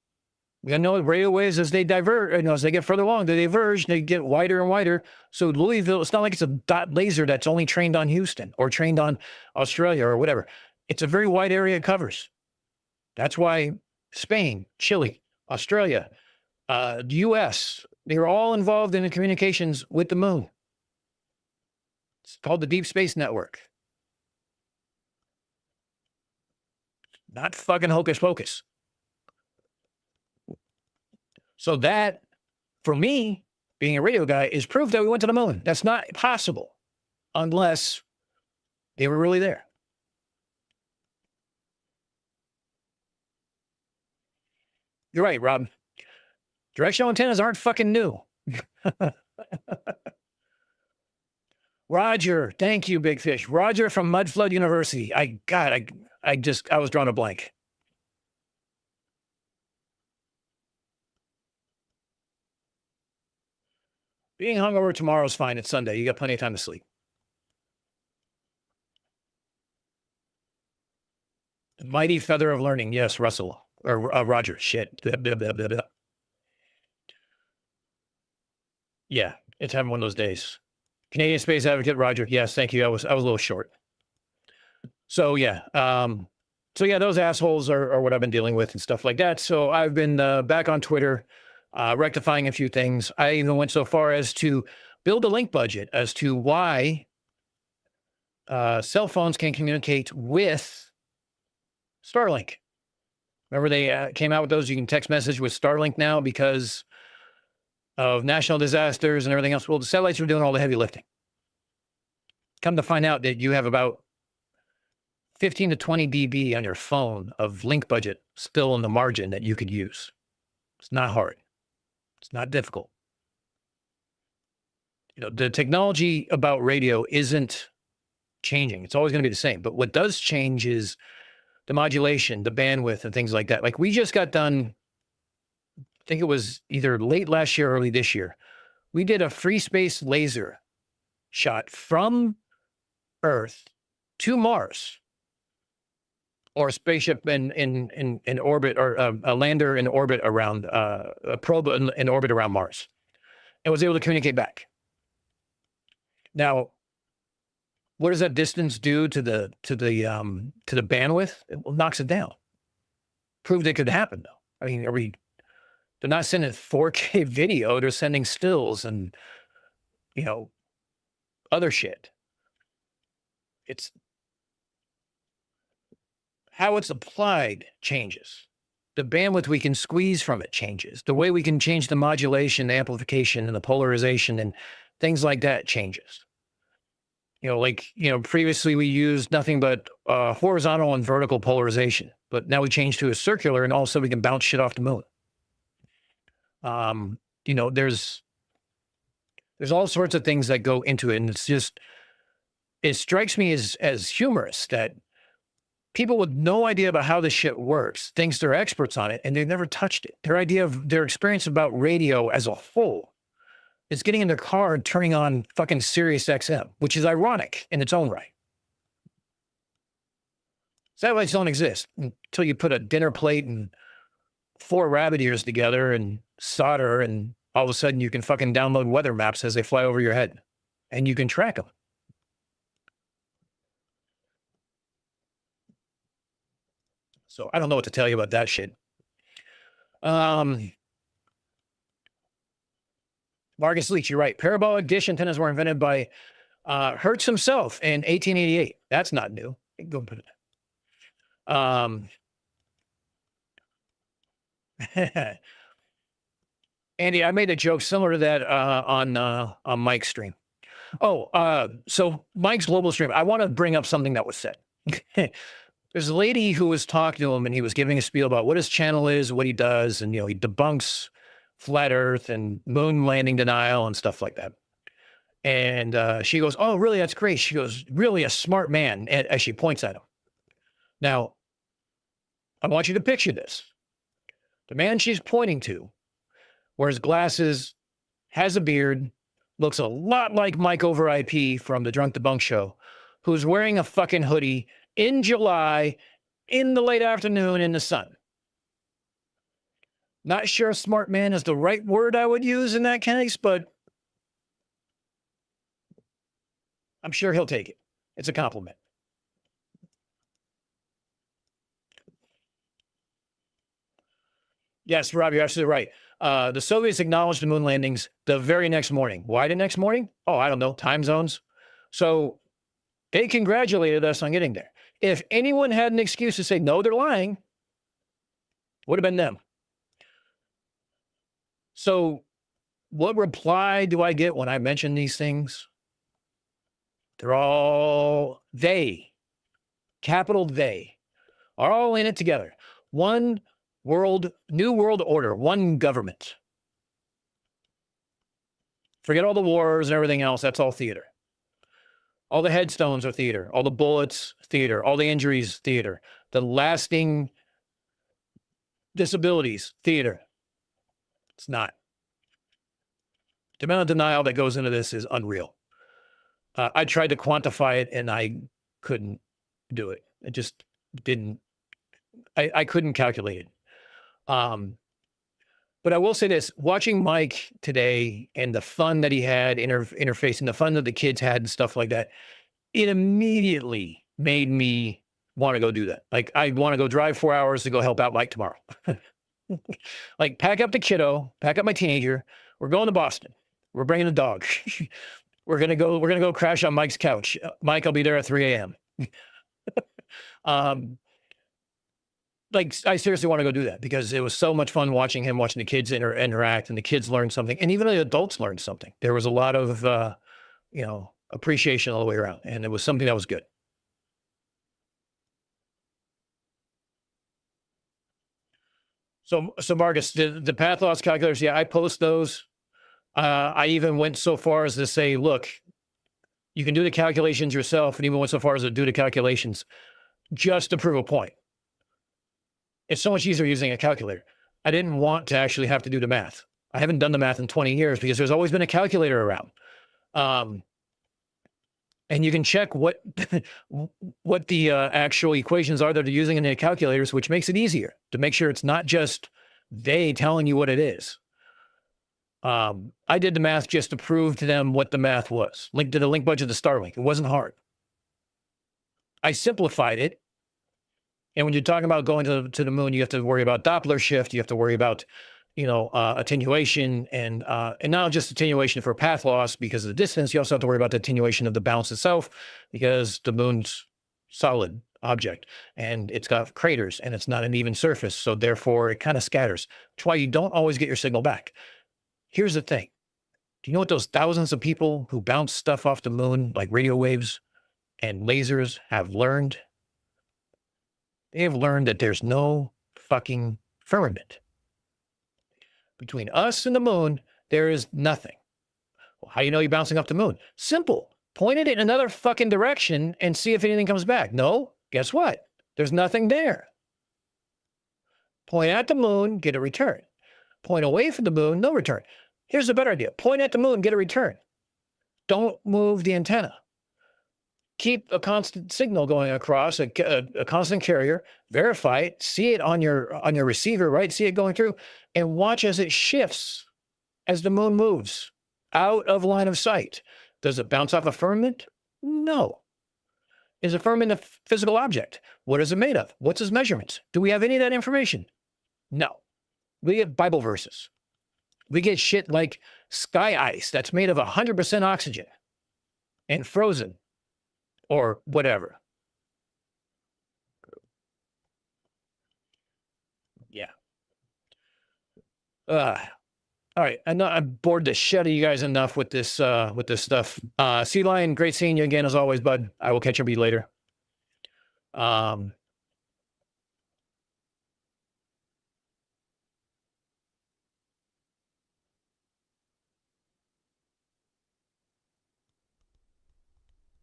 We know radio waves as they divert, as they get further along, they diverge, they get wider and wider. So Louisville, it's not like it's a dot laser that's only trained on Houston or trained on Australia or whatever. It's a very wide area it covers. That's why Spain, Chile, Australia, the US, they were all involved in the communications with the moon. It's called the Deep Space Network. Not fucking hocus pocus. So that, for me, being a radio guy, is proof that we went to the moon. That's not possible unless they were really there. You're right, Rob. Directional antennas aren't fucking new. Roger, thank you, Big Fish. Roger from Mudflood University. I was drawing a blank. Being hungover tomorrow is fine. It's Sunday. You got plenty of time to sleep. The mighty feather of learning. Yes, Russell. Or Roger. Shit. Blah, blah, blah, blah, blah. Yeah, it's having one of those days. Canadian Space Advocate, Roger. Yes, thank you. I was a little short. So yeah. Those assholes are what I've been dealing with and stuff like that. So I've been back on Twitter, rectifying a few things. I even went so far as to build a link budget as to why cell phones can communicate with Starlink. Remember they came out with those? You can text message with Starlink now because of national disasters and everything else. Well, the satellites are doing all the heavy lifting. Come to find out that you have about 15 to 20 dB on your phone of link budget still in the margin that you could use. It's not hard. It's not difficult. You know, the technology about radio isn't changing. It's always going to be the same. But what does change is the modulation, the bandwidth, and things like that. Like we just got done, I think it was either late last year or early this year. We did a free space laser shot from Earth to Mars, or a spaceship in orbit, or a lander in orbit around, a probe in orbit around Mars, and was able to communicate back. Now, what does that distance do to the bandwidth? It knocks it down. Proved it could happen, though. I mean, they're not sending 4K video; they're sending stills and other shit. It's how it's applied changes. The bandwidth we can squeeze from it changes. The way we can change the modulation, the amplification, and the polarization and things like that changes. Previously we used nothing but horizontal and vertical polarization, but now we change to a circular, and all of a sudden we can bounce shit off the moon. There's all sorts of things that go into it, and it strikes me as humorous that people with no idea about how this shit works thinks they're experts on it, and they've never touched it. Their experience about radio as a whole is getting in their car and turning on fucking Sirius XM, which is ironic in its own right. Satellites don't exist until you put a dinner plate and 4 rabbit ears together and solder, and all of a sudden you can fucking download weather maps as they fly over your head, and you can track them. So I don't know what to tell you about that shit. Marcus Leach, you're right. Parabolic dish antennas were invented by Hertz himself in 1888. That's not new. Go and put it. Andy, I made a joke similar to that on Mike's stream. So Mike's global stream. I want to bring up something that was said. There's a lady who was talking to him, and he was giving a spiel about what his channel is, what he does, and he debunks flat Earth and moon landing denial and stuff like that. And she goes, "Oh, really? That's great." She goes, "Really a smart man," as she points at him. Now, I want you to picture this. The man she's pointing to wears glasses, has a beard, looks a lot like Mike over IP from the Drunk Debunk show, who's wearing a fucking hoodie in July, in the late afternoon, in the sun. Not sure smart man is the right word I would use in that case, but I'm sure he'll take it. It's a compliment. Yes, Rob, you're absolutely right. The Soviets acknowledged the moon landings the very next morning. Why the next morning? Oh, I don't know. Time zones. So they congratulated us on getting there. If anyone had an excuse to say, no, they're lying, would have been them. So what reply do I get when I mention these things? They're all they, capital they, are all in it together. One world, new world order, one government. Forget all the wars and everything else. That's all theater. All the headstones are theater. All the bullets, theater. All the injuries, theater. The lasting disabilities, theater. It's not. The amount of denial that goes into this is unreal. I tried to quantify it and I couldn't do it. It just didn't. I couldn't calculate it. But I will say this, watching Mike today and the fun that he had interfacing, the fun that the kids had and stuff like that, it immediately made me want to go do that. Like, I want to go drive 4 hours to go help out Mike tomorrow. Like, pack up the kiddo, pack up my teenager. We're going to Boston. We're bringing the dog. We're going to go crash on Mike's couch. Mike, I'll be there at 3 a.m. Like, I seriously want to go do that because it was so much fun watching the kids interact, and the kids learned something, and even the adults learned something. There was a lot of, appreciation all the way around, and it was something that was good. So Marcus, the path loss calculators, yeah, I post those. I even went so far as to say, look, you can do the calculations yourself, and even went so far as to do the calculations just to prove a point. It's so much easier using a calculator. I didn't want to actually have to do the math. I haven't done the math in 20 years because there's always been a calculator around. And you can check what the actual equations are that are using in the calculators, which makes it easier to make sure it's not just they telling you what it is. I did the math just to prove to them what the math was. Linked to the link budget to Starlink. It wasn't hard. I simplified it. And when you're talking about going to the moon, you have to worry about Doppler shift. You have to worry about, attenuation and not just attenuation for path loss because of the distance. You also have to worry about the attenuation of the bounce itself because the moon's solid object and it's got craters and it's not an even surface. So therefore it kind of scatters. That's why you don't always get your signal back. Here's the thing. Do you know what those thousands of people who bounce stuff off the moon, like radio waves and lasers, have learned? They have learned that there's no fucking firmament. Between us and the moon, there is nothing. Well, how do you know you're bouncing off the moon? Simple. Point it in another fucking direction and see if anything comes back. No, guess what? There's nothing there. Point at the moon, get a return. Point away from the moon, no return. Here's a better idea. Point at the moon, get a return. Don't move the antenna. Keep a constant signal going across, a constant carrier, verify it, see it on your receiver, right? See it going through, and watch as it shifts as the moon moves out of line of sight. Does it bounce off a firmament? No. Is a firmament a physical object? What is it made of? What's its measurements? Do we have any of that information? No. We get Bible verses. We get shit like sky ice that's made of 100% oxygen and frozen. Or whatever. Yeah. All right. I know I'm bored the shit out of you guys enough with this stuff. Sea Lion, great seeing you again as always, bud. I will catch up with you later.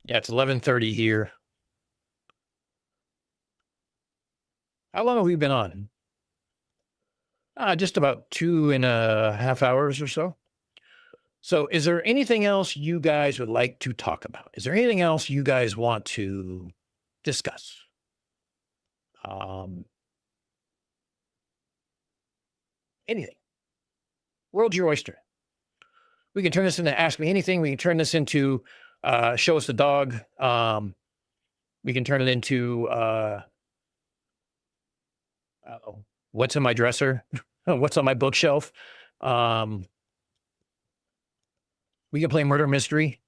Yeah, it's 11:30 here. How long have we been on? Just about 2.5 hours or so. So is there anything else you guys would like to talk about? Is there anything else you guys want to discuss? Anything. World's your oyster. We can turn this into Ask Me Anything. We can turn this into Show Us the Dog. We can turn it into What's in My Dresser? what's on my bookshelf. We can play murder mystery.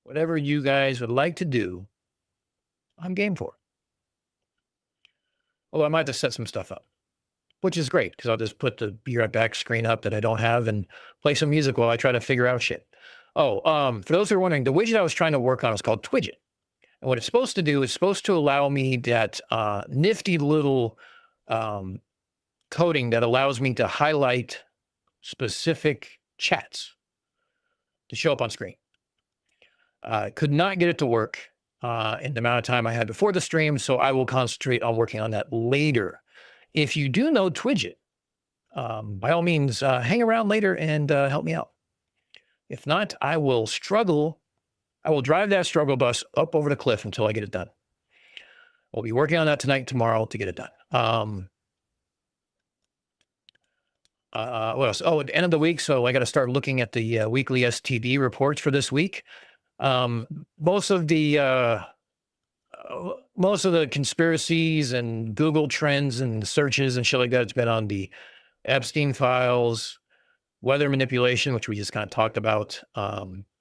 Whatever you guys would like to do, I'm game for. Although I might have to set some stuff up, which is great because I'll just put the Be Right Back screen up that I don't have and play some music while I try to figure out shit. Oh, for those who are wondering, the widget I was trying to work on is called Twidget. And what it's supposed to do is supposed to allow me that nifty little coding that allows me to highlight specific chats to show up on screen. Could not get it to work in the amount of time I had before the stream, so I will concentrate on working on that later. If you do know Twidget, by all means, hang around later and help me out. If not, I will struggle. I will drive that struggle bus up over the cliff until I get it done. We'll be working on that tonight and tomorrow to get it done. What else? Oh, at the end of the week, so I got to start looking at the weekly STD reports for this week. Most of the conspiracies and Google trends and searches and shit like that, it's been on the Epstein files, weather manipulation, which we just kind of talked about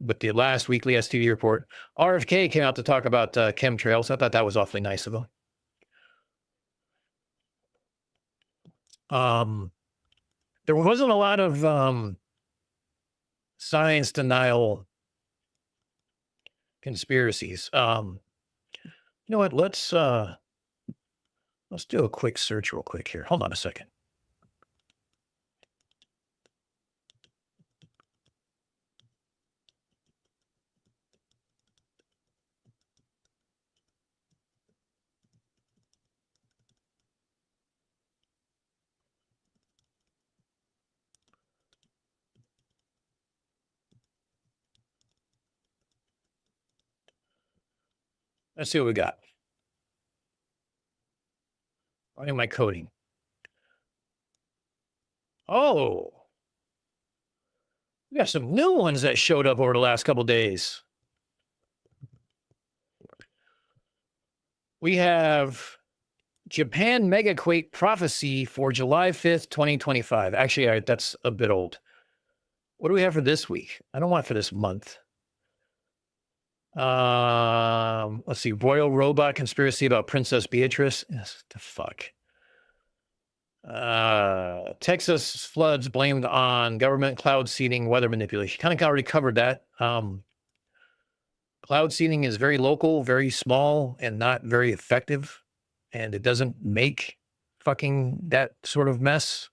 with the last weekly STD report. RFK came out to talk about chemtrails. I thought that was awfully nice of him. There wasn't a lot of science denial conspiracies. You know what? Let's do a quick search real quick here. Hold on a second. Let's see what we got. Running my coding. Oh, we got some new ones that showed up over the last couple days. We have Japan megaquake prophecy for July 5th, 2025. Actually, that's a bit old. What do we have for this week? I don't want it for this month. Let's see. Royal robot conspiracy about Princess Beatrice. Yes, the fuck. Texas floods blamed on government cloud seeding, weather manipulation. Kind of already covered that. Cloud seeding is very local, very small, and not very effective. And it doesn't make fucking that sort of mess.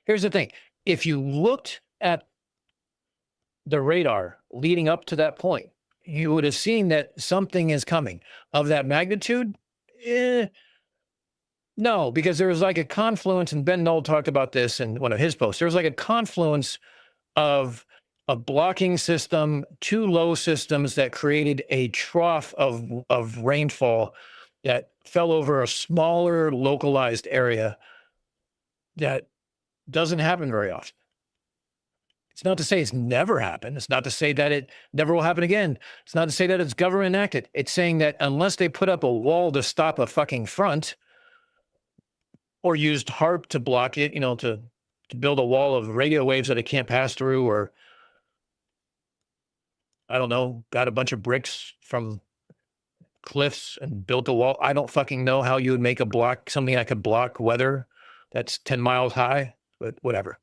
Here's the thing. If you looked at the radar leading up to that point, you would have seen that something is coming of that magnitude. No, because there was like a confluence, and Ben Knoll talked about this in one of his posts. There was like a confluence of a blocking system, two low systems that created a trough of rainfall that fell over a smaller localized area that doesn't happen very often. It's not to say it's never happened. It's not to say that it never will happen again. It's not to say that it's government enacted. It's saying that unless they put up a wall to stop a fucking front or used HARP to block it, you know, to build a wall of radio waves that it can't pass through, or I don't know, got a bunch of bricks from cliffs and built a wall. I don't fucking know how you would make something that could block weather that's 10 miles high, but whatever.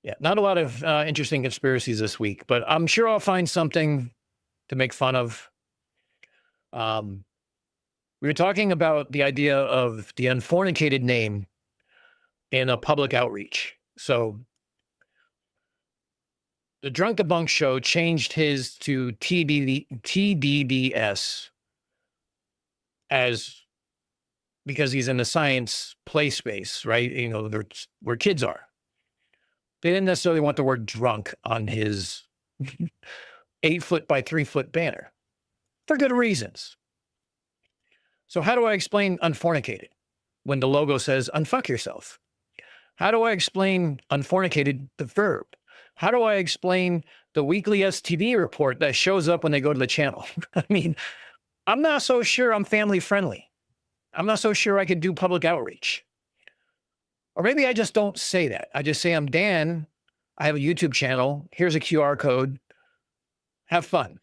Yeah, not a lot of interesting conspiracies this week, but I'm sure I'll find something to make fun of. We were talking about the idea of the Unfornicated name in a public outreach. So the Drunk Debunk Show changed his to TDBS because he's in the science play space, right? You know, where kids are. They didn't necessarily want the word drunk on his 8-foot by 3-foot banner for good reasons. So how do I explain unfornicated when the logo says unfuck yourself? How do I explain unfornicated, the verb? How do I explain the weekly STD report that shows up when they go to the channel? I mean, I'm not so sure I'm family friendly. I'm not so sure I could do public outreach. Or maybe I just don't say that. I just say I'm Dan. I have a YouTube channel. Here's a QR code. Have fun.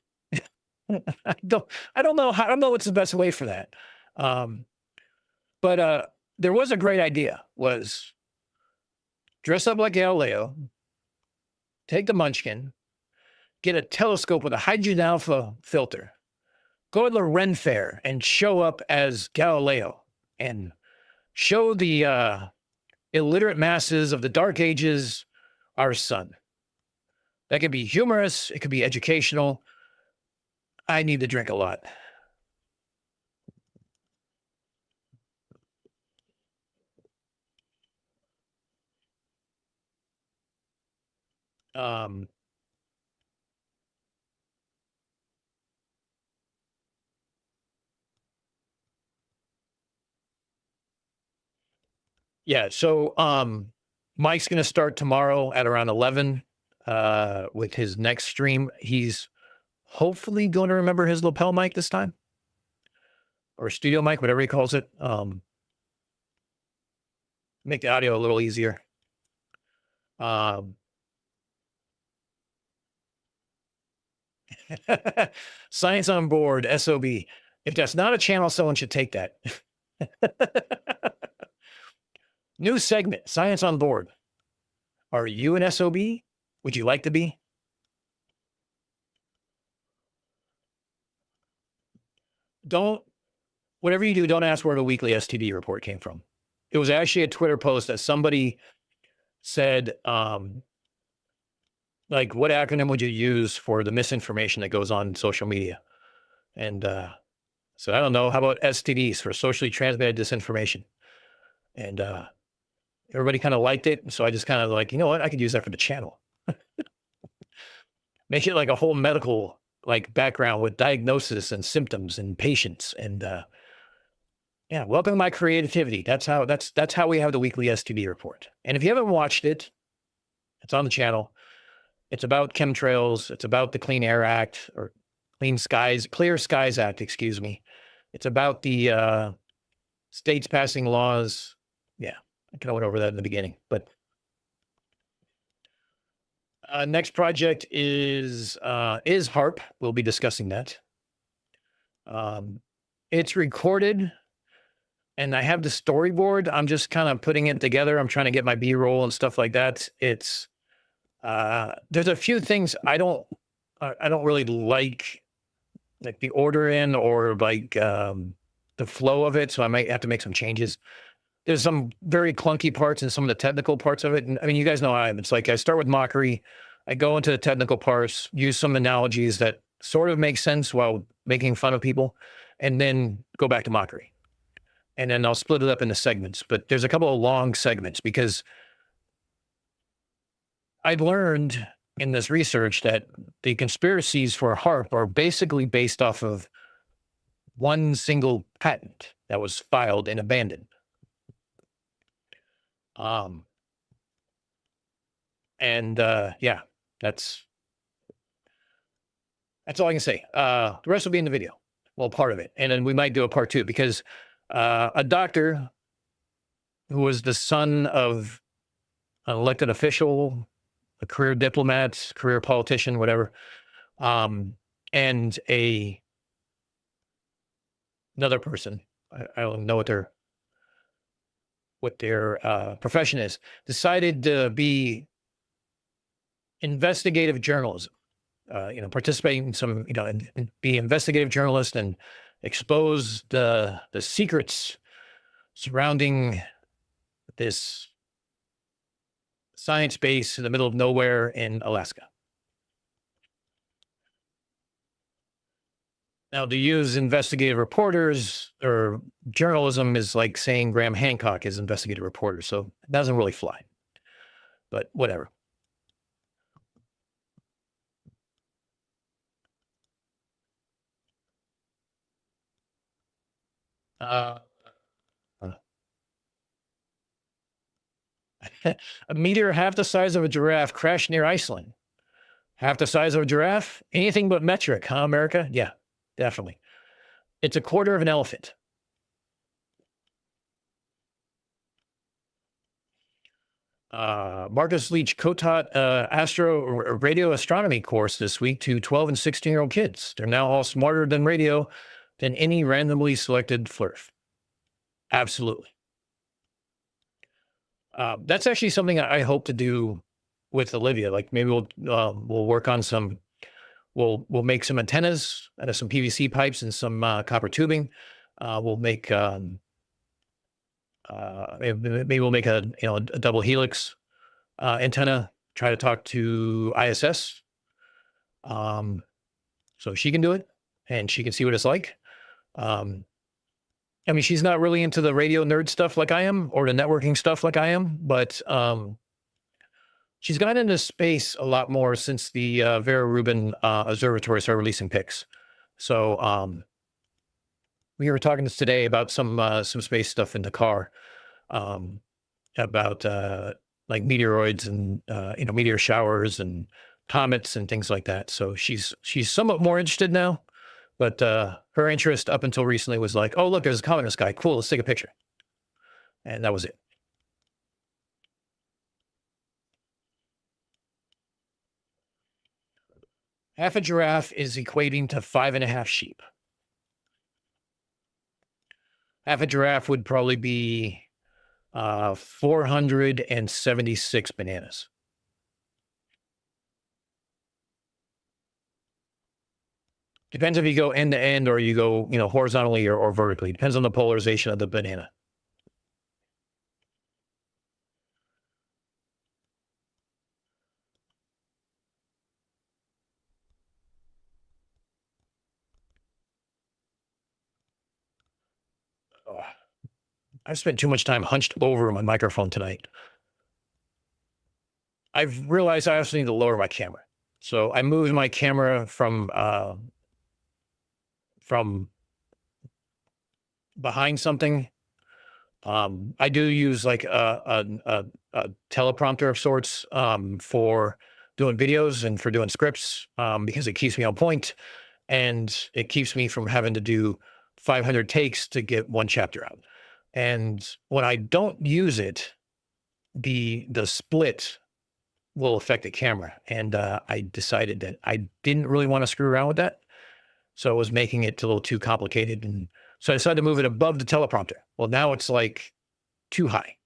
I don't know how, I don't know what's the best way for that. But there was a great idea, was dress up like Galileo, take the munchkin, get a telescope with a hydrogen alpha filter, go to the Ren Fair and show up as Galileo and show the illiterate masses of the Dark Ages our sun. That could be humorous. It could be educational. I need to drink a lot. Yeah, so Mike's going to start tomorrow at around 11 with his next stream. He's hopefully going to remember his lapel mic this time, or studio mic, whatever he calls it. Make the audio a little easier. Science on board, SOB. If that's not a channel, someone should take that. New segment, Science on Board. Are you an SOB? Would you like to be? Whatever you do, don't ask where the weekly STD report came from. It was actually a Twitter post that somebody said, like, what acronym would you use for the misinformation that goes on in social media? And so I don't know. How about STDs, for socially transmitted disinformation? And everybody kind of liked it. So I just kind of like, you know what? I could use that for the channel. Make it like a whole medical like background with diagnosis and symptoms and patients. And yeah, welcome to my creativity. That's how we have the weekly STD report. And if you haven't watched it, it's on the channel. It's about chemtrails. It's about the Clean Air Act, or Clear Skies Act, excuse me. It's about the states passing laws. Yeah, I kind of went over that in the beginning. But next project is HARP. We'll be discussing that. It's recorded, and I have the storyboard. I'm just kind of putting it together. I'm trying to get my B-roll and stuff like that. It's there's a few things I don't really like the order in, or like the flow of it. So I might have to make some changes. There's some very clunky parts and some of the technical parts of it. And I mean, you guys know how I am. It's like I start with mockery. I go into the technical parts, use some analogies that sort of make sense while making fun of people, and then go back to mockery. And then I'll split it up into segments. But there's a couple of long segments, because I learned in this research that the conspiracies for HARP are basically based off of one single patent that was filed and abandoned. Yeah, that's all I can say. The rest will be in the video. Well, part of it. And then we might do a part 2, because a doctor who was the son of an elected official, a career diplomat, career politician, whatever, and another person, I don't know what their profession is, decided to be investigative journalism, participate in some, and be investigative journalist and expose the secrets surrounding this science base in the middle of nowhere in Alaska. Now, to use investigative reporters or journalism is like saying Graham Hancock is investigative reporter, so it doesn't really fly. But whatever. A meteor half the size of a giraffe crashed near Iceland. Half the size of a giraffe? Anything but metric, huh, America? Yeah, definitely. It's a quarter of an elephant. Marcus Leach co-taught radio astronomy course this week to 12 and 16-year-old kids. They're now all smarter than radio than any randomly selected flurf. Absolutely. That's actually something I hope to do with Olivia. Like maybe we'll work on some. We'll make some antennas out of some PVC pipes and some copper tubing. We'll make maybe we'll make a double helix antenna. Try to talk to ISS, so she can do it and she can see what it's like. I mean, she's not really into the radio nerd stuff like I am, or the networking stuff like I am, but she's gotten into space a lot more since the Vera Rubin Observatory started releasing pics. So we were talking today about some space stuff in the car, about like meteoroids and meteor showers and comets and things like that. So she's somewhat more interested now. But her interest up until recently was like, oh, look, there's a comet in the sky. Cool, let's take a picture. And that was it. Half a giraffe is equating to 5.5 sheep. Half a giraffe would probably be 476 bananas. Depends if you go end to end or you go, horizontally or vertically. Depends on the polarization of the banana. Oh, I've spent too much time hunched over my microphone tonight. I've realized I also need to lower my camera. So I moved my camera from behind something. I do use like a teleprompter of sorts for doing videos and for doing scripts because it keeps me on point and it keeps me from having to do 500 takes to get one chapter out. And when I don't use it, the split will affect the camera. And I decided that I didn't really want to screw around with that. So it was making it a little too complicated. And so I decided to move it above the teleprompter. Well, now it's like too high.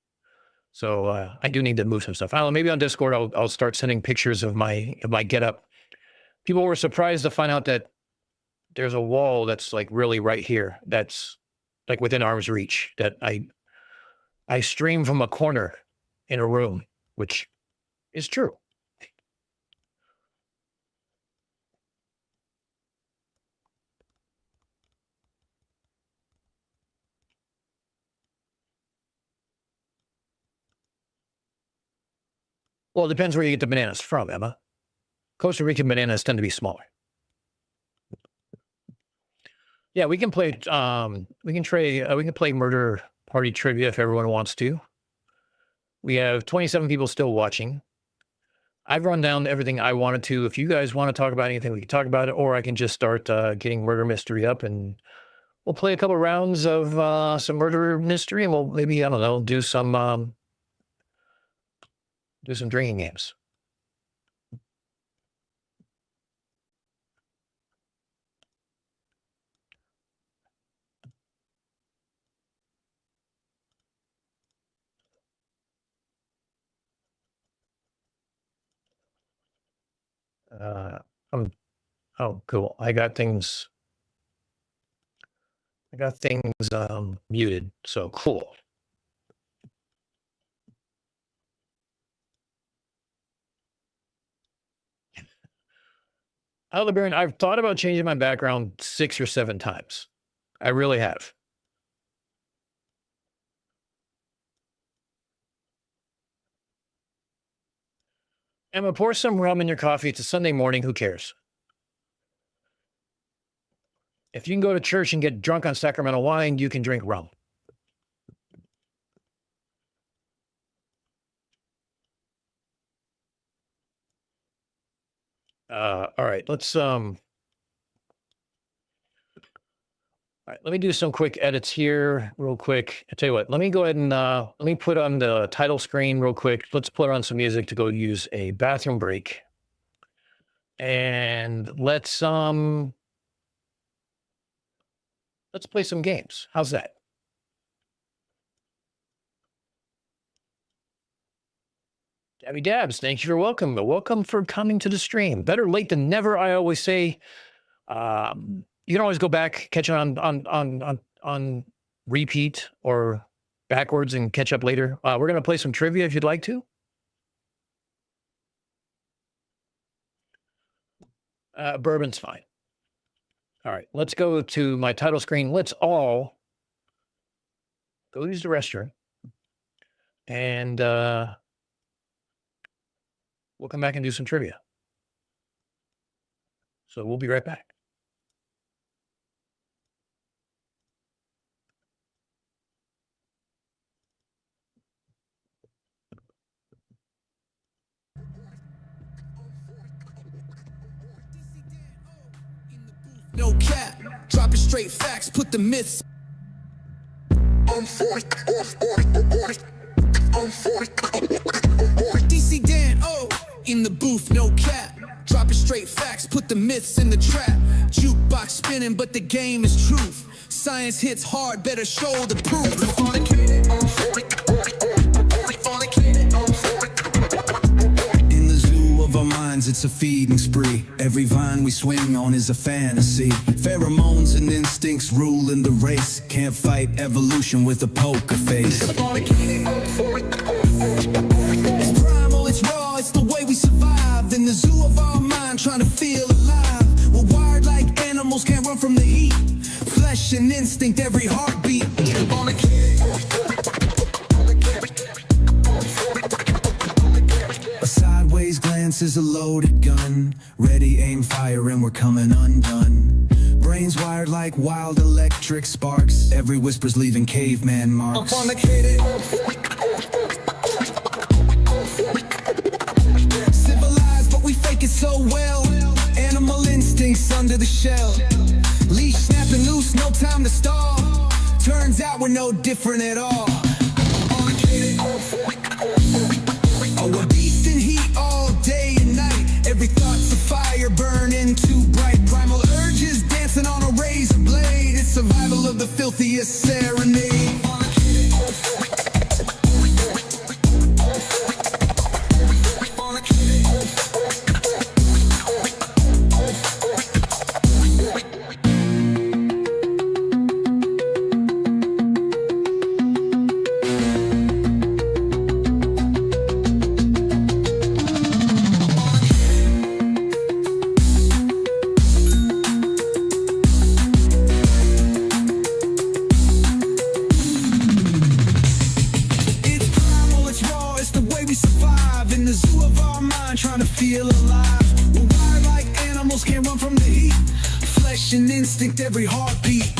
So I do need to move some stuff. I don't know, maybe on Discord, I'll start sending pictures of my getup. People were surprised to find out that there's a wall that's like really right here. That's like within arm's reach that I stream from a corner in a room, which is true. Well, it depends where you get the bananas from, Emma. Costa Rican bananas tend to be smaller. Yeah, we can play. We can play Murder Party Trivia if everyone wants to. We have 27 people still watching. I've run down everything I wanted to. If you guys want to talk about anything, we can talk about it, or I can just start getting Murder Mystery up, and we'll play a couple rounds of some Murder Mystery, and we'll maybe, I don't know, do some drinking games. Oh, cool. I got things muted, so cool. Baron, I've thought about changing my background 6 or 7 times. I really have. Emma, pour some rum in your coffee. It's a Sunday morning. Who cares? If you can go to church and get drunk on sacramental wine, you can drink rum. All right, let's all right, let me do some quick edits here real quick. I tell you what, let me go ahead and let me put on the title screen real quick. Let's put on some music to go use a bathroom break. And let's play some games. How's that? Dabby Dabs, thank you for welcome for coming to the stream. Better late than never, I always say. You can always go back, catch it on repeat or backwards and catch up later. We're gonna play some trivia if you'd like to. Bourbon's fine. All right, let's go to my title screen. Let's all go use the restroom, and we'll come back and do some trivia. So we'll be right back. No cap, dropping straight facts, put the myths. DC Dan, oh, in the booth, no cap, dropping straight facts, put the myths in the trap. Jukebox spinning, but the game is truth. Science hits hard, better show the proof. In the zoo of our minds, it's a feeding spree. Every vine we swing on is a fantasy. Pheromones and instincts ruling the race. Can't fight evolution with a poker face. It's primal, it's raw, it's the way we survive. In the zoo of our mind, trying to feel alive. We're wired like animals, can't run from the heat. Flesh and instinct, every heartbeat. A sideways glance is a loaded gun. Ready, aim, fire, and we're coming undone. Brains wired like wild electric sparks. Every whisper's leaving caveman marks. Unfornicated. Civilized, but we fake it so well. Animal instincts under the shell. Leash snapping loose, no time to stall. Turns out we're no different at all. Oh, we're beast in heat all day and night. Every thought's a fire burning too bright. Primal urges dancing on a razor blade. It's survival of the filthiest serenade. Trying to feel alive. We're wired like animals, can't run from the heat. Flesh and instinct, every heartbeat.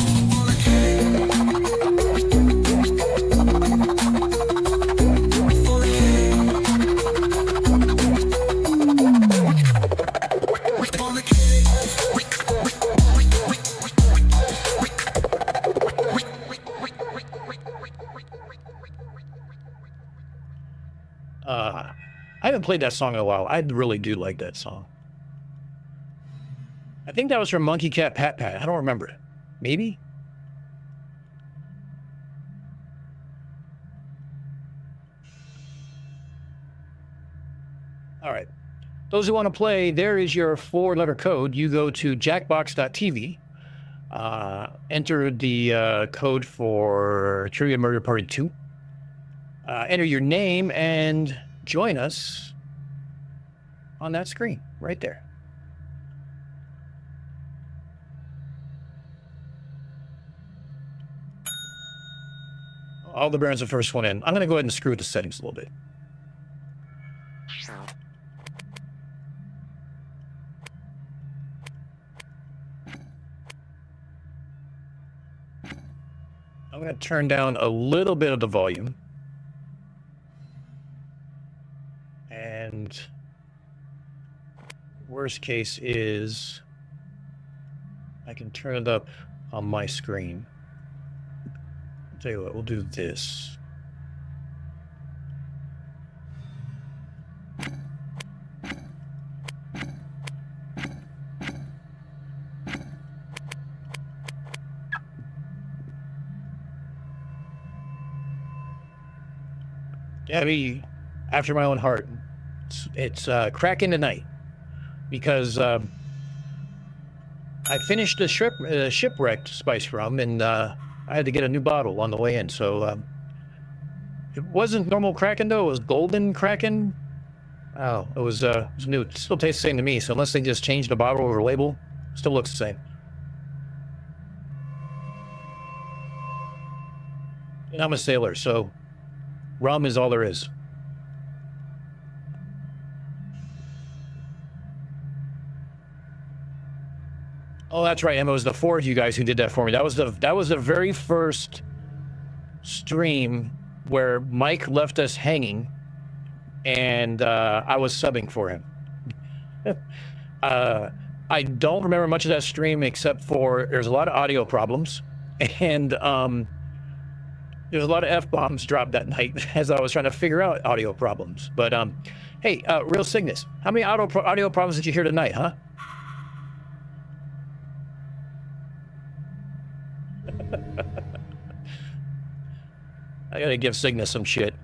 I haven't played that song in a while. I really do like that song. I think that was from Monkey Cat Pat Pat. I don't remember it. Maybe? All right. Those who want to play, there is your 4-letter code. You go to jackbox.tv, enter the code for Trivia Murder Party 2, enter your name, and join us on that screen right there. All the Baron's the first one in. I'm going to go ahead and screw with the settings a little bit. I'm going to turn down a little bit of the volume. And worst case is I can turn it up on my screen. Tell you what, we'll do this. Gabby, after my own heart, it's cracking tonight because I finished the shipwrecked spice rum and I had to get a new bottle on the way in. So it wasn't normal Kraken though; it was golden Kraken. Oh, it was new. It still tastes the same to me. So unless they just changed the bottle or label, still looks the same. And I'm a sailor, so rum is all there is. Oh, that's right, Emma. It was the four of you guys who did that for me. That was the very first stream where Mike left us hanging, and I was subbing for him. I don't remember much of that stream except for there's a lot of audio problems, and there's a lot of F-bombs dropped that night as I was trying to figure out audio problems. But hey, Real Cygnus, how many audio problems did you hear tonight, huh? I gotta give Cygnus some shit.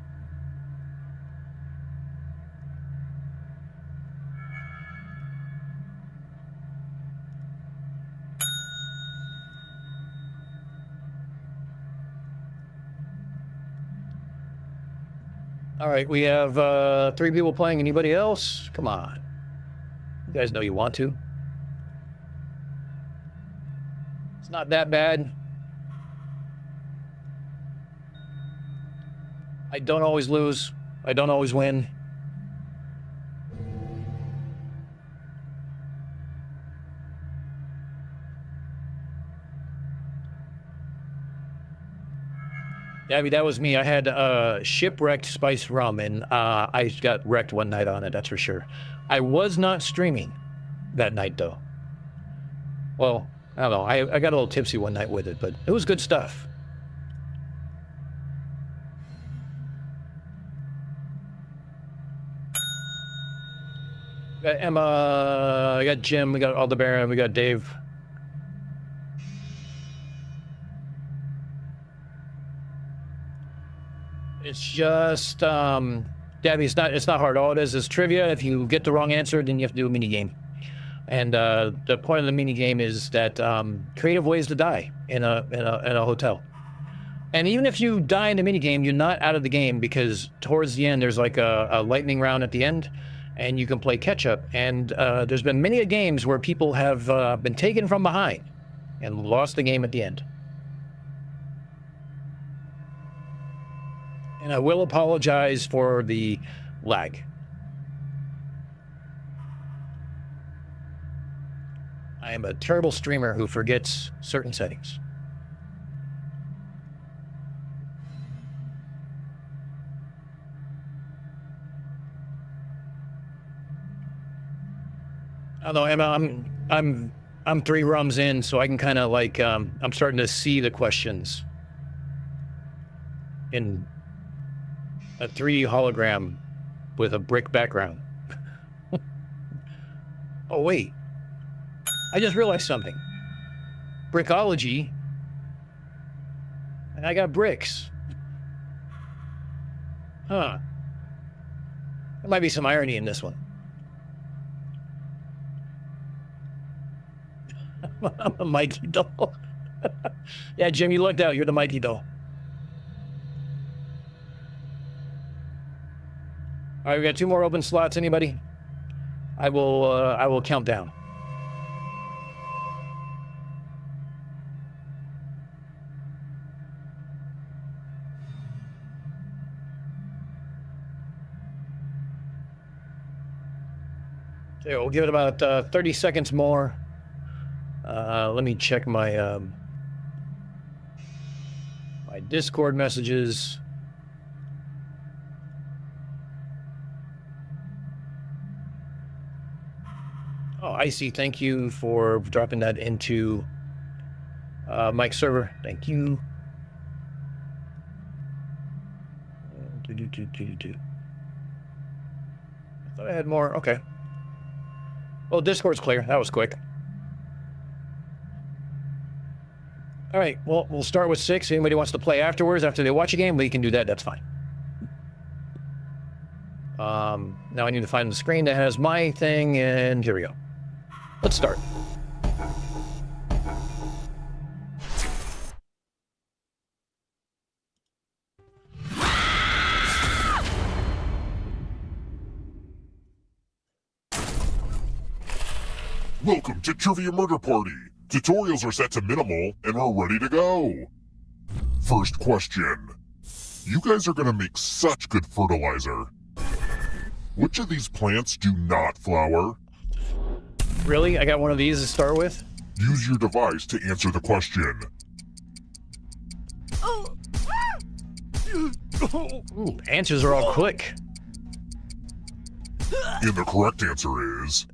All right, we have 3 people playing. Anybody else? Come on. You guys know you want to. It's not that bad. I don't always lose. I don't always win. Abby, that was me. I had shipwrecked spice rum, and I got wrecked one night on it, that's for sure. I was not streaming that night, though. Well, I don't know. I got a little tipsy one night with it, but it was good stuff. We got Emma, we got Jim, we got Aldebaran, we got Dave. It's just, Debbie, it's not hard. All it is trivia. If you get the wrong answer, then you have to do a mini game. And the point of the mini game is that creative ways to die in a hotel. And even if you die in the mini game, you're not out of the game because towards the end there's like a lightning round at the end, and you can play catch up. And there's been many games where people have been taken from behind and lost the game at the end. And I will apologize for the lag. I am a terrible streamer who forgets certain settings. Although Emma, I'm 3 rums in, so I can kind of like I'm starting to see the questions in a 3D hologram with a brick background. Oh wait, I just realized something. Brickology, and I got bricks. Huh. There might be some irony in this one. I'm a Mikey doll. Yeah, Jim, you lucked out. You're the Mikey doll. All right, we got 2 more open slots. Anybody? I will count down. Okay, we'll give it about 30 seconds more. Let me check my my Discord messages. Oh, Icy, thank you for dropping that into Mike's server. Thank you. I thought I had more. Okay. Well, Discord's clear. That was quick. All right. Well, we'll start with 6. Anybody wants to play afterwards, after they watch a game, we can do that. That's fine. Now I need to find the screen that has my thing, and here we go. Let's start. Welcome to Trivia Murder Party. Tutorials are set to minimal, and we're ready to go. First question. You guys are gonna make such good fertilizer. Which of these plants do not flower? Really? I got one of these to start with? Use your device to answer the question. Ooh, answers are all quick. And the correct answer is...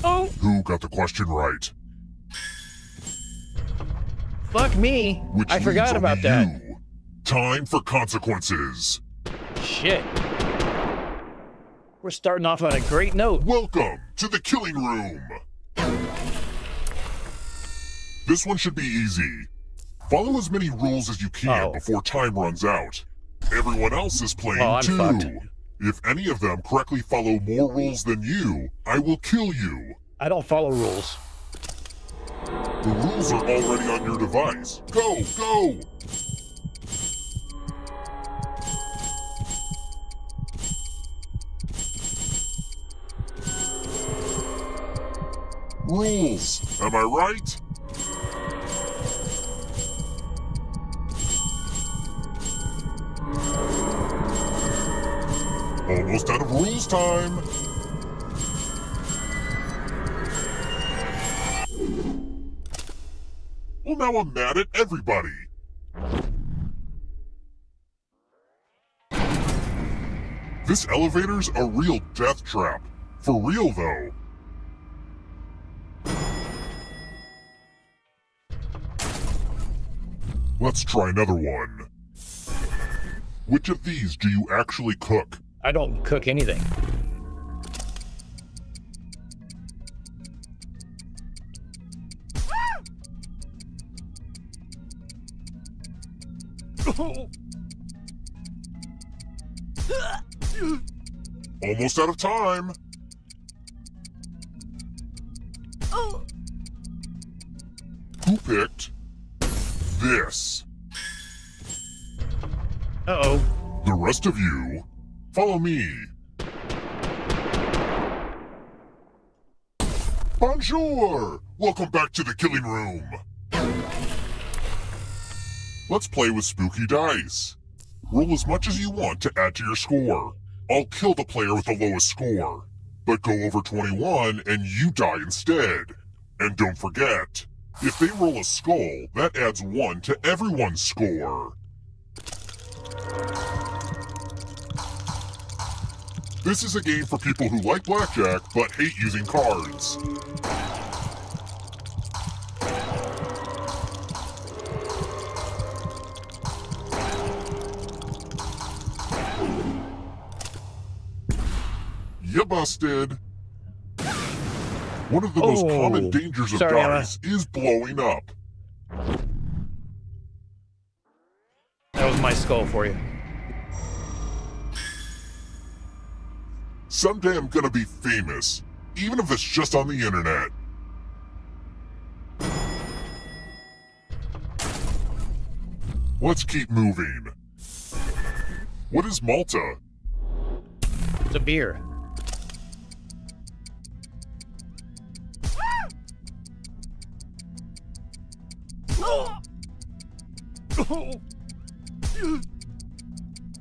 Who got the question right? Fuck me. Which I forgot leaves about only that. you. Time for consequences. Shit. We're starting off on a great note. Welcome to the killing room. This one should be easy. Follow as many rules as you can before time runs out. Everyone else is playing I'm too. fucked. If any of them correctly follow more rules than you, I will kill you. I don't follow rules. The rules are already on your device. Go, go! Rules, am I right? Almost out of rules time. Well, now I'm mad at everybody. This elevator's a real death trap. For real, though. Let's try another one. Which of these do you actually cook? I don't cook anything. Almost out of time. Who picked this? Uh-oh. The rest of you, follow me. Bonjour! Welcome back to the killing room. Let's play with spooky dice. Roll as much as you want to add to your score. I'll kill the player with the lowest score. But go over 21 and you die instead. And don't forget, if they roll a skull, that adds 1 to everyone's score. This is a game for people who like blackjack but hate using cards. You busted. One of the most common dangers of dice is blowing up. That was my skull for you. Someday I'm gonna be famous, even if it's just on the internet. Let's keep moving. What is Malta? It's a beer.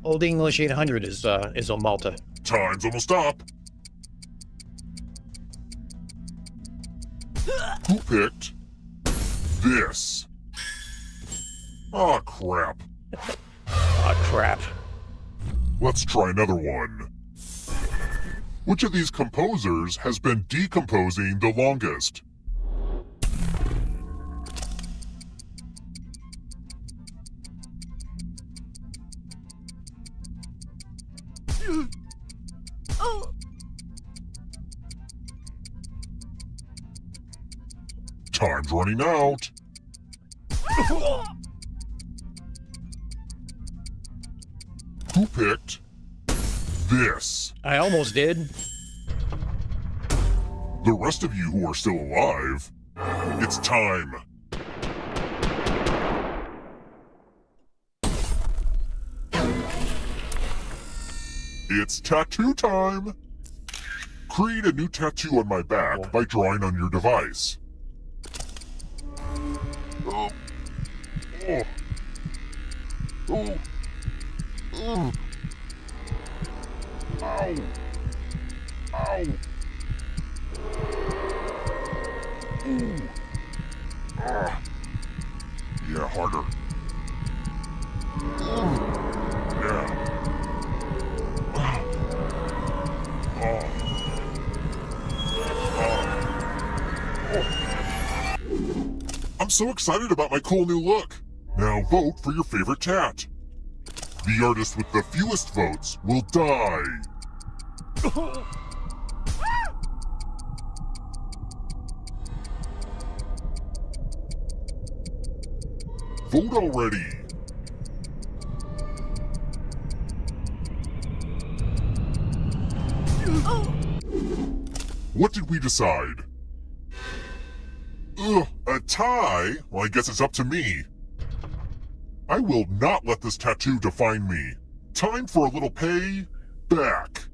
Old English 800 is a Malta. Time's almost up. Who picked this? Aw, crap. Aw, crap. Let's try another one. Which of these composers has been decomposing the longest? Time's running out. Who picked this? I almost did. The rest of you who are still alive, it's time. It's tattoo time. Create a new tattoo on my back by drawing on your device. Oh. Oh. Oh. Oh. Ow. Ow. Ooh. Ah. Yeah, harder. Yeah. I'm so excited about my cool new look. Now vote for your favorite tat. The artist with the fewest votes will die. Vote already. What did we decide? Ugh, a tie? Well, I guess it's up to me. I will not let this tattoo define me. Time for a little pay back.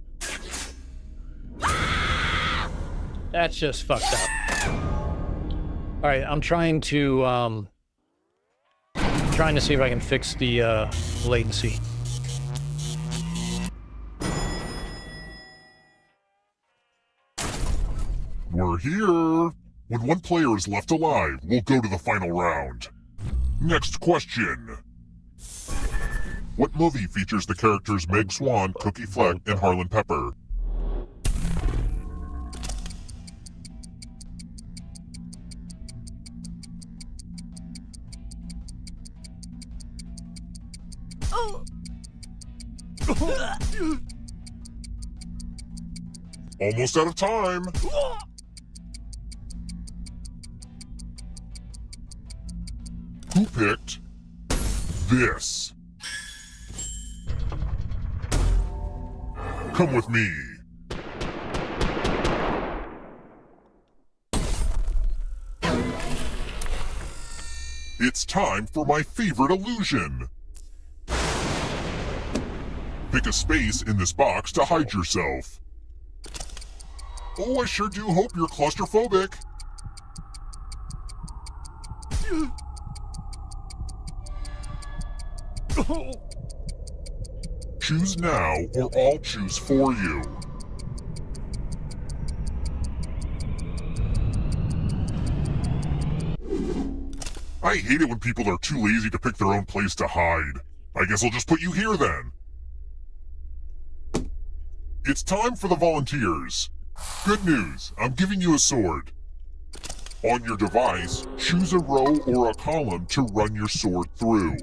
That's just fucked up. All right, I'm trying to see if I can fix the latency. We're here. When one player is left alive, we'll go to the final round. Next question. What movie features the characters Meg Swan, Cookie Fleck, and Harlan Pepper? Almost out of time. Who picked this? Come with me. It's time for my favorite illusion. Pick a space in this box to hide yourself. Oh, I sure do hope you're claustrophobic. Choose now, or I'll choose for you. I hate it when people are too lazy to pick their own place to hide. I guess I'll just put you here then. It's time for the volunteers. Good news, I'm giving you a sword. On your device, choose a row or a column to run your sword through.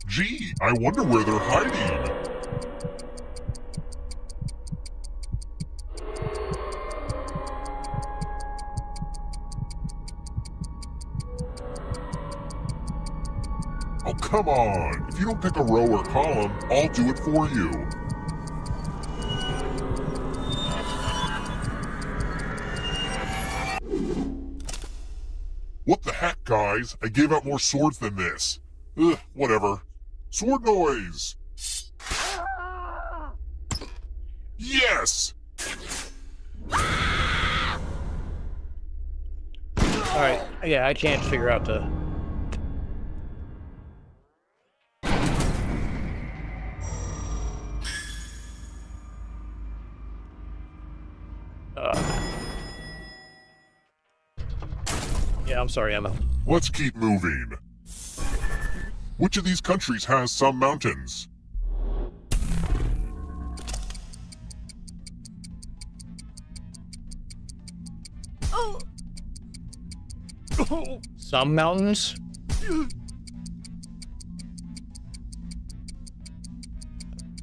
Gee, I wonder where they're hiding. Oh, come on. If you don't pick a row or column, I'll do it for you. What the heck, guys? I gave out more swords than this. Ugh, whatever. Sword noise! Yes! Alright, yeah, I can't figure out the... Yeah, I'm sorry, Emma. Let's keep moving. Which of these countries has some mountains? Some mountains?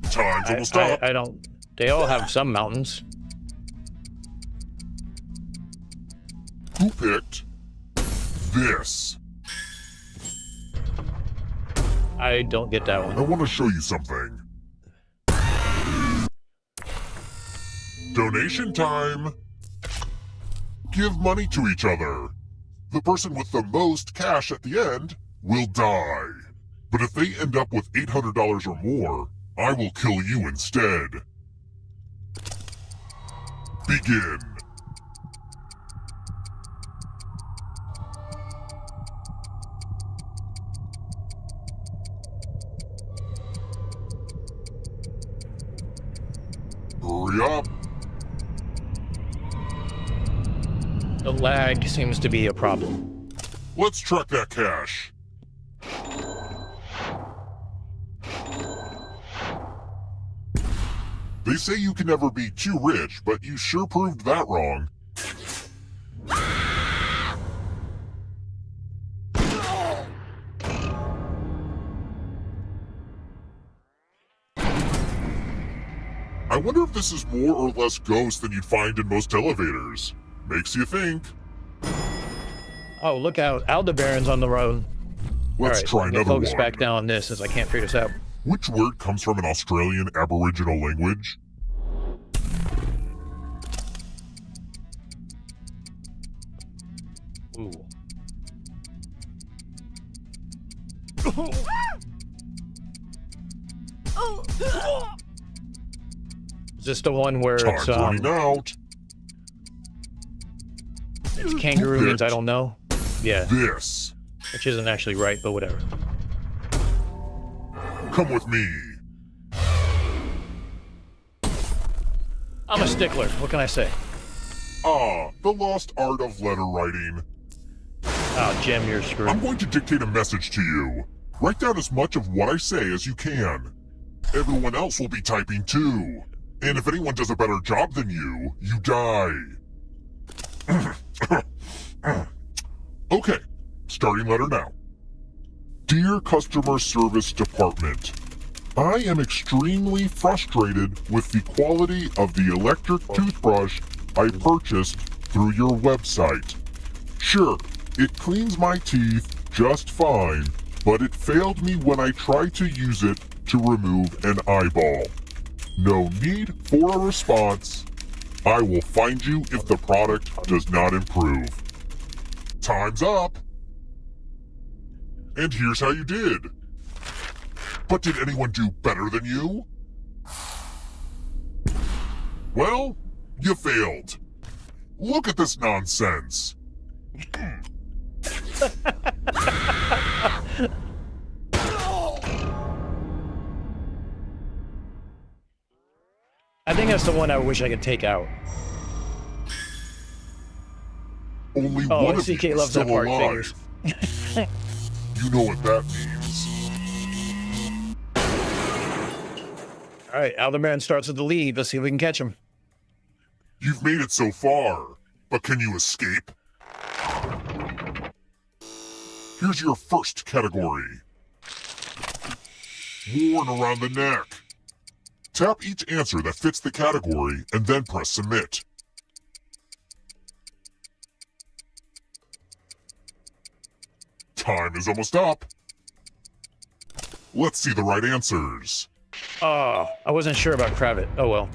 Time's almost up. I don't... They all have some mountains. Who picked this? I don't get that I one. want to show you something. Donation time. Give money to each other. The person with the most cash at the end will die. But if they end up with $800 or more, I will kill you instead. Begin. Hurry up. The lag seems to be a problem. Let's track that cash. They say you can never be too rich, but you sure proved that wrong. I wonder if this is more or less ghost than you'd find in most elevators. Makes you think. Oh, look out. Aldebaran's on the road. Let's try another focus one. back down on this as I can't figure this out. Which word comes from an Australian Aboriginal language? Ooh. Is this the one where it's Time's running out. it's kangaroo means I don't know? Yeah, This. which isn't actually right, but whatever. Come with me. I'm a stickler. What can I say? Ah, the lost art of letter writing. Oh, Jim, you're screwed. I'm going to dictate a message to you. Write down as much of what I say as you can. Everyone else will be typing too. And if anyone does a better job than you, you die. Okay, starting letter now. Dear Customer Service Department, I am extremely frustrated with the quality of the electric toothbrush I purchased through your website. Sure, it cleans my teeth just fine, but it failed me when I tried to use it to remove an eyeball. No need for a response. I will find you if the product does not improve. Time's up. And here's how you did. But did anyone do better than you? Well, you failed. Look at this nonsense. I think that's the one I wish I could take out. Only Oh, one of CK you is loves still that part, alive. figures. You know what that means. All right, Alderman starts with the lead. Let's see if we can catch him. You've made it so far, but can you escape? Here's your first category. Worn around the neck. Tap each answer that fits the category and then press submit. Time is almost up. Let's see the right answers. Oh, I wasn't sure about Kravitz. Oh well.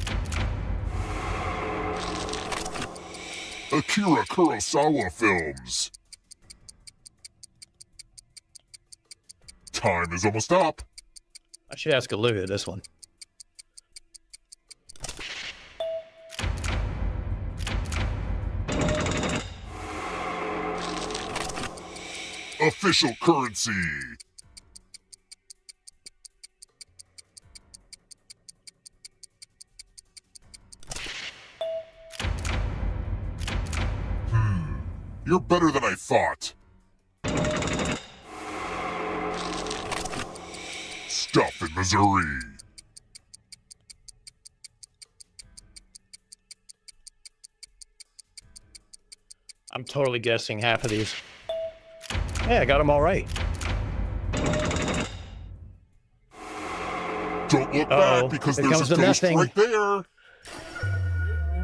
Akira Kurosawa films. Time is almost up. I should ask Olivia this one. Official currency. You're better than I thought. Stuff in Missouri. I'm totally guessing half of these. Yeah, I got them all right. Don't look Uh-oh. back because Here there's comes a the ghost nothing. right there.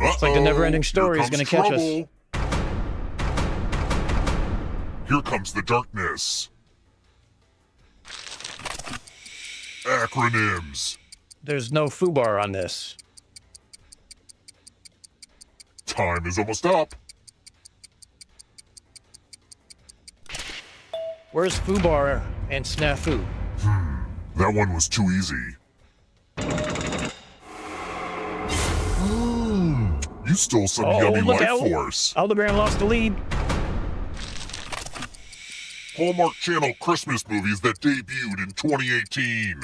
It's like the never-ending story is going to catch us. Here comes the darkness. Acronyms. There's no foobar on this. Time is almost up. Where's foobar and snafu? That one was too easy. You stole some yummy look life out. force. Aldebaran lost the lead. Hallmark Channel Christmas movies that debuted in 2018.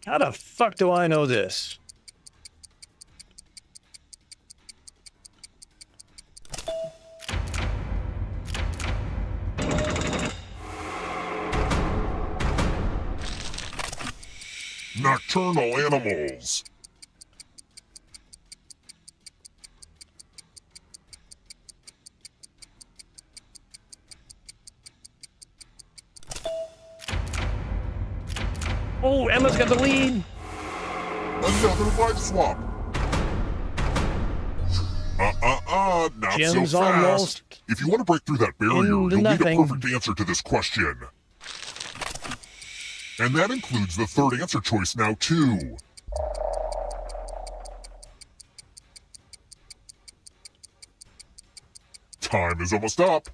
How the fuck do I know this? Nocturnal animals. Oh, Emma's got the lead. Another life swap. Not Jim's so fast. almost If you want to break through that barrier, you'll need a nothing. perfect answer to this question. And that includes the third answer choice now, too. Time is almost up.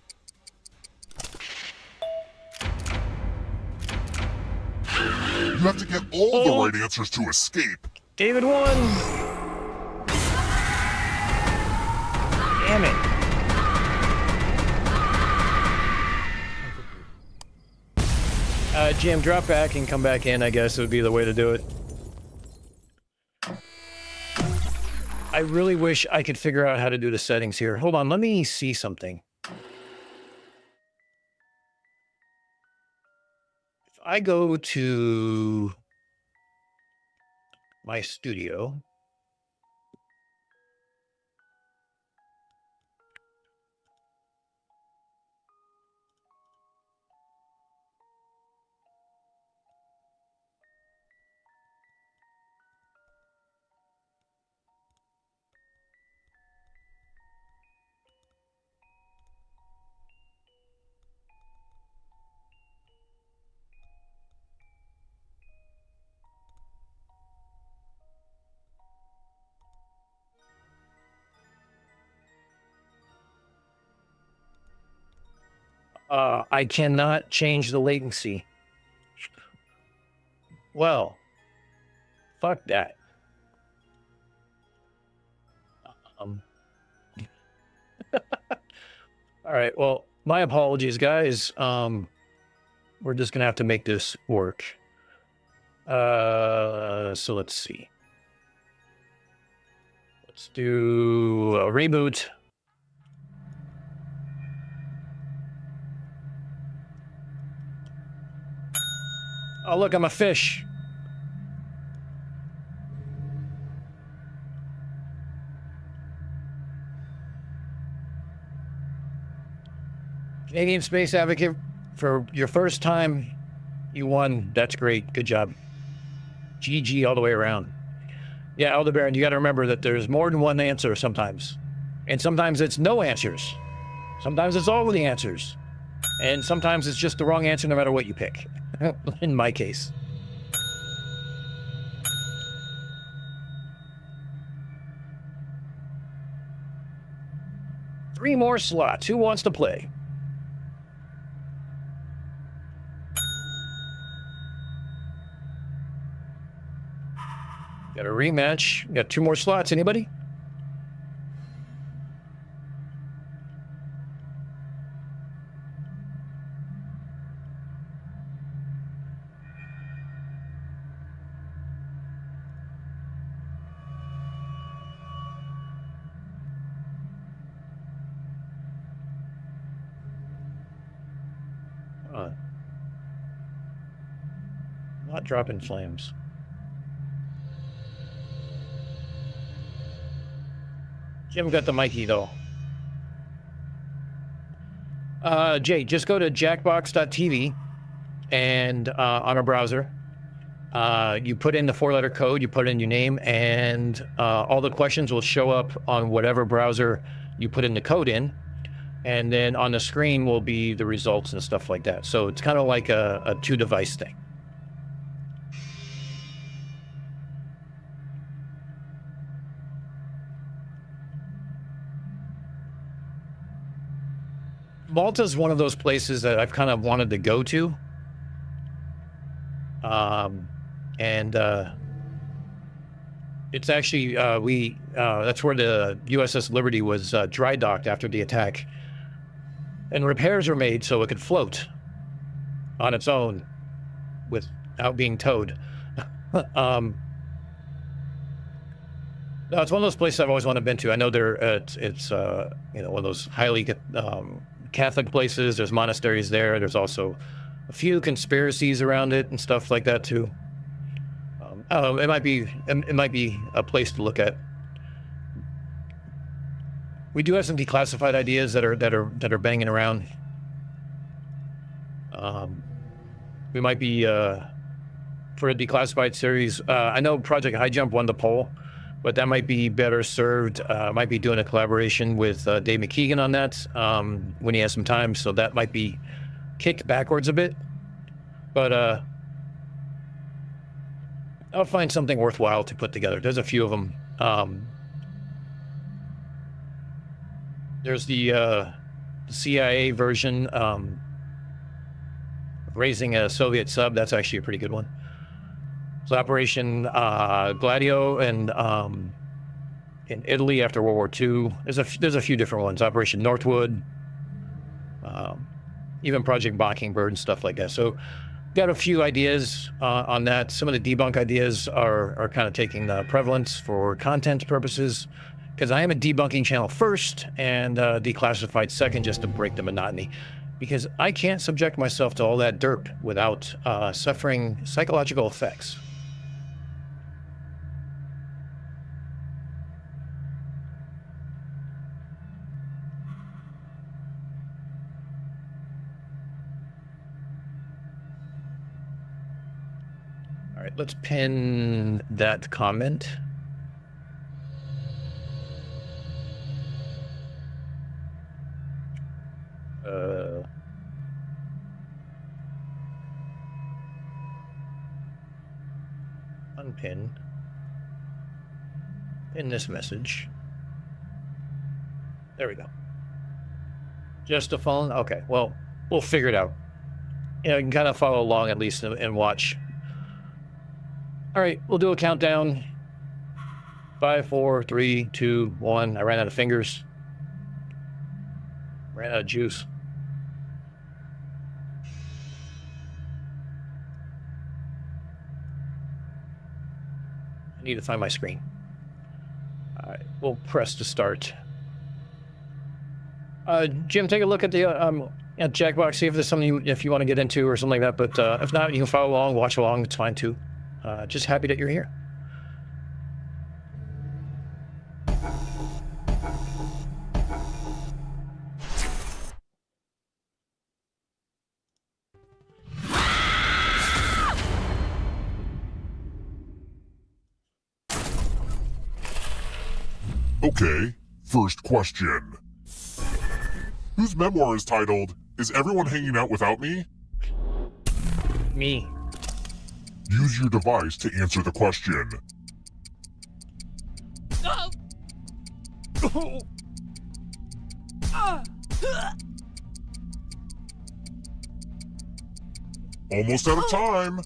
You have to get all the right answers to escape. David won. Damn it. Jim, drop back and come back in, I guess would be the way to do it. I really wish I could figure out how to do the settings here. Hold on, let me see something. If I go to my studio, I cannot change the latency. Well, fuck that. All right, well, my apologies, guys. We're just gonna have to make this work. So let's see. Let's do a reboot. Oh, look, I'm a fish. Canadian Space Advocate, for your first time, you won. That's great. Good job. GG all the way around. Yeah, Aldebaran, you got to remember that there's more than one answer sometimes. And sometimes it's no answers. Sometimes it's all the answers. And sometimes it's just the wrong answer no matter what you pick. In my case. Three more slots. Who wants to play? Got a rematch. Got two more slots. Anybody? Not dropping flames. Jim got the Mikey though. Jay, just go to jackbox.tv and on a browser, you put in the 4-letter code, you put in your name, and all the questions will show up on whatever browser you put in the code in. And then on the screen will be the results and stuff like that. So it's kind of like a 2-device thing. Malta's one of those places that I've kind of wanted to go to. It's actually, that's where the USS Liberty was dry docked after the attack. And repairs were made so it could float on its own without being towed. No, it's one of those places I've always wanted to been to. I know it's you know, one of those highly Catholic places. There's monasteries there. There's also a few conspiracies around it and stuff like that too. I don't know, it might be a place to look at. We do have some declassified ideas that are banging around. We might be for a declassified series. I know Project High Jump won the poll, but that might be better served. Might be doing a collaboration with Dave McKeegan on that when he has some time. So that might be kicked backwards a bit, but I'll find something worthwhile to put together. There's a few of them. There's the CIA version, raising a Soviet sub. That's actually a pretty good one. So Operation Gladio and in Italy after World War II. There's a few different ones. Operation Northwood, even Project Mockingbird and stuff like that. So got a few ideas on that. Some of the debunk ideas are kind of taking the prevalence for content purposes, because I am a debunking channel first and declassified second, just to break the monotony, because I can't subject myself to all that derp without suffering psychological effects. All right, let's pin that comment. Unpin. Pin this message. There we go. Just a phone? Okay, well, we'll figure it out. You know, you can kind of follow along at least and watch. All right, we'll do a countdown. 5, 4, 3, 2, 1. I ran out of fingers. Ran out of juice. I need to find my screen. All right, we'll press to start. Jim, take a look at the Jackbox, see if there's something if you want to get into or something like that. But if not, you can follow along, watch along. It's fine too. Just happy that you're here. Okay, first question. Whose memoir is titled, "Is Everyone Hanging Out Without Me?" Me. Use your device to answer the question. Almost out of time.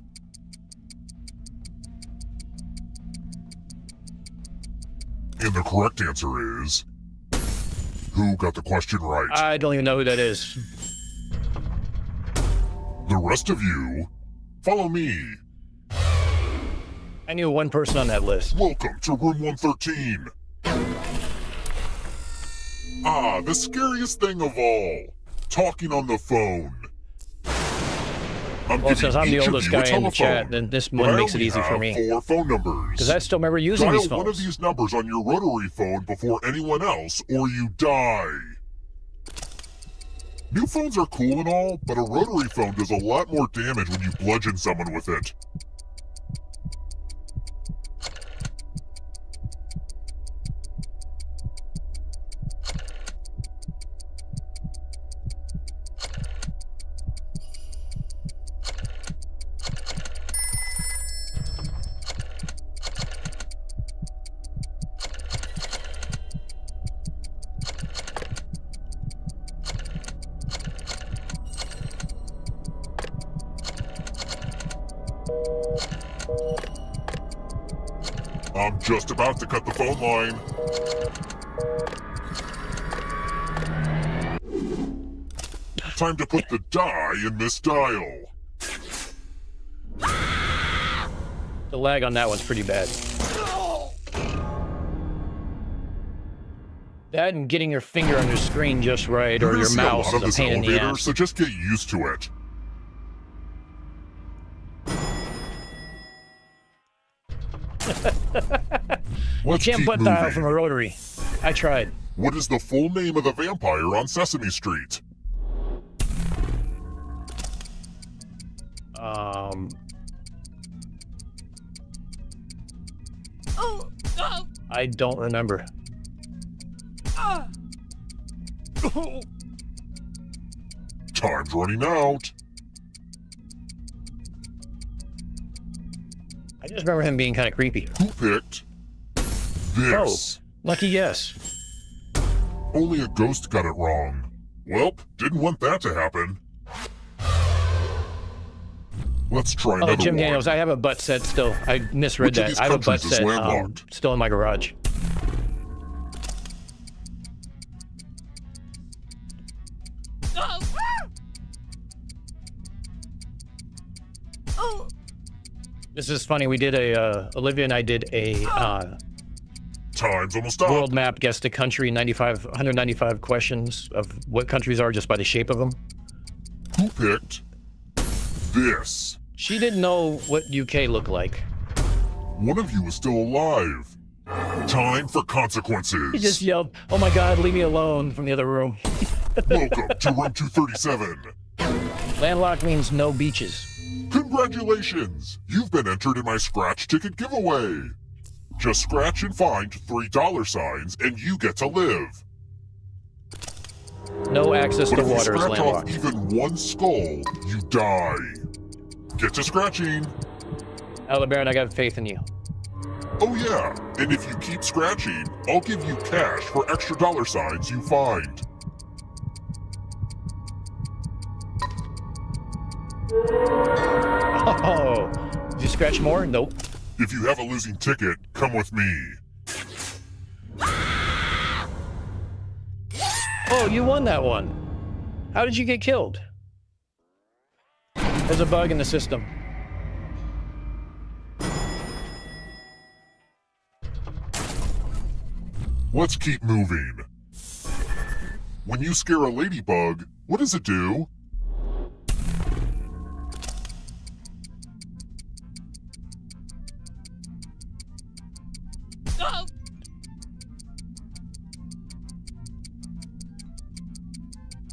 And the correct answer is... Who got the question right? I don't even know who that is. The rest of you, follow me. I knew one person on that list. Welcome to room 113. Ah, the scariest thing of all. Talking on the phone. Well, since I'm the oldest guy in the chat, then this one makes it easy for me. 4 phone numbers. Because I still remember using these Dial phones. one of these numbers on your rotary phone before anyone else, or you die. New phones are cool and all, but a rotary phone does a lot more damage when you bludgeon someone with it. I'm just about to cut the phone line. Time to put the die in this dial. The lag on that one's pretty bad. That and getting your finger on your screen just right, or your mouse is a pain in the ass. So just get used to it. You can't butt dial from a rotary. I tried. What is the full name of the vampire on Sesame Street? I don't remember. Time's running out. I just remember him being kind of creepy. Who picked this? Oh, lucky yes. Only a ghost got it wrong. Welp, didn't want that to happen. Let's try another Jim one. Daniels, I have a butt set still. I misread Which of that. these I have a butt countries is set landlocked? still in my garage. This is funny. We did Olivia and I did a Time's almost up. world map, guess the country, 195 questions of what countries are just by the shape of them. Who picked this? She didn't know what UK looked like. One of you is still alive. Time for consequences. He just yelled, "Oh my God, leave me alone," from the other room. Welcome to room 237. Landlocked means no beaches. Congratulations! You've been entered in my scratch ticket giveaway. Just scratch and find $3 and you get to live. No access But to if you water is scratch off landlocked. even one skull, you die. Get to scratching. Aldebaran, I got faith in you. Oh yeah, and if you keep scratching, I'll give you cash for extra $signs you find. Oh, did you scratch more? Nope. If you have a losing ticket, come with me. Oh, you won that one. How did you get killed? There's a bug in the system. Let's keep moving. When you scare a ladybug, what does it do?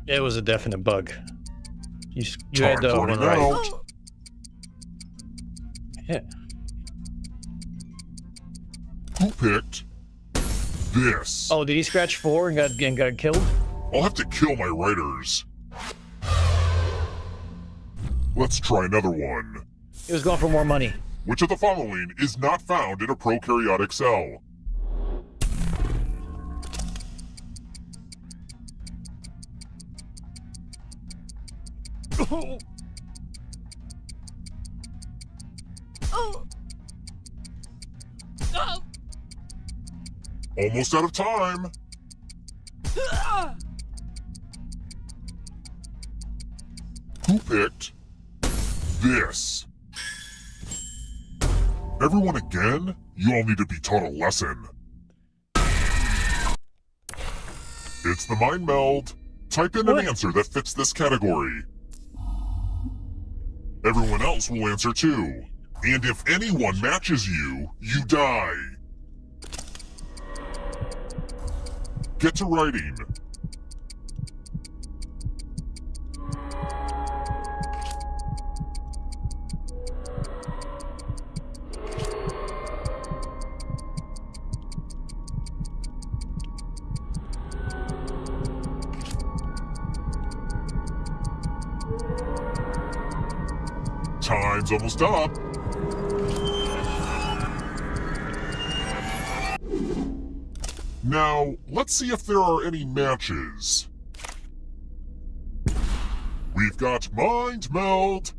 It was a definite bug. You had Time's one running right. out. Yeah. Who picked this? Oh, did he scratch 4 and got killed? I'll have to kill my writers. Let's try another one. He was going for more money. Which of the following is not found in a prokaryotic cell? Almost out of time. Who picked this? Everyone again? You all need to be taught a lesson. It's the mind meld. Type in an answer that fits this category. Everyone else will answer too. And if anyone matches you, you die. Get to writing. Time's almost up. Now, let's see if there are any matches. We've got Mind Meld.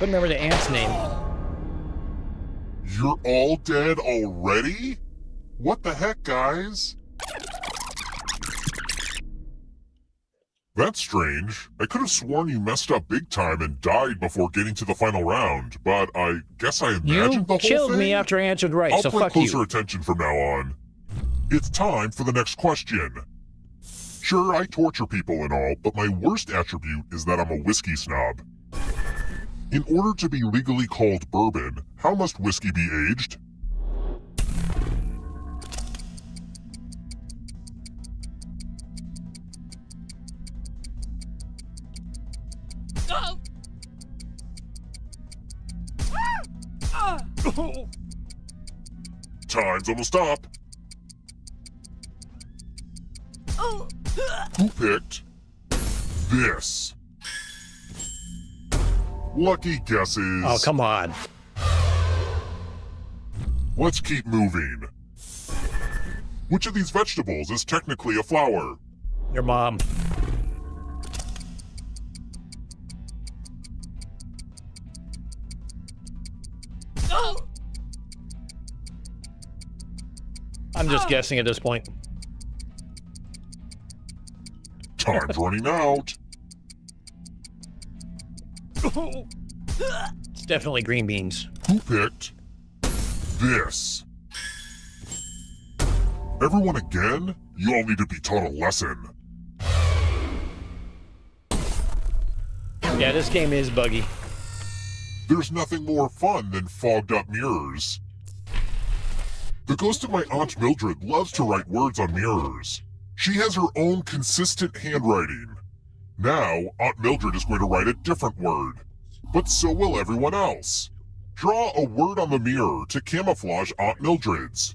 Couldn't remember the ant's name. You're all dead already? What the heck, guys? That's strange. I could have sworn you messed up big time and died before getting to the final round, but I guess I imagined the whole thing. You killed me after I answered right, I'll so pay fuck closer you. attention from now on. It's time for the next question. Sure, I torture people and all, but my worst attribute is that I'm a whiskey snob. In order to be legally called bourbon, how must whiskey be aged? Time's almost up. Who picked this? Lucky guesses. Oh, come on. Let's keep moving. Which of these vegetables is technically a flower? Your mom. I'm just guessing at this point. Time's running out. It's definitely green beans. Who picked this? Everyone again? You all need to be taught a lesson. Yeah, this game is buggy. There's nothing more fun than fogged up mirrors. The ghost of my Aunt Mildred loves to write words on mirrors. She has her own consistent handwriting. Now, Aunt Mildred is going to write a different word. But so will everyone else. Draw a word on the mirror to camouflage Aunt Mildred's.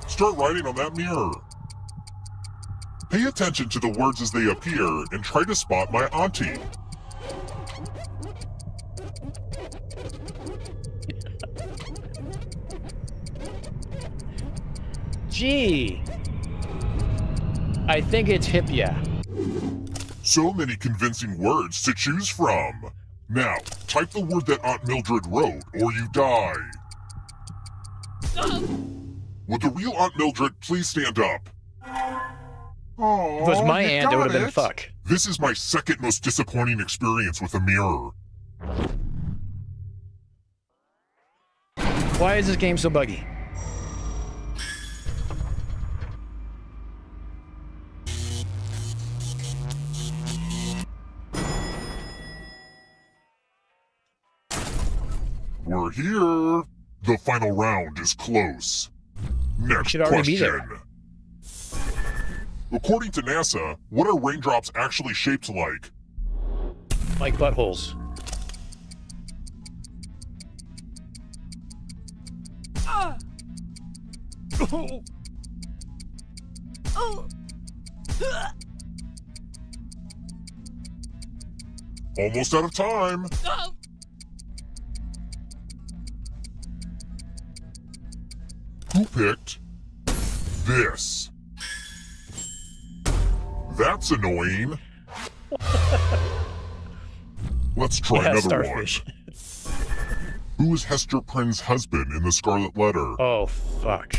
Start writing on that mirror. Pay attention to the words as they appear and try to spot my auntie. Gee. I think it's Hippia. So many convincing words to choose from. Now, type the word that Aunt Mildred wrote, or you die. Would the real Aunt Mildred please stand up? Oh, If it was my aunt, it would have been fuck. This is my second most disappointing experience with a mirror. Why is this game so buggy? We're here. The final round is close. Next Should already be question. there. According to NASA, what are raindrops actually shaped like? Like buttholes. Almost out of time. Who picked this? That's annoying. Let's try Yeah, another starfish. one. Who is Hester Prynne's husband in The Scarlet Letter? Oh, fuck.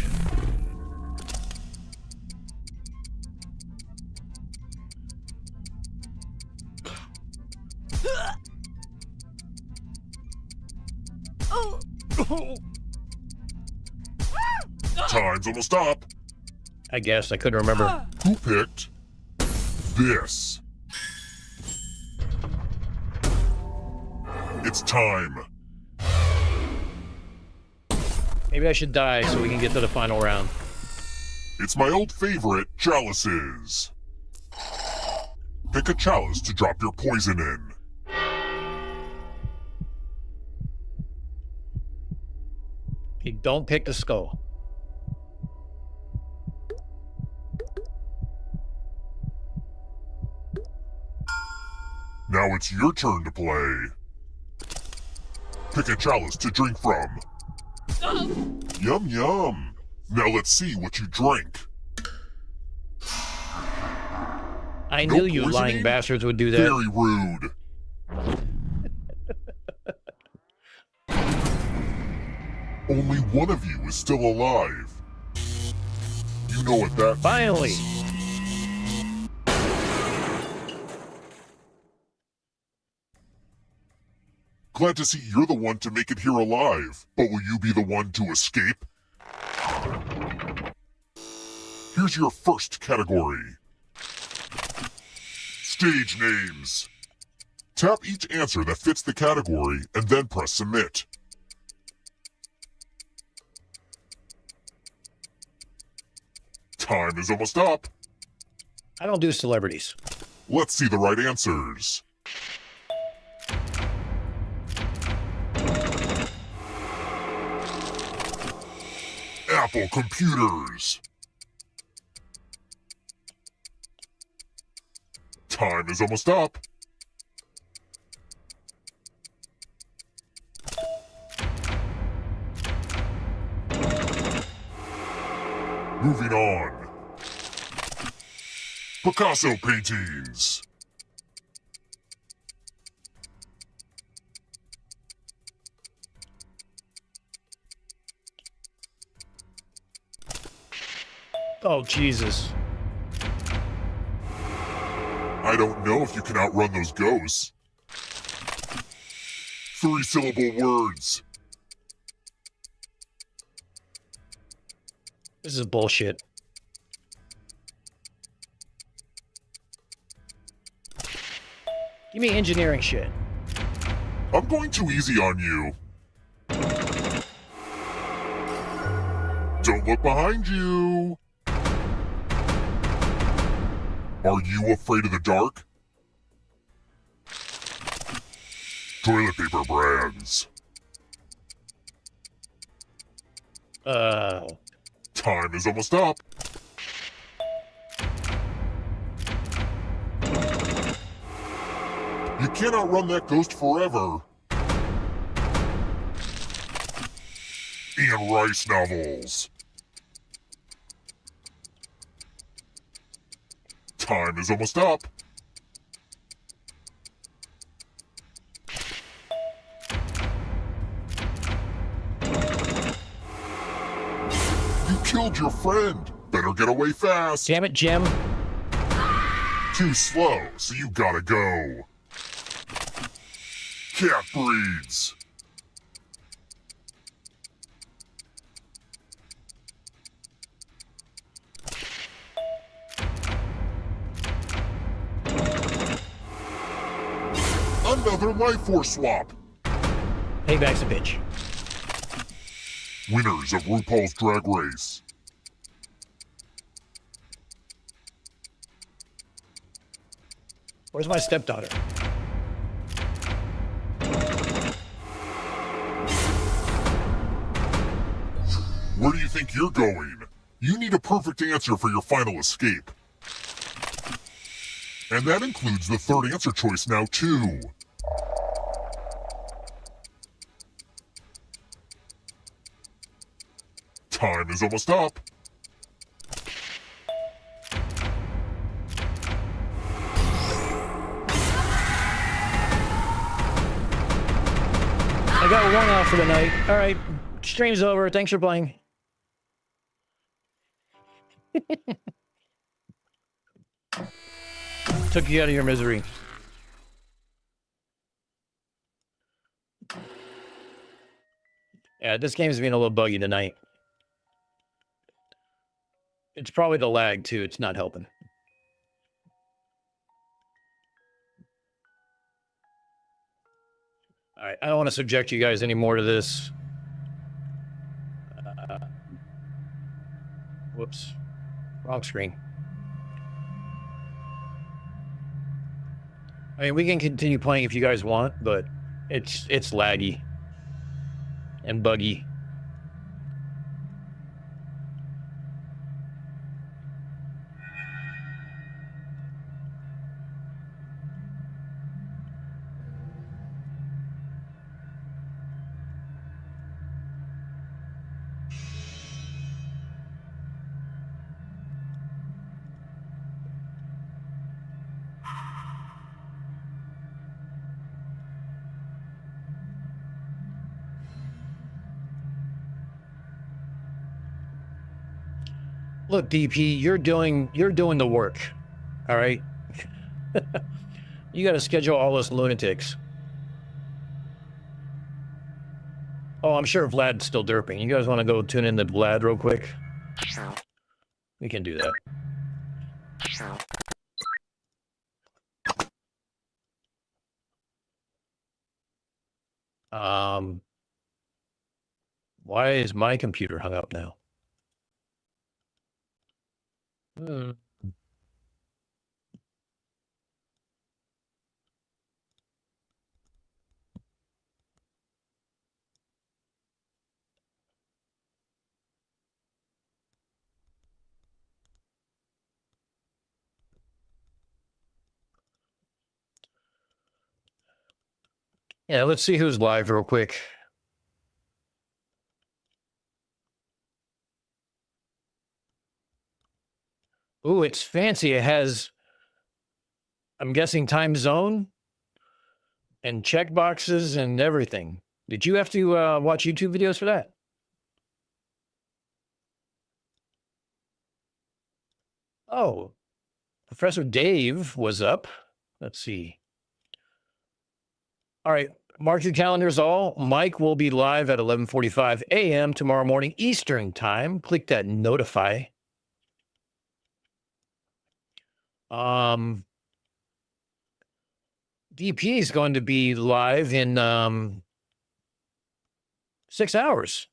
Time's almost up. I guess I couldn't remember. Who picked this? It's time. Maybe I should die so we can get to the final round. It's my old favorite, chalices. Pick a chalice to drop your poison in. You don't pick the skull. Now it's your turn to play. Pick a chalice to drink from. Yum yum. Now let's see what you drink. I No knew you poisoning? lying bastards would do that. Very rude. one of you is still alive. You know what that Finally. means. Glad to see you're the one to make it here alive, but will you be the one to escape? Here's your first category. Stage names. Tap each answer that fits the category and then press submit. Time is almost up. I don't do celebrities. Let's see the right answers. Apple computers. Time is almost up. Moving on. Picasso paintings. Oh, Jesus. I don't know if you can outrun those ghosts. 3-syllable words. This is bullshit. Give me engineering shit. I'm going too easy on you. Don't look behind you. Are you afraid of the dark? Toilet paper brands. Time is almost up. You can't outrun that ghost forever. Ian Rice novels. Time is almost up. You killed your friend. Better get away fast. Damn it, Jim. Too slow, so you gotta go. Cat breeds. Another life force swap. Payback's a bitch. Winners of RuPaul's Drag Race. Where's my stepdaughter? Where do you think you're going? You need a perfect answer for your final escape. And that includes the third answer choice now, too. Time is almost up. I got one out for the night. All right, stream's over. Thanks for playing. Took you out of your misery. Yeah, this game's been a little buggy tonight. It's probably the lag, too. It's not helping. All right, I don't want to subject you guys anymore to this. Whoops. Wrong screen. I mean, we can continue playing if you guys want, but it's laggy and buggy. Look, DP, you're doing the work. All right. You got to schedule all those lunatics. Oh, I'm sure Vlad's still derping. You guys want to go tune in to Vlad real quick? We can do that. Why is my computer hung up now? Yeah, let's see who's live real quick. Ooh, it's fancy. It has, I'm guessing, time zone and check boxes and everything. Did you have to watch YouTube videos for that? Oh, Professor Dave was up. Let's see. All right, mark your calendars all. Mike will be live at 11:45 a.m. tomorrow morning Eastern time. Click that notify. DP is going to be live in 6 hours.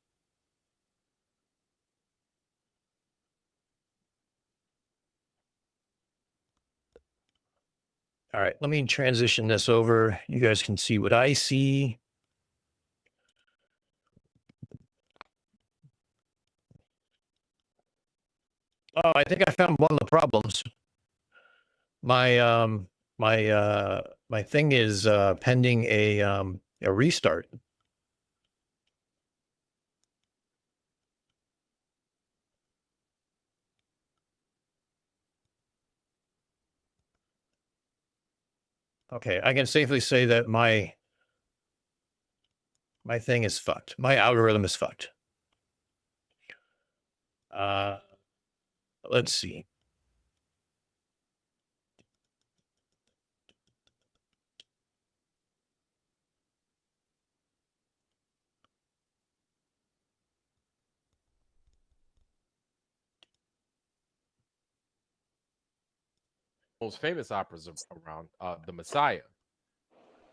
All right, let me transition this over. You guys can see what I see. Oh, I think I found one of the problems. My my thing is pending a restart. Okay, I can safely say that my thing is fucked. My algorithm is fucked. Let's see. Most famous operas around the Messiah,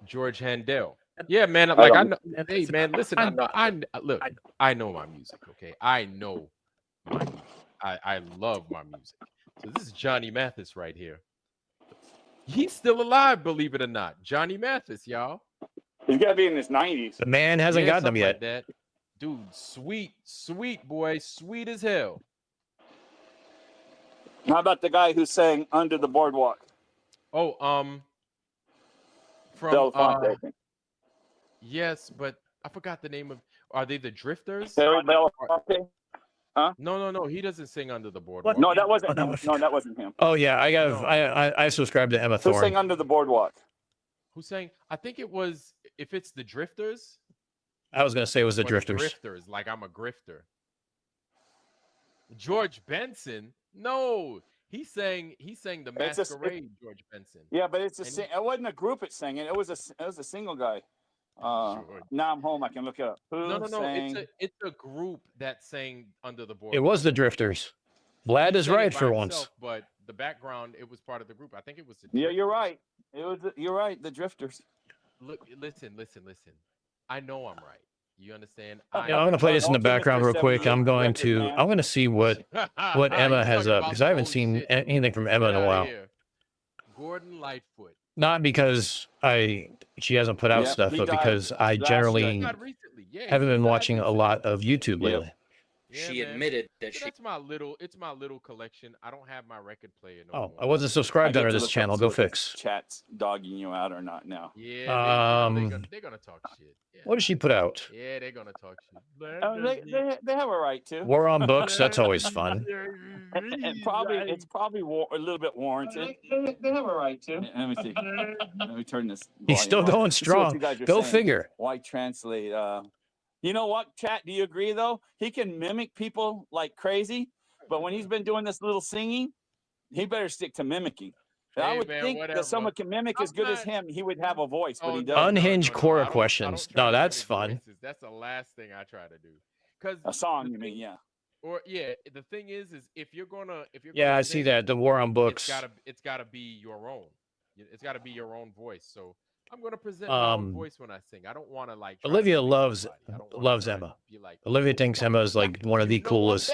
George Handel. Yeah, man. Like I know. Hey, man. Listen. Look. I know my music. Okay. I know my music. I love my music. So this is Johnny Mathis right here. He's still alive, believe it or not. Johnny Mathis, y'all. He's got to be in his 90s. The man hasn't gotten them yet. Like that. Dude, sweet boy, sweet as hell. How about the guy who sang Under the Boardwalk? Oh, from Belafonte, I think. Yes, but I forgot the name of. Are they the Drifters? Belafonte? Huh? No. He doesn't sing Under the Boardwalk. No, that wasn't him. No, that wasn't him. Oh yeah, I subscribe to Emma Thorne. Who sang Under the Boardwalk? Who sang? I think it was. If it's the Drifters. I was gonna say it was the Drifters. Drifters, like I'm a grifter. George Benson. No, he sang the Masquerade. George Benson. Yeah, but it's it wasn't a group that sang it. It was a single guy. Now I'm home. I can look it up. No. It's a group that sang Under the Boardwalk. It was the Drifters. Vlad is right for once. But the background, it was part of the group. I think it was. Yeah, you're right. You're right. The Drifters. Look, listen. I know I'm right. You understand? Yeah, I'm going to play this in the background real quick. I'm going to see what Emma has up because I haven't seen anything from Emma in a while. Gordon Lightfoot. Not because she hasn't put out stuff, but because I generally haven't been watching a lot of YouTube lately. Yeah, she admitted that it's my little collection. I don't have my record player no more. I wasn't subscribed under this channel. Go fix. Chat's dogging you out or not now? Yeah, they're gonna talk shit. Yeah. What did she put out? Yeah, they're gonna talk They shit. have a right to. War on Books. That's always fun. It's probably a little bit warranted. They have a right to. Let me see. Let me turn this. He's still going strong. Go figure. Why translate? You know what, chat? Do you agree though? He can mimic people like crazy, But when he's been doing this little singing, he better stick to mimicking. I would think that someone can mimic as good as him, he would have a voice, but he doesn't. Unhinged Quora questions. No, that's fun. That's the last thing I try to do. Because a song, you mean? Yeah. Or yeah, the thing is if you're gonna yeah, I see that the war on books. It's gotta be your own. It's gotta be your own voice. So I'm gonna present my own voice when I sing. I don't want to like. Olivia loves Emma. Like, Olivia thinks Emma is like one of the coolest.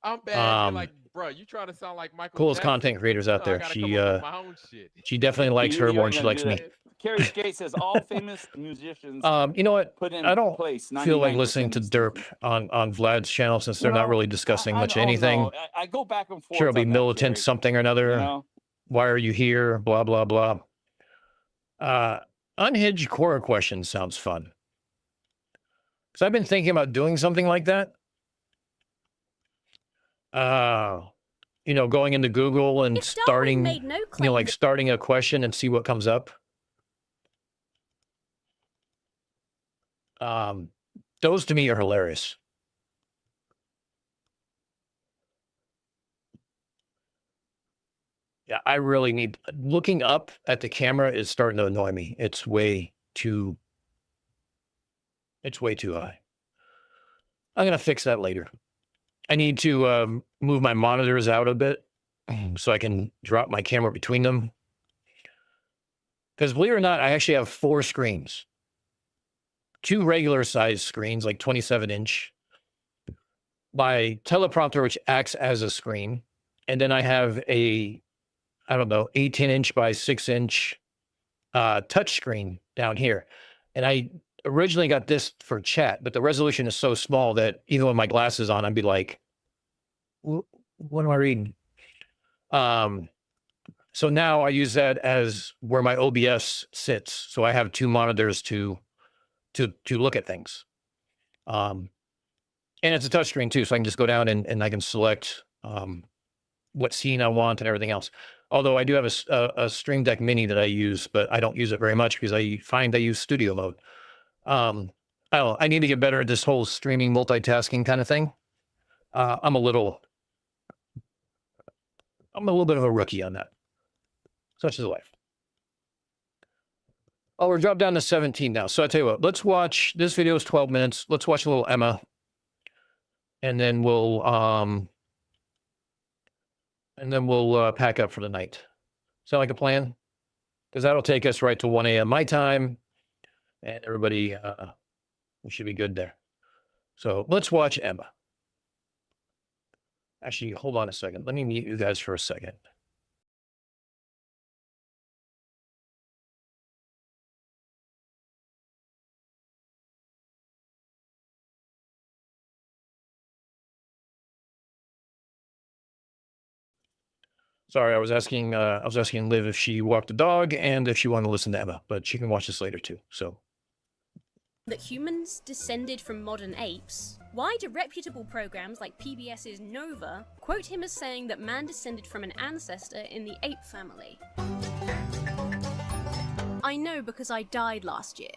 I'm bad. You're like, bro, you trying to sound like Michael coolest Jackson. Content creators out there. She definitely likes her more than she likes me. Carrie Skate says all famous musicians. You know what? I don't feel like listening to derp on Vlad's channel since they're not really discussing much anything. I go back and forth. Sure, it'll be militant something or another. Why are you here? Blah blah blah. Unhinged Quora questions sounds fun. Because I've been thinking about doing something like that. You know, going into Google and starting, like starting a question and see what comes up. Those to me are hilarious. Yeah, I really need, looking up at the camera is starting to annoy me. It's way too high. I'm going to fix that later. I need to move my monitors out a bit so I can drop my camera between them. Because believe it or not, I actually have 4 screens. 2 regular size screens, like 27-inch. My teleprompter, which acts as a screen. And then I have a, I don't know, 18-inch by 6-inch touch screen down here. And I originally got this for chat, but the resolution is so small that even with my glasses on, I'd be like, what am I reading? So now I use that as where my OBS sits. So I have 2 monitors to look at things. And it's a touch screen too, so I can just go down and I can select what scene I want and everything else. Although I do have a Stream Deck Mini that I use, but I don't use it very much because I find I use studio mode. I don't know. I need to get better at this whole streaming multitasking kind of thing. I'm a little bit of a rookie on that. Such is life. Oh, we're dropped down to 17 now. So I tell you what, let's watch, this video is 12 minutes. Let's watch a little Emma. And then we'll pack up for the night. Sound like a plan? Because that'll take us right to 1 a.m. my time. And everybody, we should be good there. So let's watch Emma. Actually, hold on a second. Let me mute you guys for a second. Sorry, I was asking Liv if she walked the dog and if she wanted to listen to Emma, but she can watch this later too. So that humans descended from modern apes, why do reputable programs like PBS's Nova quote him as saying that man descended from an ancestor in the ape family? I know because I died last year.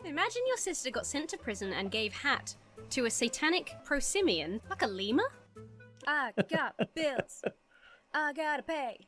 Imagine your sister got sent to prison and gave hat to a satanic prosimian, like a lemur? I got bills I gotta pay,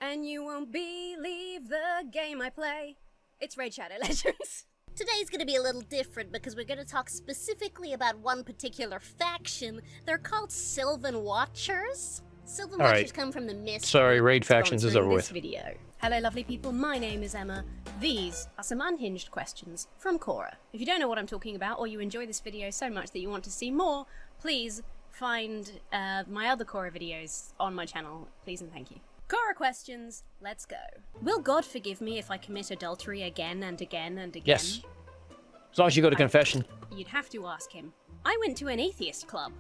and you won't believe the game I play. It's Raid Shadow Legends. Today's gonna be a little different because we're gonna talk specifically about one particular faction. They're called Sylvan Watchers. Sylvan Watchers come from the mist. Sorry, Raid Factions is over with. Video. Hello lovely people, my name is Emma. These are some unhinged questions from Quora. If you don't know what I'm talking about, or you enjoy this video so much that you want to see more, please find my other Quora videos on my channel, please and thank you. Quora questions, let's go. Will God forgive me if I commit adultery again and again and again? Yes. As long as you go to confession. You'd have to ask him. I went to an atheist club.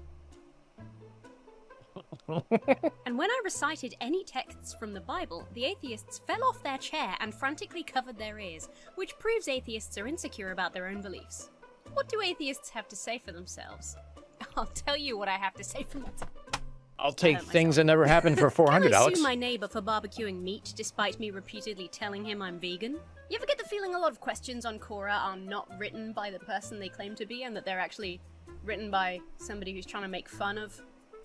And when I recited any texts from the Bible, the atheists fell off their chair and frantically covered their ears, which proves atheists are insecure about their own beliefs. What do atheists have to say for themselves? I'll tell you what I have to say for myself. I'll take things that never happened for 400, Can I Alex. sue my neighbor for barbecuing meat despite me repeatedly telling him I'm vegan? You ever get the feeling a lot of questions on Quora are not written by the person they claim to be and that they're actually written by somebody who's trying to make fun of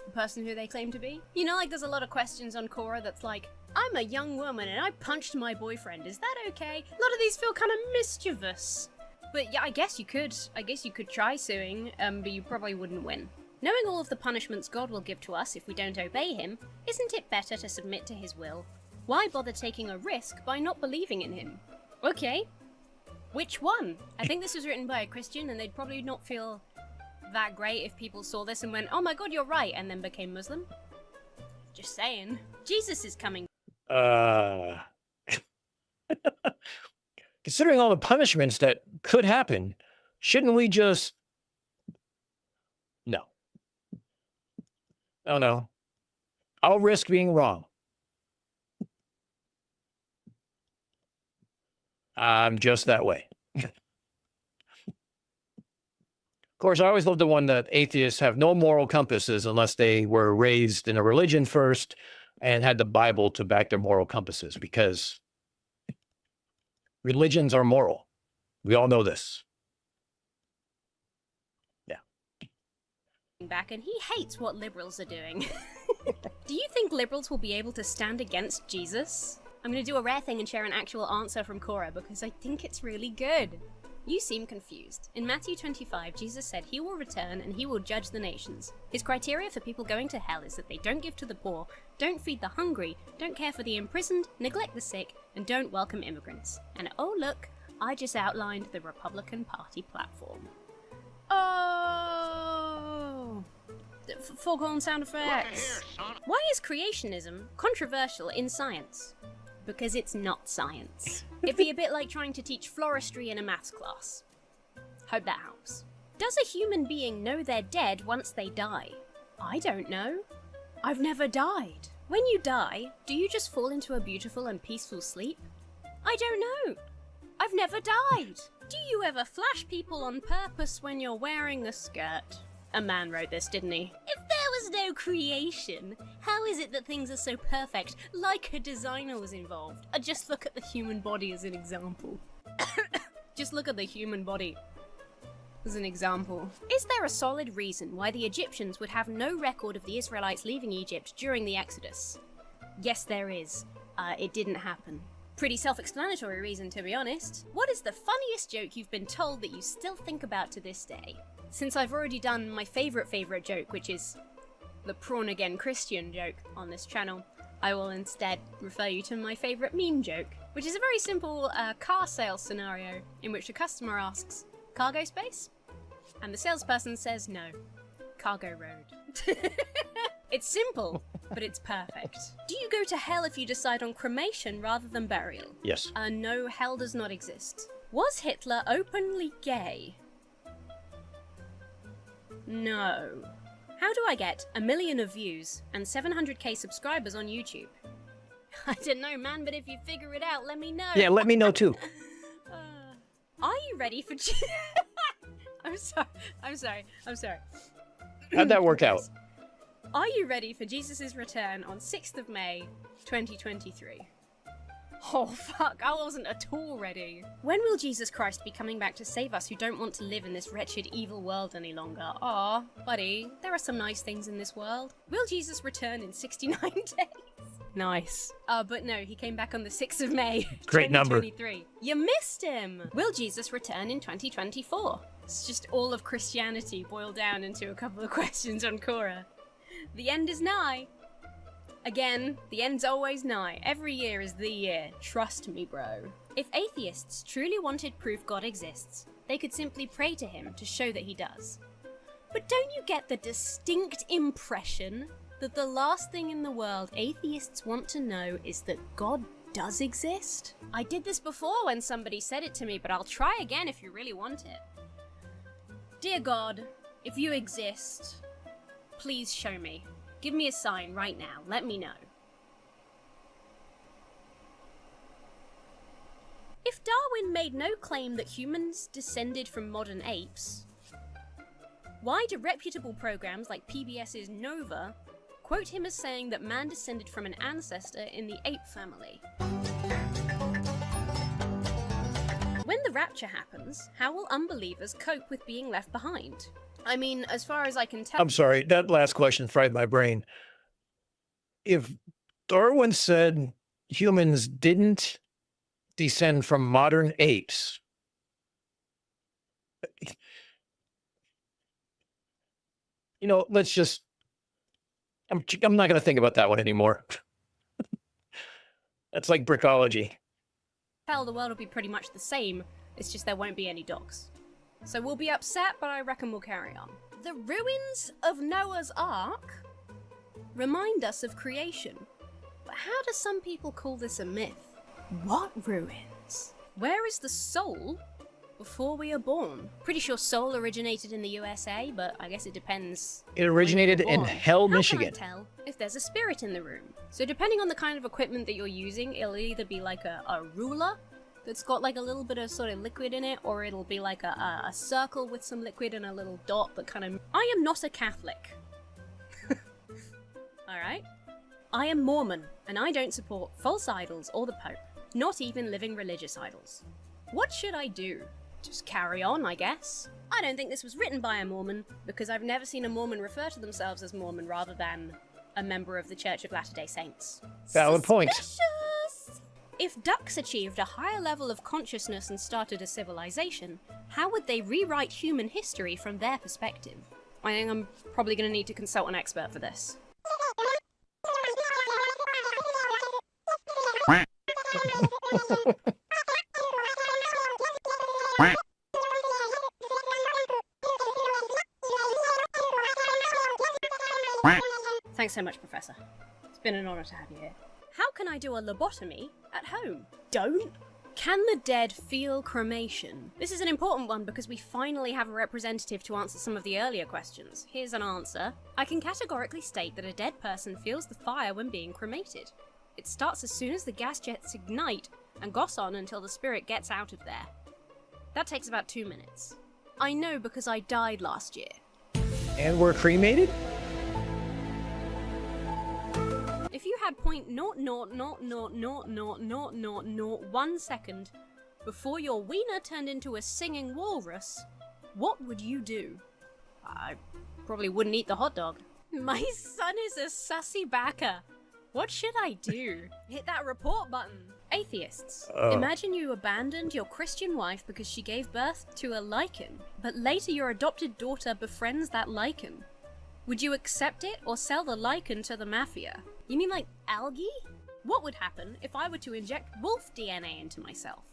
the person who they claim to be. You know, like there's a lot of questions on Quora that's like, I'm a young woman and I punched my boyfriend, is that okay? A lot of these feel kind of mischievous. But yeah, I guess you could try suing, but you probably wouldn't win. Knowing all of the punishments God will give to us if we don't obey him, isn't it better to submit to his will? Why bother taking a risk by not believing in him? Okay, which one? I think this was written by a Christian and they'd probably not feel that great if people saw this and went, oh my god, you're right, and then became Muslim. Just saying. Jesus is coming. Considering all the punishments that could happen, shouldn't we just... No. Oh no. I'll risk being wrong. I'm just that way. Of course, I always love the one that atheists have no moral compasses unless they were raised in a religion first and had the Bible to back their moral compasses, because religions are moral. We all know this. Back, and he hates what liberals are doing. Do you think liberals will be able to stand against Jesus? I'm going to do a rare thing and share an actual answer from Quora because I think it's really good. You seem confused. In Matthew 25, Jesus said he will return and he will judge the nations. His criteria for people going to hell is that they don't give to the poor, don't feed the hungry, don't care for the imprisoned, neglect the sick, and don't welcome immigrants. And oh look, I just outlined the Republican Party platform. Oh! Foghorn sound effects. Why is creationism controversial in science? Because it's not science. It'd be a bit like trying to teach floristry in a maths class. Hope that helps. Does a human being know they're dead once they die? I don't know. I've never died. When you die, do you just fall into a beautiful and peaceful sleep? I don't know. I've never died. Do you ever flash people on purpose when you're wearing a skirt? A man wrote this, didn't he? If there was no creation, how is it that things are so perfect, like a designer was involved? Just look at the human body as an example. Just look at the human body as an example. Is there a solid reason why the Egyptians would have no record of the Israelites leaving Egypt during the Exodus? Yes, there is. It didn't happen. Pretty self-explanatory reason, to be honest. What is the funniest joke you've been told that you still think about to this day? Since I've already done my favourite joke, which is the prawn again Christian joke on this channel, I will instead refer you to my favourite meme joke, which is a very simple car sales scenario in which a customer asks, cargo space? And the salesperson says no, cargo road. It's simple, but it's perfect. Do you go to hell if you decide on cremation rather than burial? Yes. No, hell does not exist. Was Hitler openly gay? No. How do I get 1 million of views and 700k subscribers on YouTube? I don't know, man, but if you figure it out, let me know. Yeah, let me know too. Are you ready for... I'm sorry. How'd that work out? Are you ready for Jesus' return on 6th of May, 2023? Oh fuck, I wasn't at all ready. When will Jesus Christ be coming back to save us who don't want to live in this wretched, evil world any longer? Aw, buddy, there are some nice things in this world. Will Jesus return in 69 days? Nice. But no, he came back on the 6th of May, Great number. 2023. You missed him! Will Jesus return in 2024? It's just all of Christianity boiled down into a couple of questions on Quora. The end is nigh. Again, the end's always nigh. Every year is the year. Trust me, bro. If atheists truly wanted proof God exists, they could simply pray to him to show that he does. But don't you get the distinct impression that the last thing in the world atheists want to know is that God does exist? I did this before when somebody said it to me, but I'll try again if you really want it. Dear God, if you exist, please show me. Give me a sign right now. Let me know. If Darwin made no claim that humans descended from modern apes, why do reputable programs like PBS's Nova quote him as saying that man descended from an ancestor in the ape family? When the rapture happens, how will unbelievers cope with being left behind? I mean, as far as I can tell. I'm sorry, that last question fried my brain. If Darwin said humans didn't descend from modern apes, you know, let's just, I'm not going to think about that one anymore. That's like brickology. The world will be pretty much the same. It's just there won't be any dogs. So we'll be upset, but I reckon we'll carry on. The ruins of Noah's Ark remind us of creation. But how do some people call this a myth? What ruins? Where is the soul before we are born? Pretty sure soul originated in the USA, but I guess it depends. It originated in Hell, How Michigan. can I tell if there's a spirit in the room? So depending on the kind of equipment that you're using, it'll either be like a ruler that's got like a little bit of sort of liquid in it, or it'll be like a circle with some liquid and a little dot that kind of... I am not a Catholic. Alright? I am Mormon, and I don't support false idols or the Pope, not even living religious idols. What should I do? Just carry on, I guess. I don't think this was written by a Mormon, because I've never seen a Mormon refer to themselves as Mormon rather than a member of the Church of Latter-day Saints. Valid point. If ducks achieved a higher level of consciousness and started a civilization, how would they rewrite human history from their perspective? I think I'm probably going to need to consult an expert for this. Thanks so much, Professor. It's been an honor to have you here. How can I do a lobotomy at home? Don't? Can the dead feel cremation? This is an important one because we finally have a representative to answer some of the earlier questions. Here's an answer. I can categorically state that a dead person feels the fire when being cremated. It starts as soon as the gas jets ignite and goes on until the spirit gets out of there. That takes about 2 minutes. I know because I died last year. And we're cremated? If you had 0.000000001 second before your wiener turned into a singing walrus, what would you do? I probably wouldn't eat the hot dog. My son is a sussy backer. What should I do? Hit that report button. Atheists. Imagine you abandoned your Christian wife because she gave birth to a lichen, but later your adopted daughter befriends that lichen. Would you accept it or sell the lichen to the mafia? You mean like algae? What would happen if I were to inject wolf DNA into myself?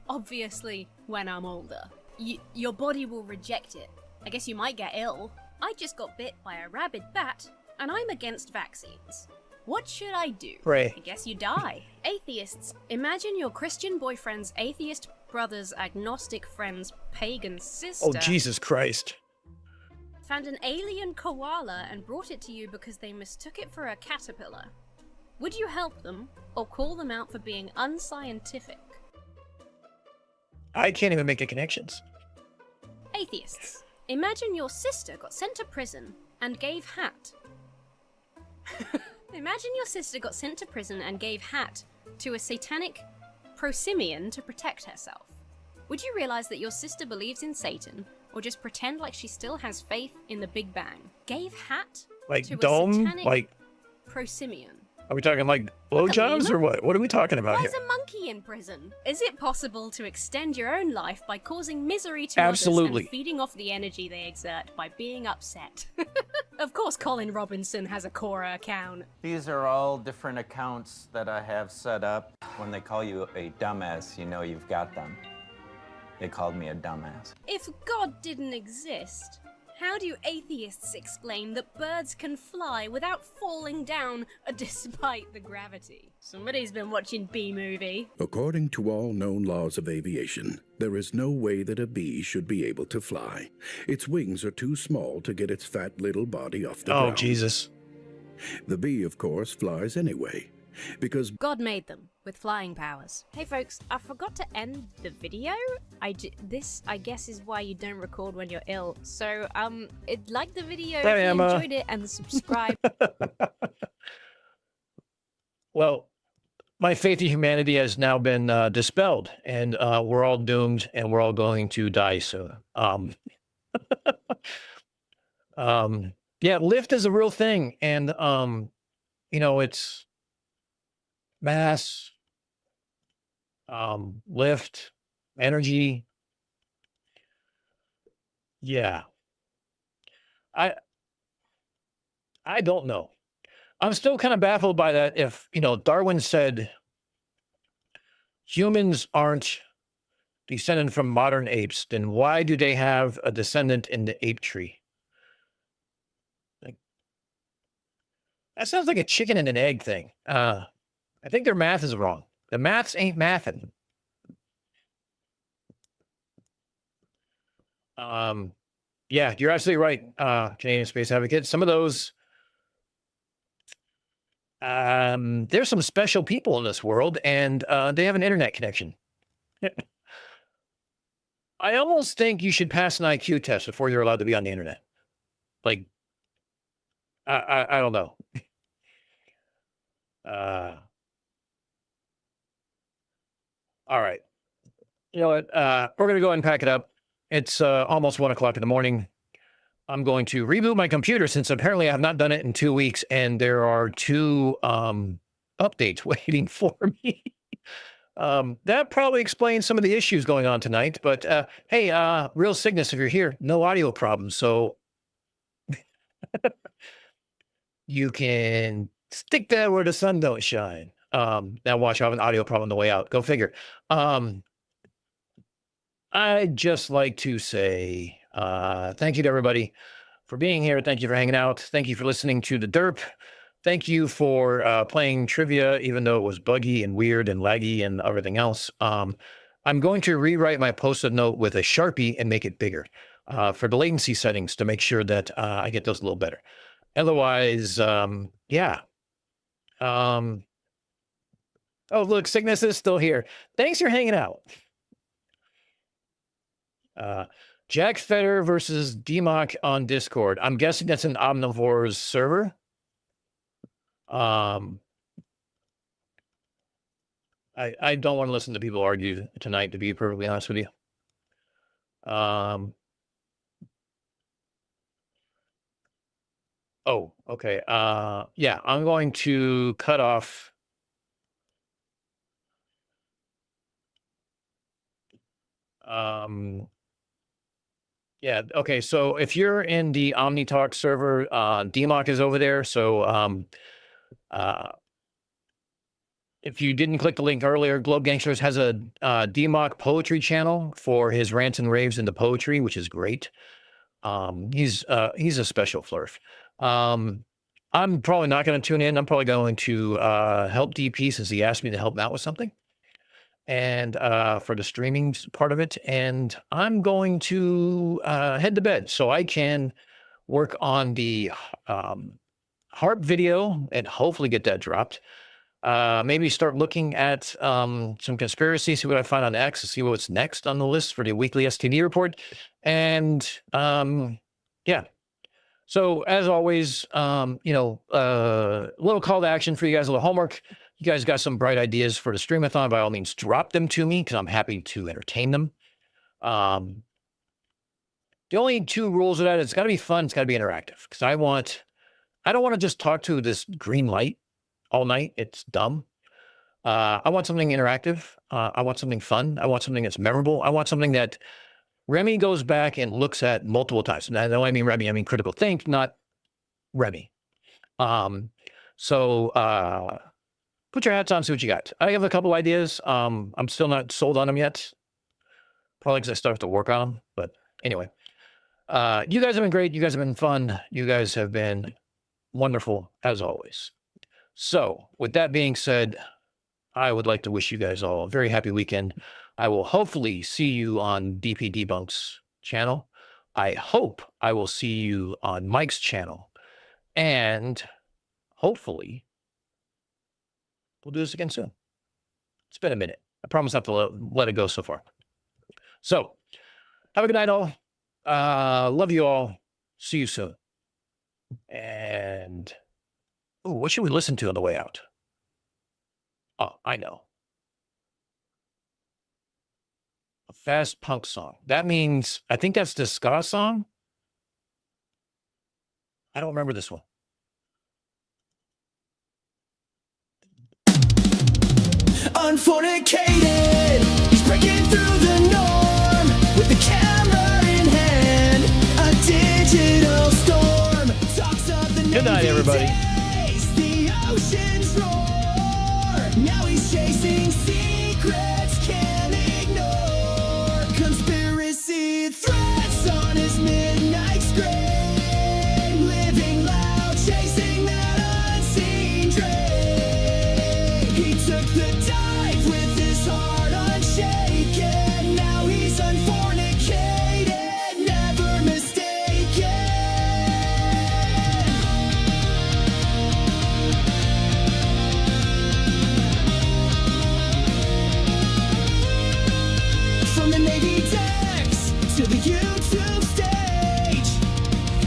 Obviously, when I'm older. Your body will reject it. I guess you might get ill. I just got bit by a rabid bat, and I'm against vaccines. What should I do? Pray. I guess you die. Atheists. Imagine your Christian boyfriend's atheist brother's agnostic friend's pagan sister. Oh, Jesus Christ. Found an alien koala and brought it to you because they mistook it for a caterpillar. Would you help them or call them out for being unscientific? I can't even make the connections. Atheists. Imagine your sister got sent to prison and gave hat. Imagine your sister got sent to prison and gave hat to a satanic prosimian to protect herself. Would you realize that your sister believes in Satan, or just pretend like she still has faith in the Big Bang? Gave hat like to dome? a satanic Like prosimian. Are we talking like blowjobs or what? What are we talking about Why here? is a monkey in prison? Is it possible to extend your own life by causing misery to Absolutely. others and feeding off the energy they exert by being upset? Of course Colin Robinson has a Quora account. These are all different accounts that I have set up. When they call you a dumbass, you know you've got them. They called me a dumbass. If God didn't exist, how do atheists explain that birds can fly without falling down despite the gravity? Somebody's been watching B-movie. According to all known laws of aviation, there is no way that a bee should be able to fly. Its wings are too small to get its fat little body off the ground. Oh, Jesus. The bee, of course, flies anyway, because God made them with flying powers. Hey folks, I forgot to end the video. This, I guess, is why you don't record when you're ill. So, like the video Sorry, if you Emma. enjoyed it and subscribe. Well, my faith in humanity has now been dispelled, and we're all doomed, and we're all going to die soon. Yeah, lift is a real thing. And, you know, it's mass, lift, energy. Yeah. I don't know. I'm still kind of baffled by that. If, you know, Darwin said humans aren't descended from modern apes, then why do they have a descendant in the ape tree? Like, that sounds like a chicken and an egg thing. I think their math is wrong. The maths ain't mathing. Yeah, you're absolutely right, Canadian Space Advocate. Some of those, there's some special people in this world, and they have an internet connection. I almost think you should pass an IQ test before you're allowed to be on the internet. Like, I don't know. All right. You know what? We're going to go ahead and pack it up. It's almost 1 o'clock in the morning. I'm going to reboot my computer since apparently I have not done it in 2 weeks, and there are 2 updates waiting for me. That probably explains some of the issues going on tonight. But hey, Real Cygnus, if you're here, no audio problems. So you can stick that where the sun don't shine. Now watch, I have an audio problem on the way out. Go figure. I'd just like to say thank you to everybody for being here. Thank you for hanging out. Thank you for listening to the derp. Thank you for playing trivia, even though it was buggy and weird and laggy and everything else. I'm going to rewrite my post-it note with a Sharpie and make it bigger for the latency settings to make sure that I get those a little better. Otherwise, yeah. Oh, look, Cygnus is still here. Thanks for hanging out. Jack Fetter versus DMOC on Discord. I'm guessing that's an Omnivore's server. I don't want to listen to people argue tonight, to be perfectly honest with you. Oh, okay. Yeah, I'm going to cut off. Yeah, okay. So if you're in the OmniTalk server, DMOC is over there. So if you didn't click the link earlier, Globe Gangsters has a DMOC poetry channel for his rants and raves into poetry, which is great. He's a special flurf. I'm probably not going to tune in. I'm probably going to help DP since he asked me to help him out with something, and for the streaming part of it. And I'm going to head to bed so I can work on the harp video and hopefully get that dropped. Maybe start looking at some conspiracies, see what I find on X, see what's next on the list for the weekly STD report. And yeah. So as always, you know, a little call to action for you guys, a little homework. You guys got some bright ideas for the streamathon, by all means, drop them to me because I'm happy to entertain them. The only 2 rules of that, it's got to be fun, it's got to be interactive, because I don't want to just talk to this green light all night. It's dumb. I want something interactive. I want something fun. I want something that's memorable. I want something that Remy goes back and looks at multiple times. And I know I mean Remy, I mean Critical Think, not Remy. So put your hats on, see what you got. I have a couple ideas. I'm still not sold on them yet. Probably because I still have to work on them. But anyway, you guys have been great. You guys have been fun. You guys have been wonderful, as always. So with that being said, I would like to wish you guys all a very happy weekend. I will hopefully see you on DP Debunk's channel. I hope I will see you on Mike's channel. And hopefully we'll do this again soon. It's been a minute. I promise not to let it go so far. So have a good night, all. Love you all. See you soon. And ooh, what should we listen to on the way out? Oh, I know. A fast punk song. That means, I think that's the ska song. I don't remember this one. Unfornicated, he's breaking through the norm with the camera in hand. A digital storm talks of the Good night, everybody. days, the oceans roar. Now he's chasing secrets can't ignore. Conspiracy threats on his midnight screen, living loud, chasing that unseen dream. He took the dive with his heart unshaken. Now he's unfornicated, never mistaken. From the Navy decks to the YouTube stage,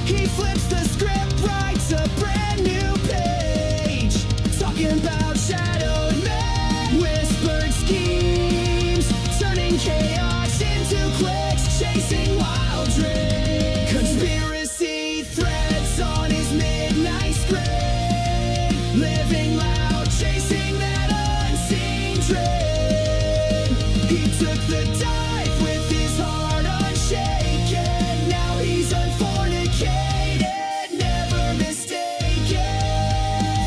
he flips the script, writes a brand new page, talking about shadowed men, whispered schemes, turning chaos into clicks, chasing wild dreams. Conspiracy threads on his midnight screen, living loud, chasing that unseen dream. He took the dive with his heart unshaken. Now he's unfornicated, never mistaken.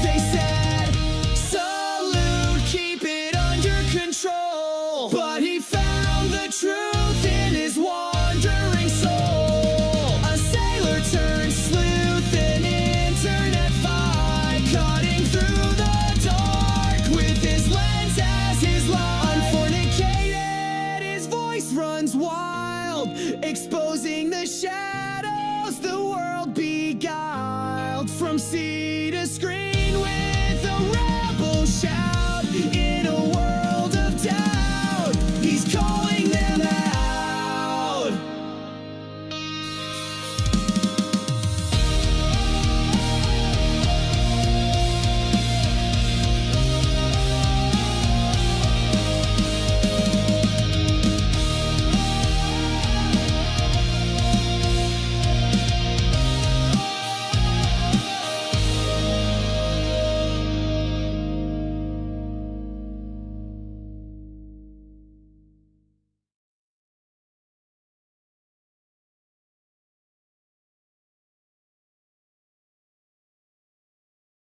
They said, salute, keep it under control. But he found the truth in his wandering soul. A sailor turned sleuth, an internet fi, cutting through the dark with his lens as his light. Unfornicated, his voice runs wild, exposing the shadows the world beguiled. From sea to screen,